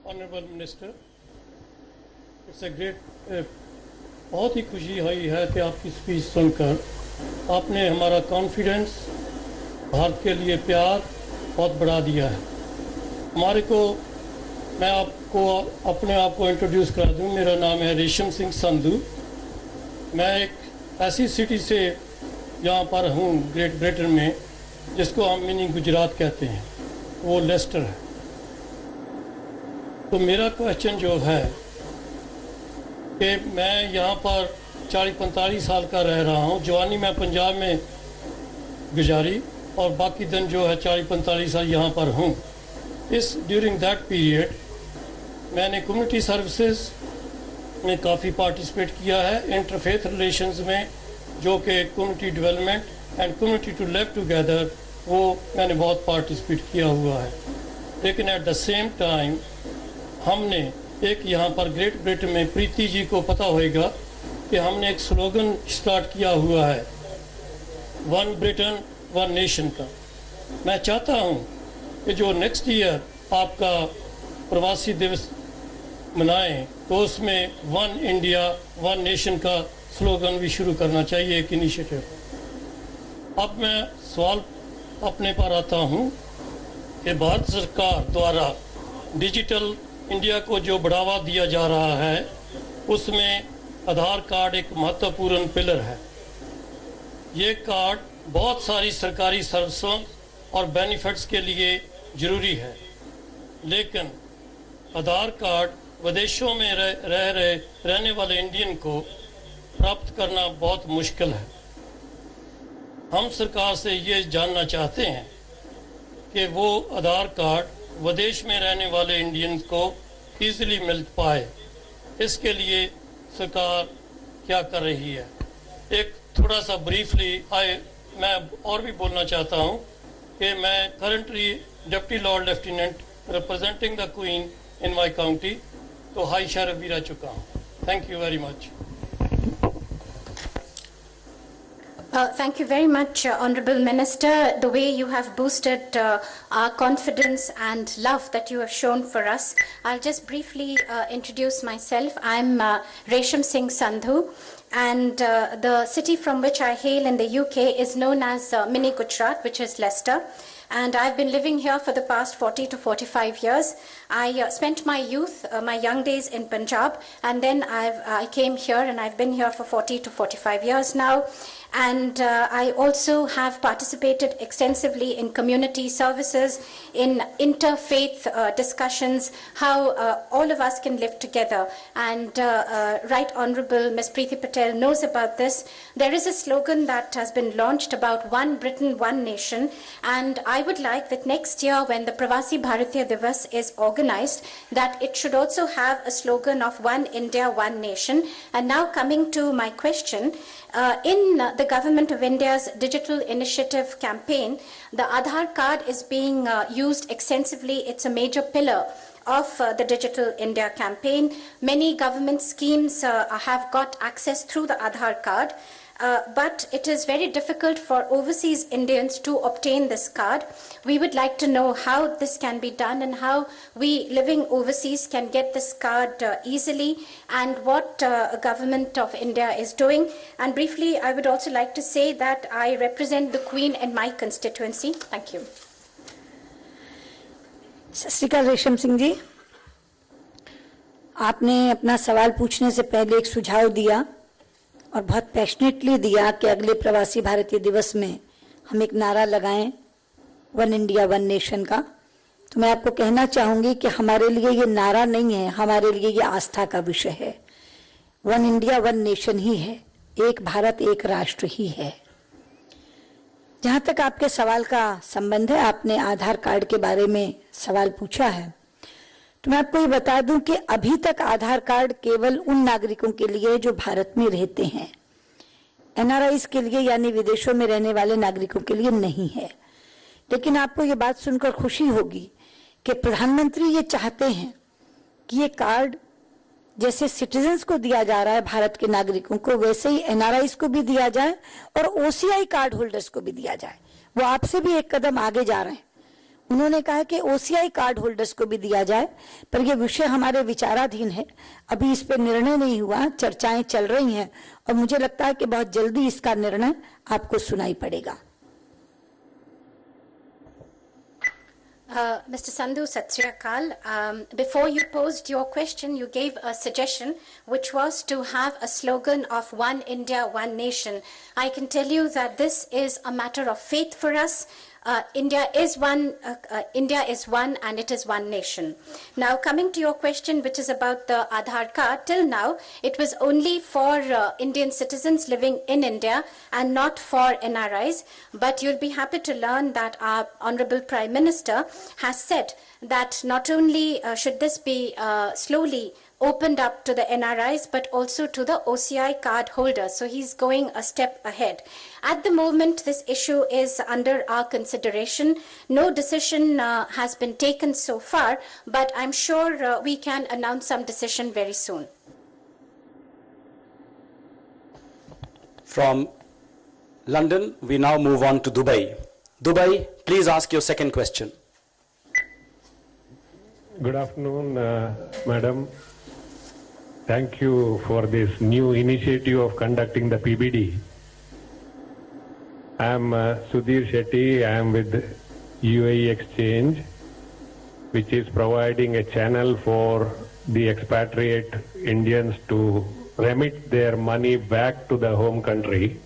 Honourable Minister. It's a great बहुत ही खुशी हुई है कि आपकी speech सुनकर आपने हमारा confidence, Bharat के लिए प्यार बहुत बढ़ा दिया है। हमारे को, मैं आपको अपने आप को इंट्रोड्यूस करा दूं। मेरा नाम है रेशम सिंह संधू। मैं एक ऐसी सिटी से यहाँ पर हूँ ग्रेट ब्रिटेन में, जिसको हम मिनी गुजरात कहते हैं, वो लेस्टर है। तो मेरा क्वेश्चन जो है कि मैं यहाँ पर 40-45 साल का रह रहा हूँ। जवानी मैं पंजाब में गुजारी और बाकी दिन जो है 40-45 साल यहाँ पर हूँ। इस ड्यूरिंग दैट पीरियड मैंने कम्युनिटी सर्विसेज में काफ़ी पार्टिसिपेट किया है, इंटरफेथ रिलेशंस में, जो कि community development and community to live together, वो मैंने बहुत पार्टिसिपेट किया हुआ है। लेकिन एट द सेम टाइम हमने एक यहाँ पर ग्रेट ब्रिटेन में, प्रीति जी को पता होगा कि हमने एक स्लोगन स्टार्ट किया हुआ है, वन ब्रिटेन वन नेशन का। मैं चाहता हूँ कि जो नेक्स्ट ईयर आपका प्रवासी दिवस मनाएं, तो उसमें वन इंडिया वन नेशन का स्लोगन भी शुरू करना चाहिए, एक इनिशिएटिव। अब मैं सवाल अपने पर आता हूँ कि भारत सरकार द्वारा डिजिटल इंडिया को जो बढ़ावा दिया जा रहा है, उसमें आधार कार्ड एक महत्वपूर्ण पिलर है। ये कार्ड बहुत सारी सरकारी सर्विसों और बेनिफिट्स के लिए ज़रूरी है, लेकिन आधार कार्ड विदेशों में रहने वाले इंडियन को प्राप्त करना बहुत मुश्किल है। हम सरकार से ये जानना चाहते हैं कि वो आधार कार्ड विदेश में रहने वाले इंडियंस को इजीली मिल पाए, इसके लिए सरकार क्या कर रही है। एक थोड़ा सा ब्रीफली मैं और भी बोलना चाहता हूँ कि मैं currently deputy Lord lieutenant representing the queen in my county, तो हाई शरीफ भी रह चुका हूँ। Thank you very much. Thank you very much, Honourable Minister. The way you have boosted our confidence and love that you have shown for us. I'll just briefly introduce myself. I'm Resham Singh Sandhu, and the city from which I hail in the UK is known as Mini Gujarat, which is Leicester. And I've been living here for the past 40 to 45 years. I spent my youth, my young days in Punjab, and then I came here, and I've been here for 40 to 45 years now. And I also have participated extensively in community services, in interfaith discussions, how all of us can live together. And Right Honourable Ms. Preeti Patel knows about this. There is a slogan that has been launched about One Britain, One Nation. And I would like that next year, when the Pravasi Bharatiya Divas is organized, that it should also have a slogan of One India, One Nation. And now coming to my question, in the Government of India's digital initiative campaign, the Aadhaar card is being used extensively. It's a major pillar of the Digital India campaign. Many government schemes have got access through the Aadhaar card. But it is very difficult for overseas Indians to obtain this card. We would like to know how this can be done and how we living overseas can get this card easily, and what Government of India is doing. And briefly, I would also like to say that I represent the Queen in my constituency. Thank you. सत श्री अकाल रेशम सिंह जी, आपने अपना सवाल पूछने से पहले एक सुझाव दिया और बहुत पैशनेटली दिया कि अगले प्रवासी भारतीय दिवस में हम एक नारा लगाएं, वन इंडिया वन नेशन का। तो मैं आपको कहना चाहूंगी कि हमारे लिए ये नारा नहीं है, हमारे लिए ये आस्था का विषय है। वन इंडिया वन नेशन ही है, एक भारत एक राष्ट्र ही है। जहां तक आपके सवाल का संबंध है, आपने आधार कार्ड के बारे में सवाल पूछा है, तो मैं आपको ये बता दूं कि अभी तक आधार कार्ड केवल उन नागरिकों के लिए जो भारत में रहते हैं, एनआरआईज के लिए यानी विदेशों में रहने वाले नागरिकों के लिए नहीं है। लेकिन आपको ये बात सुनकर खुशी होगी कि प्रधानमंत्री ये चाहते हैं कि ये कार्ड जैसे सिटीजन्स को दिया जा रहा है भारत के नागरिकों को, वैसे ही एनआरआईज को भी दिया जाए और ओसीआई कार्ड होल्डर्स को भी दिया जाए। वो आपसे भी एक कदम आगे जा रहे हैं। उन्होंने कहा कि ओसीआई कार्ड होल्डर्स को भी दिया जाए, पर यह विषय हमारे विचाराधीन है, अभी इस पर निर्णय नहीं हुआ, चर्चाएं चल रही हैं और मुझे लगता है कि बहुत जल्दी इसका निर्णय आपको सुनाई पड़ेगा। Mr. Sandhu, Sat Sri Akal. Before you posed your question, you gave a suggestion, which was to have a slogan of One India, One Nation. I can tell you that this is a matter of faith for us. India is one, and it is one nation. Now, coming to your question, which is about the Aadhaar card, till now, it was only for Indian citizens living in India and not for NRIs. But you'll be happy to learn that our Honorable Prime Minister has said that not only should this be slowly opened up to the NRIs, but also to the OCI card holders. So he's going a step ahead. At the moment, this issue is under our consideration. No decision has been taken so far, but I'm sure we can announce some decision very soon. From London, we now move on to Dubai. Dubai, please ask your second question. Good afternoon, Madam. Thank you for this new initiative of conducting the PBD. I am Sudhir Shetty. I am with UAE Exchange, which is providing a channel for the expatriate Indians to remit their money back to the home country.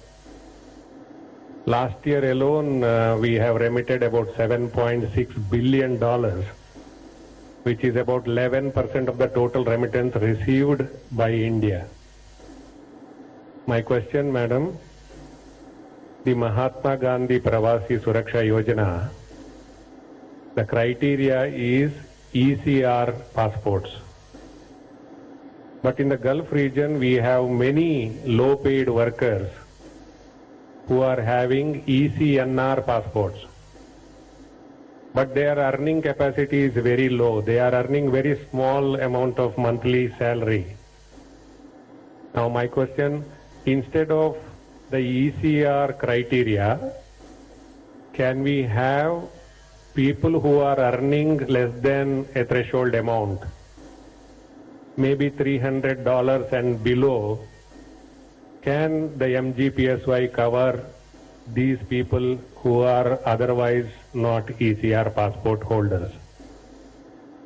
Last year alone, we have remitted about $7.6 billion, which is about 11% of the total remittance received by India. My question, Madam, the Mahatma Gandhi Pravasi Suraksha Yojana, the criteria is ECR passports. But in the Gulf region, we have many low-paid workers who are having ECNR passports. But their earning capacity is very low. They are earning very small amount of monthly salary. Now my question, instead of the ECR criteria, can we have people who are earning less than a threshold amount, maybe $300 and below, can the MGPSY cover these people who are otherwise not ECR passport holders?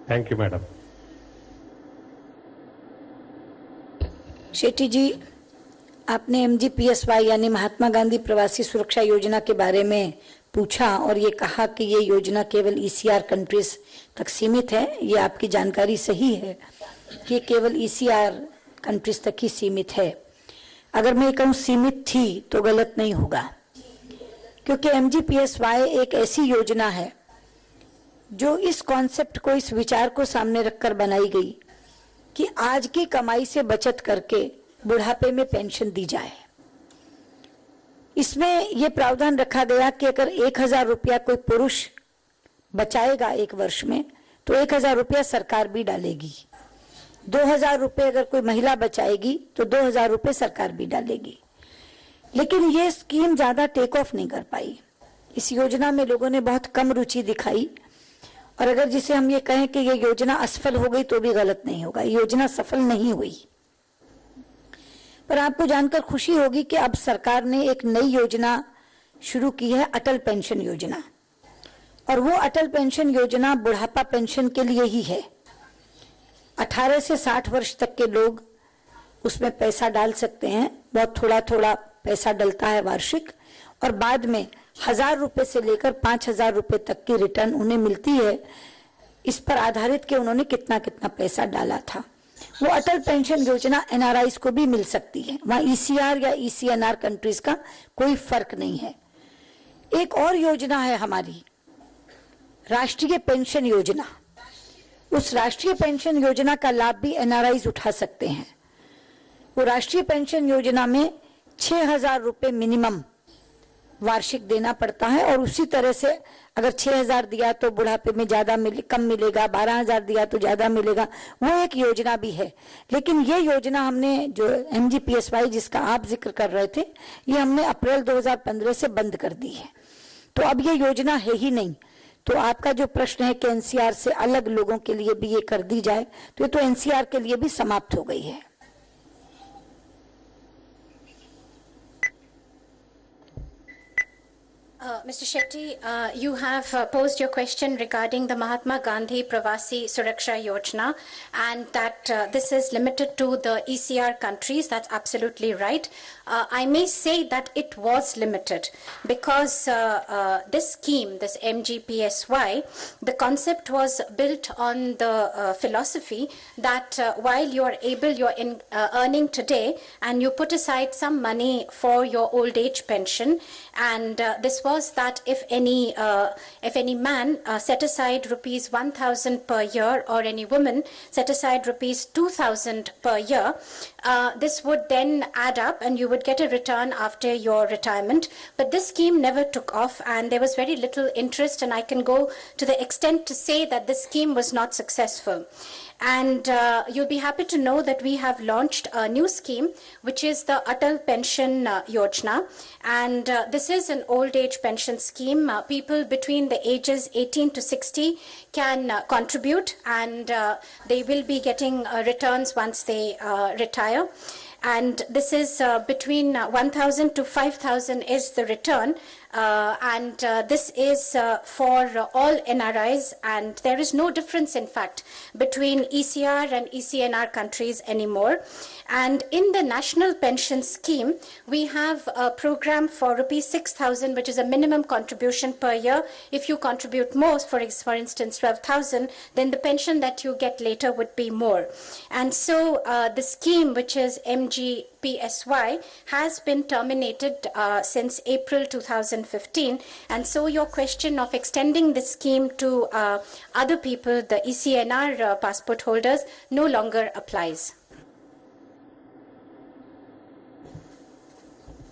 Thank you, Madam. Shetty जी, आपने MGPSY यानी महात्मा गांधी प्रवासी सुरक्षा योजना के बारे में पूछा और ये कहा कि ये योजना केवल ECR कंट्रीज तक सीमित है। ये आपकी जानकारी सही है कि केवल ECR कंट्रीज तक ही सीमित है। अगर मैं कहूँ सीमित थी तो गलत नहीं होगा, क्योंकि MGPSY एक ऐसी योजना है जो इस कॉन्सेप्ट को, इस विचार को सामने रखकर बनाई गई कि आज की कमाई से बचत करके बुढ़ापे में पेंशन दी जाए। इसमें यह प्रावधान रखा गया कि अगर 1000 रुपया कोई पुरुष बचाएगा एक वर्ष में तो 1000 रुपया सरकार भी डालेगी। 2000 रुपये अगर कोई महिला बचाएगी तो 2000 रुपये सरकार भी डालेगी। लेकिन ये स्कीम ज्यादा टेक ऑफ नहीं कर पाई। इस योजना में लोगों ने बहुत कम रुचि दिखाई, और अगर जिसे हम ये कहें कि ये योजना असफल हो गई तो भी गलत नहीं होगा। योजना सफल नहीं हुई, पर आपको जानकर खुशी होगी कि अब सरकार ने एक नई योजना शुरू की है, अटल पेंशन योजना। और वो अटल पेंशन योजना बुढ़ापा पेंशन के लिए ही है। 18 से 60 वर्ष तक के लोग उसमें पैसा डाल सकते हैं। बहुत थोड़ा थोड़ा पैसा डलता है वार्षिक, और बाद में 1000 रुपए से लेकर 5000 रुपए तक की रिटर्न उन्हें मिलती है, इस पर आधारित कि उन्होंने कितना कितना पैसा डाला था। वो अटल पेंशन योजना NRIs को भी मिल सकती है। वहां ECR या ECNR कंट्रीज का कोई फर्क नहीं है। एक और योजना है हमारी, राष्ट्रीय पेंशन योजना। उस राष्ट्रीय पेंशन योजना का लाभ भी NRIs उठा सकते हैं। वो राष्ट्रीय पेंशन योजना में 6000 रुपए मिनिमम वार्षिक देना पड़ता है, और उसी तरह से अगर 6000 दिया तो बुढ़ापे में ज्यादा कम मिलेगा, 12000 दिया तो ज्यादा मिलेगा। वो एक योजना भी है। लेकिन ये योजना हमने जो MGPSY जिसका आप जिक्र कर रहे थे, ये हमने अप्रैल 2015 से बंद कर दी है। तो अब ये योजना है ही नहीं। तो आपका जो प्रश्न है कि NCR से अलग लोगों के लिए भी ये कर दी जाए, तो ये तो NCR के लिए भी समाप्त हो गई है। Mr. Shetty, you have posed your question regarding the Mahatma Gandhi Pravasi Suraksha Yojana, and that this is limited to the ECR countries. That's absolutely right. I may say that it was limited because this scheme, this MGPSY, the concept was built on the philosophy that while you're earning today and you put aside some money for your old age pension, and this was that if any man set aside rupees 1000 per year, or any woman set aside rupees 2000 per year, this would then add up and you would get a return after your retirement. But this scheme never took off, and there was very little interest, and I can go to the extent to say that this scheme was not successful. And you'll be happy to know that we have launched a new scheme, which is the Atal Pension Yojana. And this is an old age pension scheme. People between the ages 18 to 60 can contribute, and they will be getting returns once they retire. And this is between 1,000 to 5,000 is the return. And this is for all NRIs, and there is no difference, in fact, between ECR and ECNR countries anymore. And in the National Pension Scheme, we have a program for rupees 6,000, which is a minimum contribution per year. If you contribute more, for instance, 12,000, then the pension that you get later would be more. And so the scheme, which is MGPSY, has been terminated since April 2015. And so your question of extending the scheme to other people, the ECNR passport holders, no longer applies.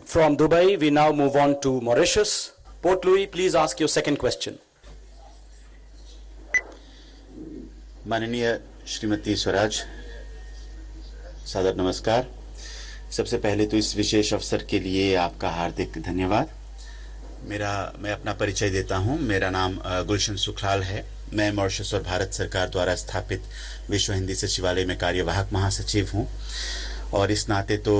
From Dubai, we now move on to Mauritius. Port Louis, please ask your second question. माननीय श्रीमती स्वराज, सादर नमस्कार। सबसे पहले तो इस विशेष अवसर के लिए आपका हार्दिक धन्यवाद। मैं अपना परिचय देता हूं। मेरा नाम गुलशन सुखलाल है। मैं मॉरिशस और भारत सरकार द्वारा स्थापित विश्व हिंदी सचिवालय में कार्यवाहक महासचिव हूं और इस नाते तो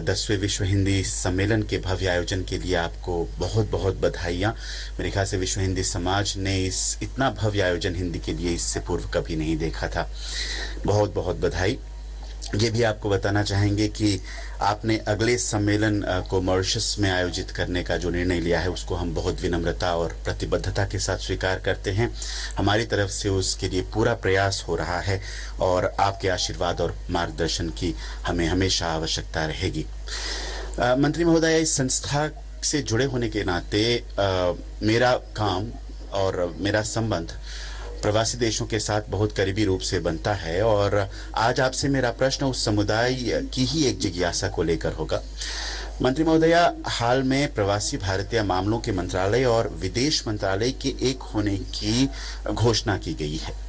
10वें विश्व हिंदी सम्मेलन के भव्य आयोजन के लिए आपको बहुत बहुत बधाइयाँ। मेरे ख्याल से विश्व हिंदी समाज ने इतना भव्य आयोजन हिंदी के लिए इससे पूर्व कभी नहीं देखा था। बहुत बहुत बधाई। ये भी आपको बताना चाहेंगे कि आपने अगले सम्मेलन को मॉरिशस में आयोजित करने का जो निर्णय लिया है उसको हम बहुत विनम्रता और प्रतिबद्धता के साथ स्वीकार करते हैं। हमारी तरफ से उसके लिए पूरा प्रयास हो रहा है और आपके आशीर्वाद और मार्गदर्शन की हमें हमेशा आवश्यकता रहेगी। मंत्री महोदय, इस संस्था से जुड़े होने के नाते मेरा काम और मेरा संबंध प्रवासी देशों के साथ बहुत करीबी रूप से बनता है और आज आपसे मेरा प्रश्न उस समुदाय की ही एक जिज्ञासा को लेकर होगा। मंत्री महोदया, हाल में प्रवासी भारतीय मामलों के मंत्रालय और विदेश मंत्रालय के एक होने की घोषणा की गई है।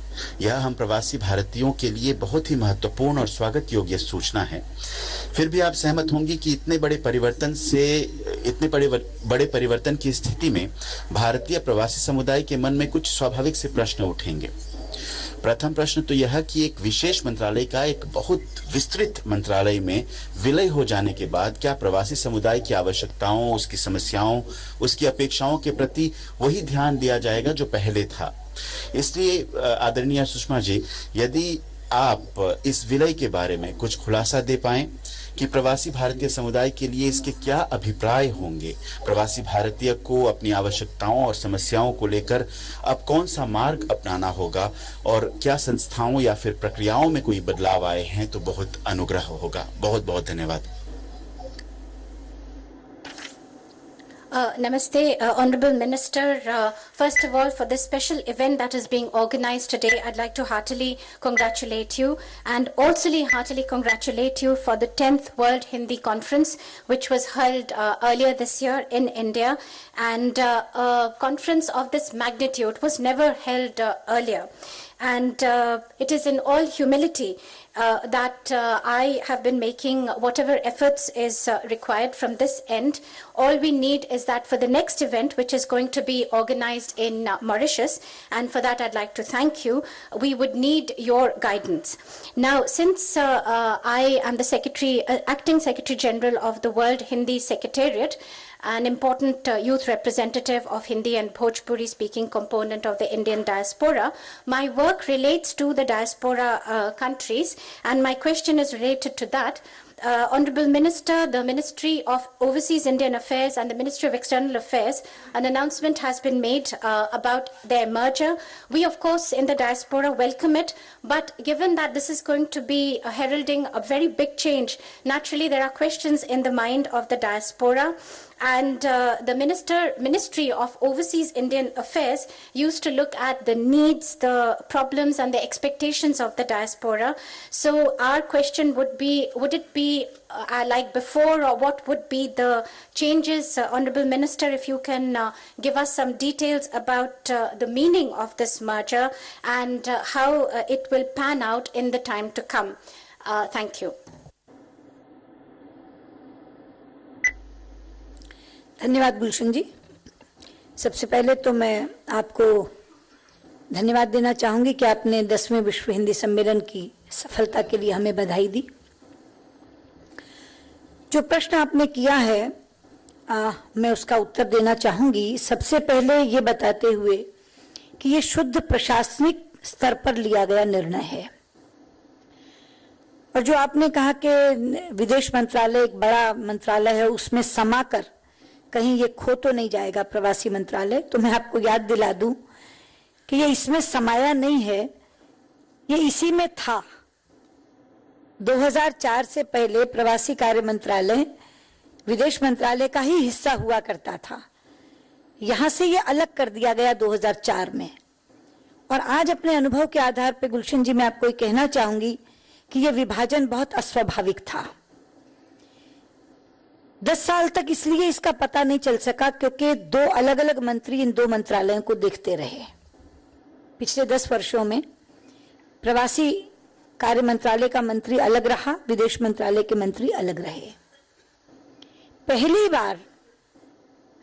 यह हम प्रवासी भारतीयों के लिए बहुत ही महत्वपूर्ण और स्वागत योग्य सूचना है। फिर भी आप सहमत होंगी कि इतने बड़े परिवर्तन की स्थिति में भारतीय प्रवासी समुदाय के मन में कुछ स्वाभाविक से प्रश्न उठेंगे। प्रथम प्रश्न तो यह कि एक विशेष मंत्रालय का एक बहुत विस्तृत मंत्रालय में विलय हो जाने के बाद क्या प्रवासी समुदाय की आवश्यकताओं, उसकी समस्याओं, उसकी अपेक्षाओं के प्रति वही ध्यान दिया जाएगा जो पहले था? इसलिए आदरणीय सुषमा जी, यदि आप इस विलय के बारे में कुछ खुलासा दे पाएं कि प्रवासी भारतीय समुदाय के लिए इसके क्या अभिप्राय होंगे, प्रवासी भारतीय को अपनी आवश्यकताओं और समस्याओं को लेकर अब कौन सा मार्ग अपनाना होगा और क्या संस्थाओं या फिर प्रक्रियाओं में कोई बदलाव आए हैं तो बहुत अनुग्रह होगा। बहुत बहुत धन्यवाद। Namaste, Honorable Minister. First of all, for this special event that is being organized today, I'd like to heartily congratulate you and also heartily congratulate you for the 10th World Hindi Conference, which was held earlier this year in India. And a conference of this magnitude was never held earlier. And it is in all humility that I have been making whatever efforts is required from this end. All we need is that for the next event, which is going to be organized in Mauritius, and for that I'd like to thank you, we would need your guidance. Now, since I am the Acting Secretary General of the World Hindi Secretariat, an important youth representative of Hindi and Bhojpuri speaking component of the Indian diaspora, my work relates to the diaspora countries, and my question is related to that. Honorable Minister, the Ministry of Overseas Indian Affairs and the Ministry of External Affairs, an announcement has been made about their merger. We, of course, in the diaspora welcome it, but given that this is going to be heralding a very big change, naturally there are questions in the mind of the diaspora. And the Ministry of Overseas Indian Affairs used to look at the needs, the problems, and the expectations of the diaspora. So our question would be, would it be like before, or what would be the changes? Honorable Minister, if you can give us some details about the meaning of this merger and how it will pan out in the time to come. Thank you. धन्यवाद गुलशन जी। सबसे पहले तो मैं आपको धन्यवाद देना चाहूंगी कि आपने 10वें विश्व हिंदी सम्मेलन की सफलता के लिए हमें बधाई दी। जो प्रश्न आपने किया है मैं उसका उत्तर देना चाहूंगी, सबसे पहले ये बताते हुए कि ये शुद्ध प्रशासनिक स्तर पर लिया गया निर्णय है। और जो आपने कहा कि विदेश मंत्रालय एक बड़ा मंत्रालय है, उसमें समाकर कहीं ये खो तो नहीं जाएगा प्रवासी मंत्रालय, तो मैं आपको याद दिला दूं कि ये इसमें समाया नहीं है, ये इसी में था। 2004 से पहले प्रवासी कार्य मंत्रालय विदेश मंत्रालय का ही हिस्सा हुआ करता था। यहां से ये अलग कर दिया गया 2004 में। और आज अपने अनुभव के आधार पर गुलशन जी मैं आपको ये कहना चाहूंगी कि ये विभाजन बहुत अस्वाभाविक था। 10 साल तक इसलिए इसका पता नहीं चल सका क्योंकि दो अलग अलग मंत्री इन दो मंत्रालयों को देखते रहे। पिछले 10 वर्षों में प्रवासी कार्य मंत्रालय का मंत्री अलग रहा, विदेश मंत्रालय के मंत्री अलग रहे। पहली बार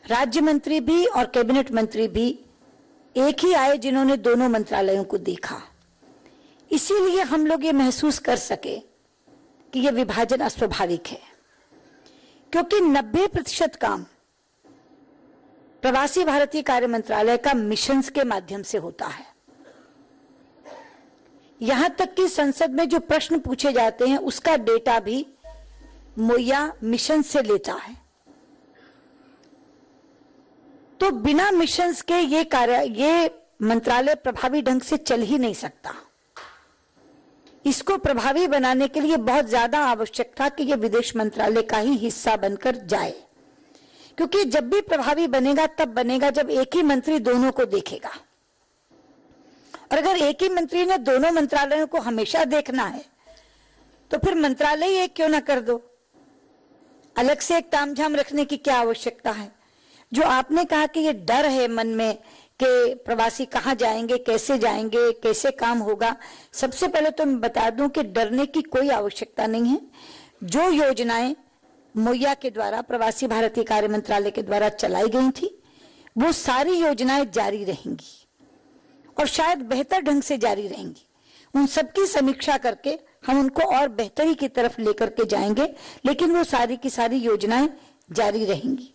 राज्य मंत्री भी और कैबिनेट मंत्री भी एक ही आए जिन्होंने दोनों मंत्रालयों को देखा। इसीलिए हम लोग ये महसूस कर सके कि यह विभाजन अस्वाभाविक है, क्योंकि 90% काम प्रवासी भारतीय कार्य मंत्रालय का मिशंस के माध्यम से होता है। यहां तक कि संसद में जो प्रश्न पूछे जाते हैं उसका डेटा भी मोया मिशन से लेता है। तो बिना मिशंस के ये मंत्रालय प्रभावी ढंग से चल ही नहीं सकता। इसको प्रभावी बनाने के लिए बहुत ज्यादा आवश्यक था कि यह विदेश मंत्रालय का ही हिस्सा बनकर जाए, क्योंकि जब भी प्रभावी बनेगा तब बनेगा जब एक ही मंत्री दोनों को देखेगा। और अगर एक ही मंत्री ने दोनों मंत्रालयों को हमेशा देखना है तो फिर मंत्रालय एक क्यों ना कर दो, अलग से एक तामझाम रखने की क्या आवश्यकता है। जो आपने कहा कि ये डर है मन में कि प्रवासी कहाँ जाएंगे, कैसे काम होगा, सबसे पहले तो मैं बता दूं कि डरने की कोई आवश्यकता नहीं है। जो योजनाएं मोया के द्वारा, प्रवासी भारतीय कार्य मंत्रालय के द्वारा चलाई गई थी, वो सारी योजनाएं जारी रहेंगी और शायद बेहतर ढंग से जारी रहेंगी। उन सबकी समीक्षा करके हम उनको और बेहतरी की तरफ लेकर के जाएंगे, लेकिन वो सारी की सारी योजनाएं जारी रहेंगी।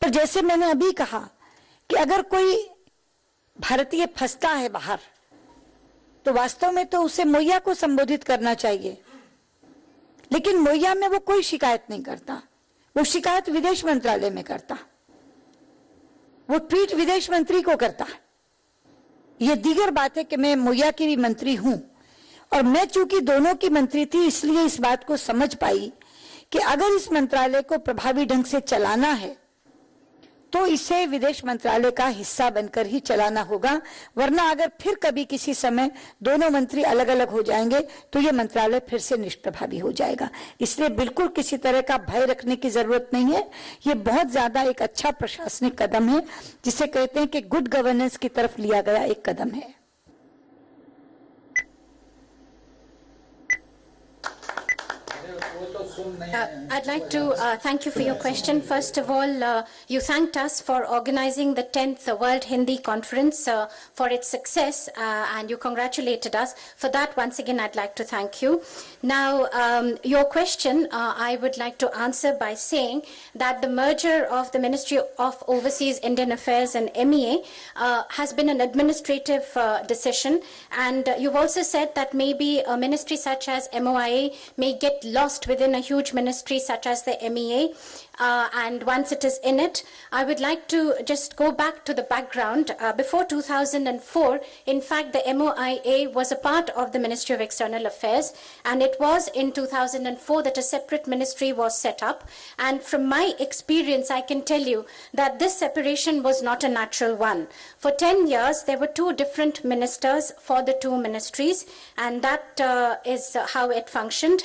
पर जैसे मैंने अभी कहा कि अगर कोई भारतीय फंसता है बाहर, तो वास्तव में तो उसे मोया को संबोधित करना चाहिए, लेकिन मोया में वो कोई शिकायत नहीं करता, वो शिकायत विदेश मंत्रालय में करता, वो ट्वीट विदेश मंत्री को करता है। ये दीगर बात है कि मैं मोया की भी मंत्री हूं और मैं चूंकि दोनों की मंत्री थी, इसलिए इस बात को समझ पाई कि अगर इस मंत्रालय को प्रभावी ढंग से चलाना है तो इसे विदेश मंत्रालय का हिस्सा बनकर ही चलाना होगा, वरना अगर फिर कभी किसी समय दोनों मंत्री अलग अलग हो जाएंगे तो ये मंत्रालय फिर से निष्प्रभावी हो जाएगा। इसलिए बिल्कुल किसी तरह का भय रखने की जरूरत नहीं है। ये बहुत ज्यादा एक अच्छा प्रशासनिक कदम है, जिसे कहते हैं कि गुड गवर्नेंस की तरफ लिया गया एक कदम है। I'd like to thank you for your question. First of all, you thanked us for organizing the 10th World Hindi Conference for its success, and you congratulated us. For that, once again, I'd like to thank you. Now, your question, I would like to answer by saying that the merger of the Ministry of Overseas Indian Affairs and MEA has been an administrative decision, and you've also said that maybe a ministry such as MOIA may get lost within a huge ministry such as the MEA, and once it is in it, I would like to just go back to the background. Before 2004, in fact, the MOIA was a part of the Ministry of External Affairs, and it was in 2004 that a separate ministry was set up. And from my experience, I can tell you that this separation was not a natural one. For 10 years, there were two different ministers for the two ministries, and that is how it functioned.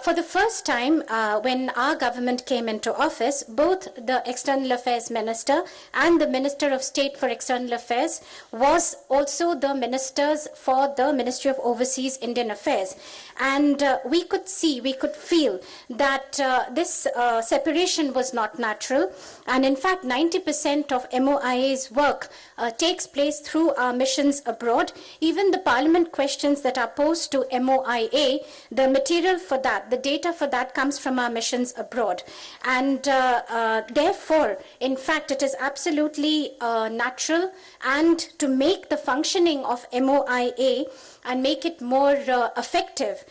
For the first time, when our government came into office, both the External Affairs Minister and the Minister of State for External Affairs was also the ministers for the Ministry of Overseas Indian Affairs. And we could see, we could feel that this separation was not natural. And in fact, 90% of MOIA's work takes place through our missions abroad. Even the parliament questions that are posed to MOIA, the material for that, the data for that comes from our missions abroad. And therefore, in fact, it is absolutely natural, and to make the functioning of MOIA and make it more effective,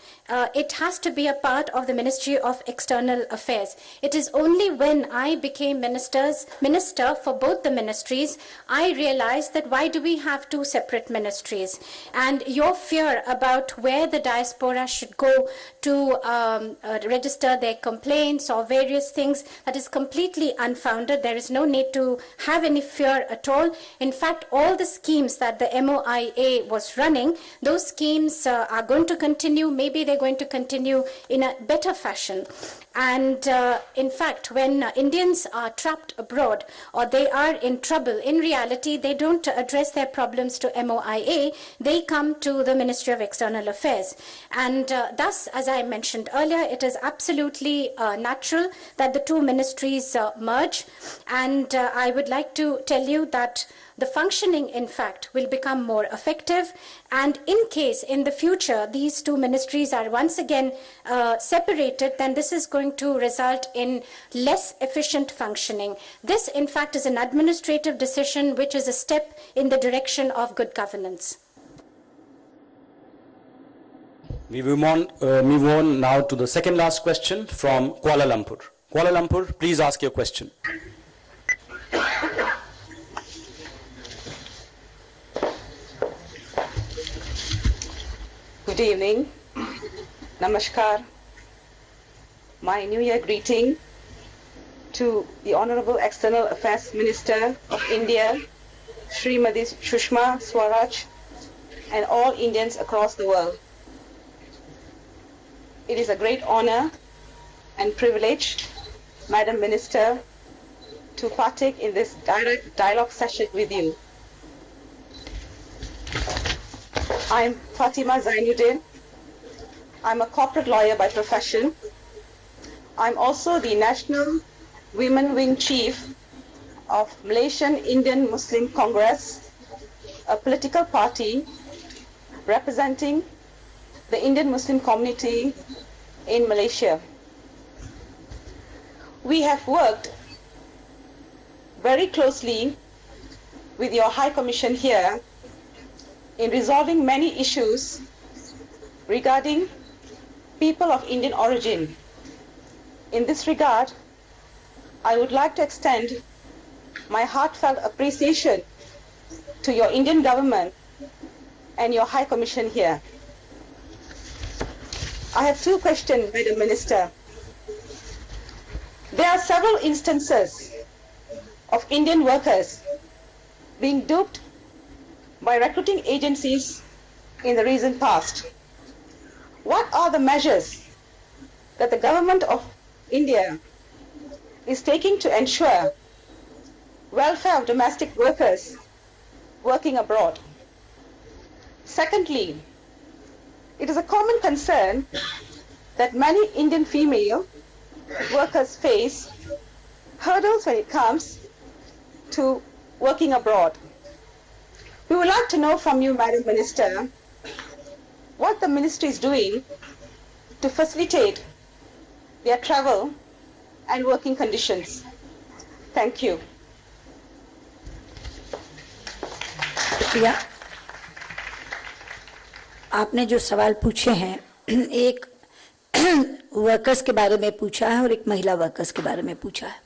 it has to be a part of the Ministry of External Affairs. It is only when I became minister for both the ministries, I realized that why do we have two separate ministries? And your fear about where the diaspora should go to register their complaints or various things, that is completely unfounded. There is no need to have any fear at all. In fact, all the schemes that the MOIA was running, those schemes are going to continue. Maybe they're going to continue in a better fashion. And in fact, when Indians are trapped abroad or they are in trouble, in reality, they don't address their problems to MOIA, they come to the Ministry of External Affairs. And thus, as I mentioned earlier, it is absolutely natural that the two ministries merge. And I would like to tell you that the functioning, in fact, will become more effective. And in case, in the future, these two ministries are once again separated, then this is going to result in less efficient functioning. This, in fact, is an administrative decision, which is a step in the direction of good governance. We move on now to the second last question from Kuala Lumpur. Kuala Lumpur, please ask your question. Good evening. Namaskar. My New Year greeting to the Honorable External Affairs Minister of India, Srimati Sushma Swaraj, and all Indians across the world. It is a great honor and privilege, Madam Minister, to partake in this direct dialogue session with you. I'm Fatima Zainuddin. I'm a corporate lawyer by profession. I'm also the National Women Wing Chief of Malaysian Indian Muslim Congress, a political party representing the Indian Muslim community in Malaysia. We have worked very closely with your High Commission here in resolving many issues regarding people of Indian origin. In this regard, I would like to extend my heartfelt appreciation to your Indian government and your High Commission here. I have two questions, Madam Minister. There are several instances of Indian workers being duped by recruiting agencies in the recent past. What are the measures that the government of India is taking to ensure welfare of domestic workers working abroad? Secondly, it is a common concern that many Indian female workers face hurdles when it comes to working abroad. We would like to know from you, Madam Minister, what the ministry is doing to facilitate their travel and working conditions. Thank you. शुक्रिया। आपने जो सवाल पूछे हैं, एक workers के बारे में पूछा है और एक महिला वर्कर्स के बारे में पूछा है।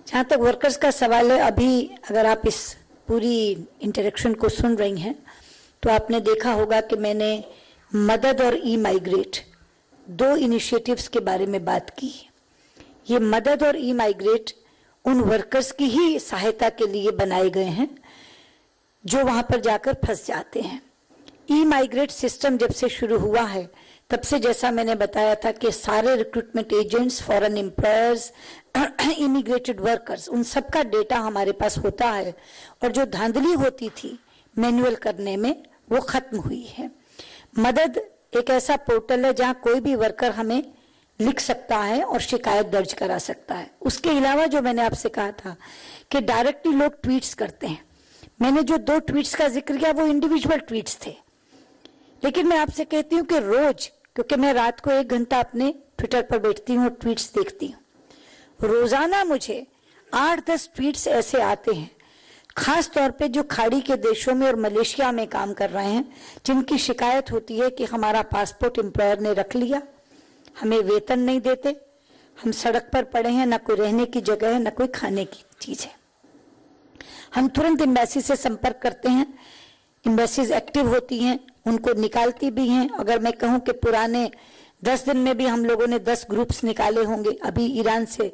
जहाँ तक वर्कर्स का सवाल है, अभी अगर आप इस पूरी इंटरेक्शन को सुन रही हैं तो आपने देखा होगा कि मैंने मदद और ई माइग्रेट दो इनिशिएटिव्स के बारे में बात की। ये मदद और ई माइग्रेट उन वर्कर्स की ही सहायता के लिए बनाए गए हैं जो वहां पर जाकर फंस जाते हैं। ई माइग्रेट सिस्टम जब से शुरू हुआ है तब से, जैसा मैंने बताया था, कि सारे recruitment agents, foreign employers, immigrated workers, उन सबका डेटा हमारे पास होता है और जो धांधली होती थी मैनुअल करने में वो खत्म हुई है। मदद एक ऐसा पोर्टल है जहां कोई भी वर्कर हमें लिख सकता है और शिकायत दर्ज करा सकता है। उसके अलावा जो मैंने आपसे कहा था कि डायरेक्टली लोग ट्वीट्स करते हैं, मैंने जो 2 ट्वीट्स का जिक्र किया वो इंडिविजुअल ट्वीट्स थे, लेकिन मैं आपसे कहती हूँ कि रोज, क्योंकि मैं रात को 1 घंटा अपने ट्विटर पर बैठती हूँ और ट्वीट्स देखती हूँ, रोजाना मुझे 8-10 ट्वीट्स ऐसे आते हैं, खास तौर पे जो खाड़ी के देशों में और मलेशिया में काम कर रहे हैं, जिनकी शिकायत होती है कि हमारा पासपोर्ट एम्प्लॉयर ने रख लिया, हमें वेतन नहीं देते, हम सड़क पर पड़े हैं, ना कोई रहने की जगह है, ना कोई खाने की चीज है। हम तुरंत एम्बेसी से संपर्क करते हैं, एम्बेसीज एक्टिव होती हैं, उनको निकालती भी हैं। अगर मैं कहूं कि पुराने 10 दिन में भी हम लोगों ने 10 ग्रुप्स निकाले होंगे। अभी ईरान से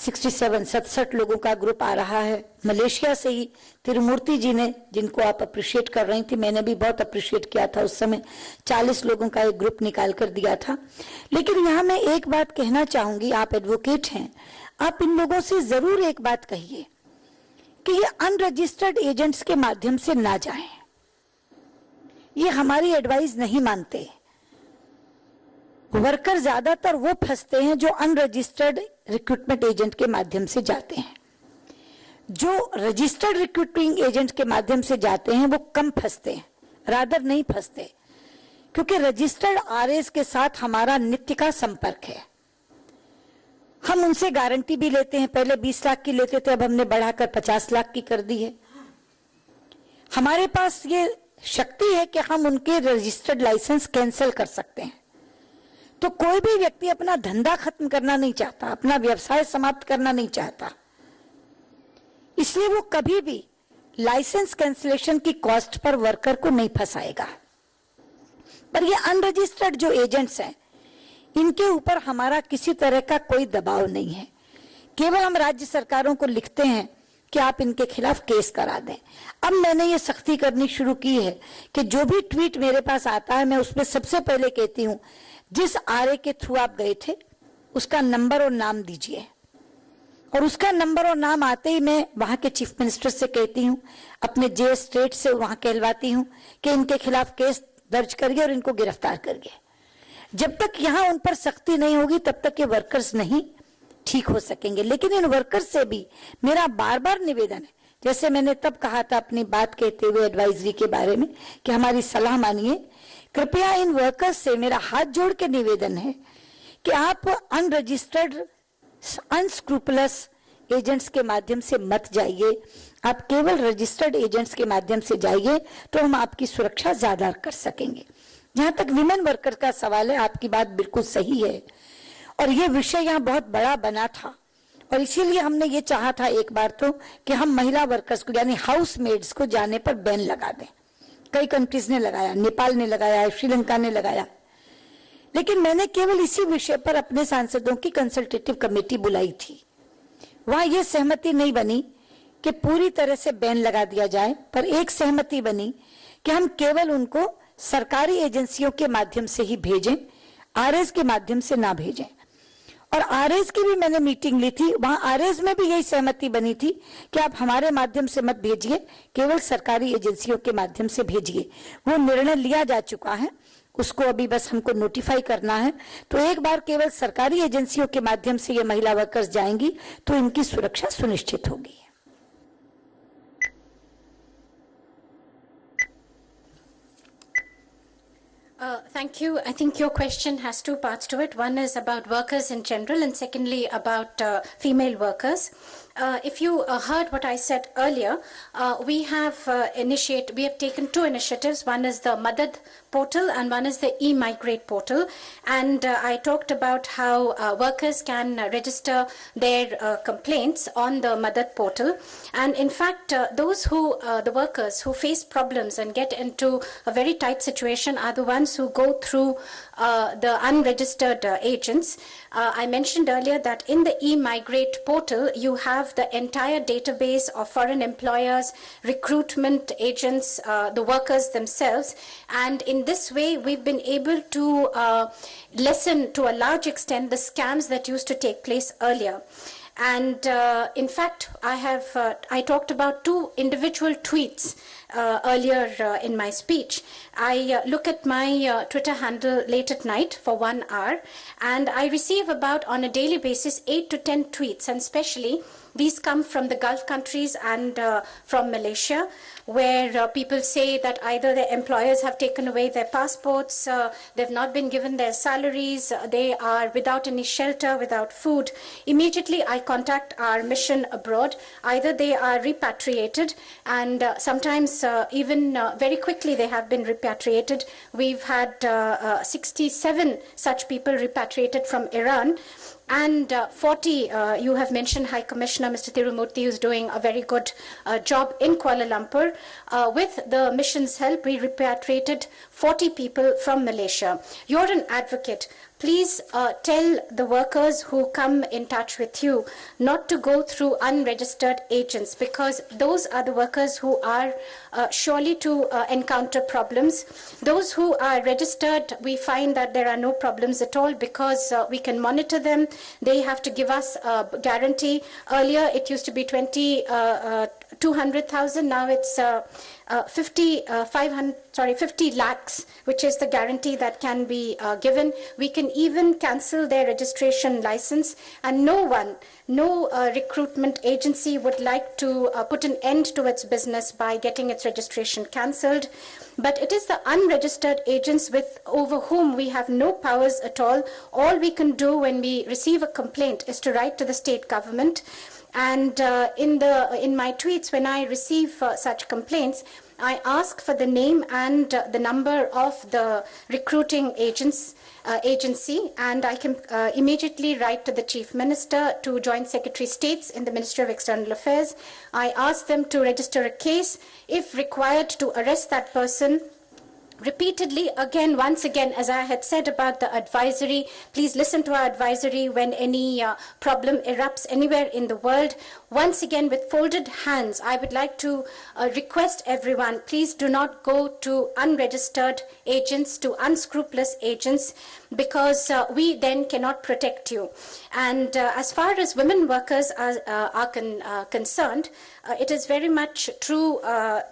67 लोगों का ग्रुप आ रहा है मलेशिया से ही। तिरुमूर्ति जी ने, जिनको आप अप्रिशिएट कर रही थी, मैंने भी बहुत अप्रिशिएट किया था उस समय, 40 लोगों का एक ग्रुप निकाल कर दिया था। लेकिन यहाँ मैं एक बात कहना चाहूंगी, आप एडवोकेट हैं, आप इन लोगों से जरूर एक बात कहिए कि ये अनरजिस्टर्ड एजेंट्स के माध्यम से ना जाएं। ये हमारी एडवाइस नहीं मानते। वर्कर ज्यादातर वो फंसते हैं जो अनरजिस्टर्ड रिक्रूटमेंट एजेंट के माध्यम से जाते हैं। जो रजिस्टर्ड रिक्रूटिंग एजेंट के माध्यम से जाते हैं वो कम फंसते हैं, रादर नहीं फंसते, क्योंकि रजिस्टर्ड आरएस के साथ हमारा नित्य का संपर्क है। हम उनसे गारंटी भी लेते हैं, पहले 20 लाख की लेते थे, अब हमने बढ़ाकर 50 लाख की कर दी है। हमारे पास ये शक्ति है कि हम उनके रजिस्टर्ड लाइसेंस कैंसिल कर सकते हैं। तो कोई भी व्यक्ति अपना धंधा खत्म करना नहीं चाहता, अपना व्यवसाय समाप्त करना नहीं चाहता, इसलिए वो कभी भी लाइसेंस कैंसिलेशन की कॉस्ट पर वर्कर को नहीं फंसाएगा। पर ये अनरजिस्टर्ड जो एजेंट्स हैं, इनके ऊपर हमारा किसी तरह का कोई दबाव नहीं है। केवल हम राज्य सरकारों को लिखते हैं कि आप इनके खिलाफ केस करा दें। अब मैंने ये सख्ती करनी शुरू की है कि जो भी ट्वीट मेरे पास आता है, मैं उसमें सबसे पहले कहती हूं, जिस आरए के थ्रू आप गए थे उसका नंबर और नाम दीजिए, और उसका नंबर और नाम आते ही मैं वहां के चीफ मिनिस्टर से कहती हूं, अपने जे स्टेट से वहां कहलवाती हूं कि इनके खिलाफ केस दर्ज करिए और इनको गिरफ्तार करिए। जब तक यहां उन पर सख्ती नहीं होगी तब तक ये वर्कर्स नहीं ठीक हो सकेंगे। लेकिन इन वर्कर्स से भी मेरा बार बार निवेदन है, जैसे मैंने तब कहा था अपनी बात कहते हुए एडवाइजरी के बारे में कि हमारी सलाह मानिए, कृपया इन वर्कर्स से मेरा हाथ जोड़ के निवेदन है कि आप अनरजिस्टर्ड अनस्क्रूपलस एजेंट्स के माध्यम से मत जाइए, आप केवल रजिस्टर्ड एजेंट्स के माध्यम से जाइए, तो हम आपकी सुरक्षा ज्यादा कर सकेंगे। जहां तक विमेन वर्कर का सवाल है, आपकी बात बिल्कुल सही है, और ये विषय यहाँ बहुत बड़ा बना था, और इसीलिए हमने ये चाहा था एक बार तो कि हम महिला वर्कर्स को, यानी हाउस मेड्स को जाने पर बैन लगा दें। कई कंट्रीज ने लगाया, नेपाल ने लगाया, श्रीलंका ने लगाया, लेकिन मैंने केवल इसी विषय पर अपने सांसदों की कंसल्टेटिव कमेटी बुलाई थी। वहां यह सहमति नहीं बनी कि पूरी तरह से बैन लगा दिया जाए, पर एक सहमति बनी कि हम केवल उनको सरकारी एजेंसियों के माध्यम से ही भेजें, आरएस के माध्यम से ना भेजें। और आरएस की भी मैंने मीटिंग ली थी, वहां आरएस में भी यही सहमति बनी थी कि आप हमारे माध्यम से मत भेजिए, केवल सरकारी एजेंसियों के माध्यम से भेजिए। वो निर्णय लिया जा चुका है, उसको अभी बस हमको नोटिफाई करना है। तो एक बार केवल सरकारी एजेंसियों के माध्यम से ये महिला वर्कर्स जाएंगी तो इनकी सुरक्षा सुनिश्चित होगी। Thank you. I think your question has two parts to it. One is about workers in general, and secondly about female workers. If you heard what I said earlier, we have taken two initiatives. One is the Madad portal and one is the e-migrate portal. And I talked about how workers can register their complaints on the Madad portal. And in fact, the workers who face problems and get into a very tight situation are the ones who go through the unregistered agents. I mentioned earlier that in the e-migrate portal, you have the entire database of foreign employers, recruitment agents, the workers themselves. And in this way, we've been able to lessen to a large extent the scams that used to take place earlier. And in fact, I talked about two individual tweets earlier in my speech. I look at my Twitter handle late at night for 1 hour, and I receive about on a daily basis 8 to 10 tweets, and especially these come from the Gulf countries and from Malaysia, where people say that either their employers have taken away their passports, they've not been given their salaries, they are without any shelter, without food. Immediately I contact our mission abroad. Either they are repatriated, and sometimes even very quickly they have been repatriated. We've had 67 such people repatriated from Iran. And 40, you have mentioned High Commissioner Mr. Tirumurthy, who's doing a very good job in Kuala Lumpur. With the mission's help, we repatriated 40 people from Malaysia. You're an advocate. please tell the workers who come in touch with you not to go through unregistered agents, because those are the workers who are surely to encounter problems. Those who are registered, we find that there are no problems at all, because we can monitor them. They have to give us a guarantee. Earlier it used to be 200,000, now it's 50 lakhs, which is the guarantee that can be given. We can even cancel their registration license, and no recruitment agency would like to put an end to its business by getting its registration cancelled. But it is the unregistered agents over whom we have no powers at all. All we can do when we receive a complaint is to write to the state government. And in my tweets, when I receive such complaints, I ask for the name and the number of the recruiting agency, and I can immediately write to the Chief Minister, to Joint Secretary States in the Ministry of External Affairs. I ask them to register a case, if required, to arrest that person. Repeatedly, once again, as I had said about the advisory, please listen to our advisory when any problem erupts anywhere in the world. Once again, with folded hands, I would like to request everyone, please do not go to unregistered agents, to unscrupulous agents, because we then cannot protect you. And as far as women workers are concerned, it is very much true.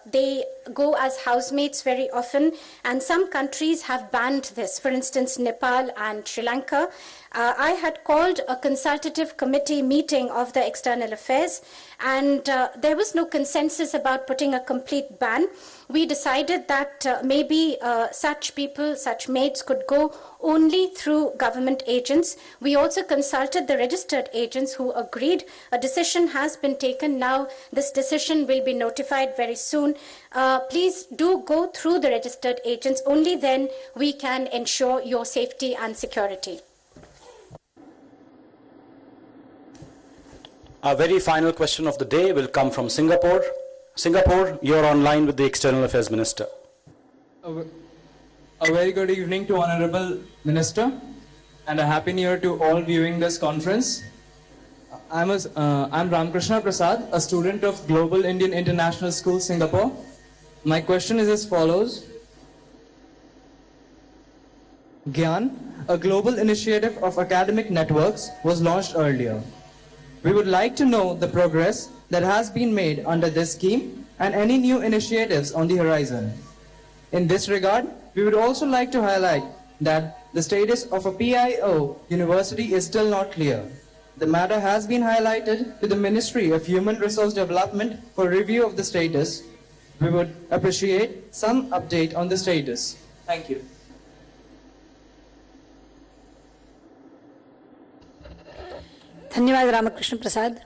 They go as housemates very often, and some countries have banned this. For instance, Nepal and Sri Lanka. I had called a consultative committee meeting of the External Affairs, and there was no consensus about putting a complete ban. We decided that maybe such people, such maids, could go only through government agents. We also consulted the registered agents, who agreed. A decision has been taken. Now this decision will be notified very soon. Please do go through the registered agents. Only then we can ensure your safety and security. Our very final question of the day will come from Singapore. Singapore, you're online with the External Affairs Minister. A very good evening to Honorable Minister, and a Happy New Year to all viewing this conference. I'm Ramkrishna Prasad, a student of Global Indian International School, Singapore. My question is as follows. GYAN, a global initiative of academic networks, was launched earlier. We would like to know the progress that has been made under this scheme and any new initiatives on the horizon. In this regard, we would also like to highlight that the status of a PIO university is still not clear. The matter has been highlighted to the Ministry of Human Resource Development for review of the status. We would appreciate some update on the status. Thank you. धन्यवाद रामकृष्ण प्रसाद।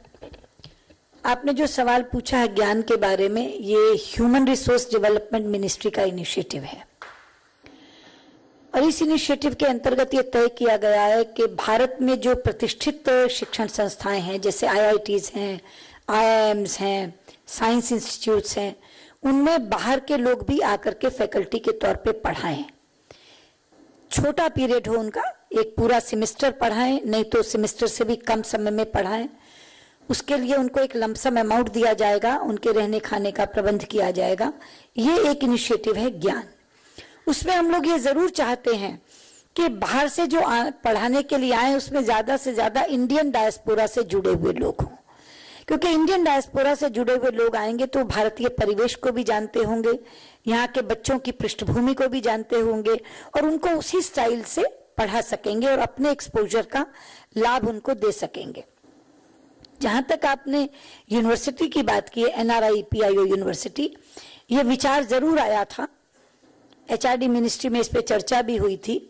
आपने जो सवाल पूछा है ज्ञान के बारे में, ये ह्यूमन रिसोर्स डेवलपमेंट मिनिस्ट्री का इनिशिएटिव है, और इस इनिशिएटिव के अंतर्गत ये तय किया गया है कि भारत में जो प्रतिष्ठित शिक्षण संस्थाएं हैं, जैसे IITs हैं, IIMs हैं, साइंस इंस्टीट्यूट्स हैं, उनमें बाहर के लोग भी आकर के फैकल्टी के तौर पे पढ़ाएं। छोटा पीरियड हो उनका, एक पूरा सेमेस्टर पढ़ाएं, नहीं तो सेमेस्टर से भी कम समय में पढ़ाएं। उसके लिए उनको एक लमसम अमाउंट दिया जाएगा, उनके रहने खाने का प्रबंध किया जाएगा। ये एक इनिशिएटिव है ज्ञान। उसमें हम लोग ये जरूर चाहते हैं कि बाहर से जो पढ़ाने के लिए आए, उसमें ज्यादा से ज्यादा इंडियन डायस्पोरा से जुड़े हुए लोग हों, क्योंकि इंडियन डायस्पोरा से जुड़े हुए लोग आएंगे तो भारतीय परिवेश को भी जानते होंगे, यहाँ के बच्चों की पृष्ठभूमि को भी जानते होंगे, और उनको उसी स्टाइल से पढ़ा सकेंगे और अपने एक्सपोजर का लाभ उनको दे सकेंगे। जहां तक आपने यूनिवर्सिटी की बात की है, NRI PIO यूनिवर्सिटी, ये विचार जरूर आया था, HRD मिनिस्ट्री में इस पे चर्चा भी हुई थी,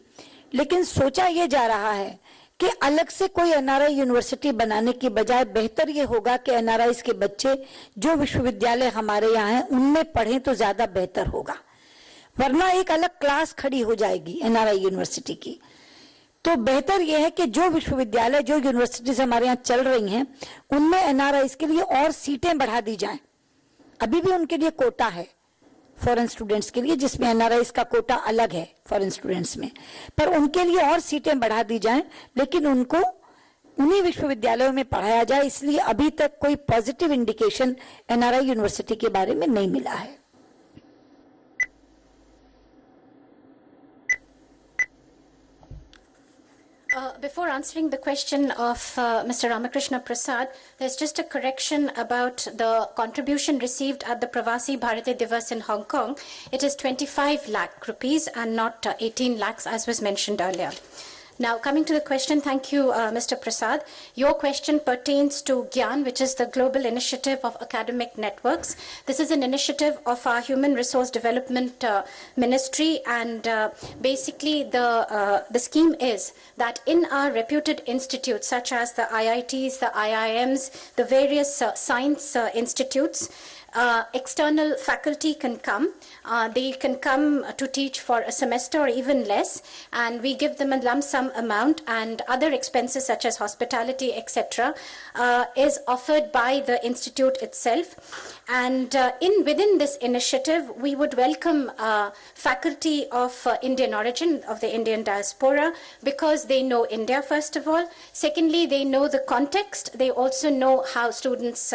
लेकिन सोचा ये जा रहा है कि अलग से कोई NRI यूनिवर्सिटी बनाने की बजाय बेहतर ये होगा कि NRIs के बच्चे जो विश्वविद्यालय हमारे यहाँ हैं उनमें पढ़ें तो ज्यादा बेहतर होगा, वरना एक अलग क्लास खड़ी हो जाएगी NRI यूनिवर्सिटी की। तो बेहतर यह है कि जो विश्वविद्यालय, जो यूनिवर्सिटीज हमारे यहाँ चल रही हैं, उनमें NRIs के लिए और सीटें बढ़ा दी जाएं। अभी भी उनके लिए कोटा है, फॉरेन स्टूडेंट्स के लिए, जिसमें एनआरआईज का कोटा अलग है फॉरेन स्टूडेंट्स में, पर उनके लिए और सीटें बढ़ा दी जाएं, लेकिन उनको उन्हीं विश्वविद्यालयों में पढ़ाया जाए। इसलिए अभी तक कोई पॉजिटिव इंडिकेशन एनआरआई यूनिवर्सिटी के बारे में नहीं मिला है। Before answering the question of Mr. Ramakrishna Prasad, there's just a correction about the contribution received at the Pravasi Bharatiya Divas in Hong Kong. It is 25 lakh rupees and not 18 lakhs as was mentioned earlier. Now, coming to the question, thank you, Mr. Prasad. Your question pertains to GYAN, which is the Global Initiative of Academic Networks. This is an initiative of our Human Resource Development Ministry, and basically the scheme is that in our reputed institutes, such as the IITs, the IIMs, the various science institutes, external faculty can come. They can come to teach for a semester or even less, and we give them a lump sum amount, and other expenses such as hospitality, etc., is offered by the institute itself. And within this initiative, we would welcome faculty of Indian origin, of the Indian diaspora, because they know India, first of all. Secondly, they know the context. They also know how students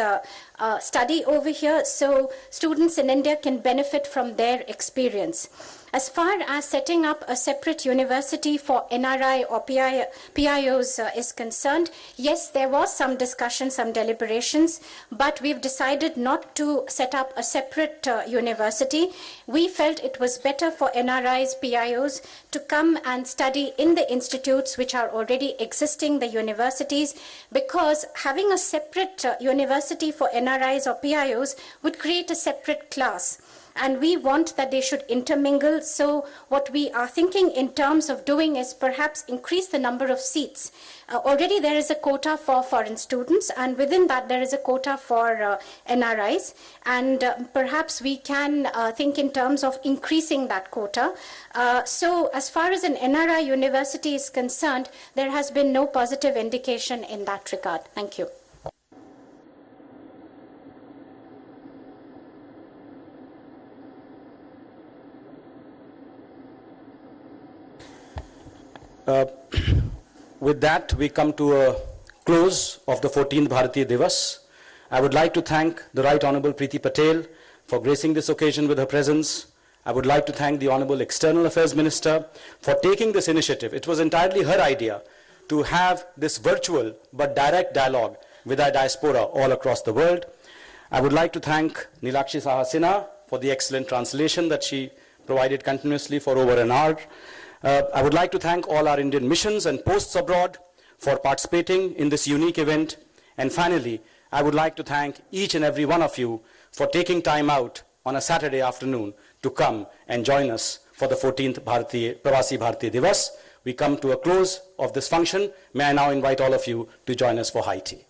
study over here, so students in India can benefit from their experience. As far as setting up a separate university for NRI or PIOs is concerned, yes, there was some discussion, some deliberations, but we've decided not to set up a separate university. We felt it was better for NRIs, PIOs to come and study in the institutes which are already existing, the universities, because having a separate university for NRIs or PIOs would create a separate class. And we want that they should intermingle. So what we are thinking in terms of doing is perhaps increase the number of seats. Already there is a quota for foreign students, and within that there is a quota for NRIs. And perhaps we can think in terms of increasing that quota. So as far as an NRI university is concerned, there has been no positive indication in that regard. Thank you. With that, we come to a close of the 14th Bharatiya Divas. I would like to thank the Right Honourable Preeti Patel for gracing this occasion with her presence. I would like to thank the Honourable External Affairs Minister for taking this initiative. It was entirely her idea to have this virtual but direct dialogue with our diaspora all across the world. I would like to thank Nilakshi Saha Sinha for the excellent translation that she provided continuously for over an hour. I would like to thank all our Indian missions and posts abroad for participating in this unique event. And finally, I would like to thank each and every one of you for taking time out on a Saturday afternoon to come and join us for the 14th Pravasi Bharatiya Divas. We come to a close of this function. May I now invite all of you to join us for high tea.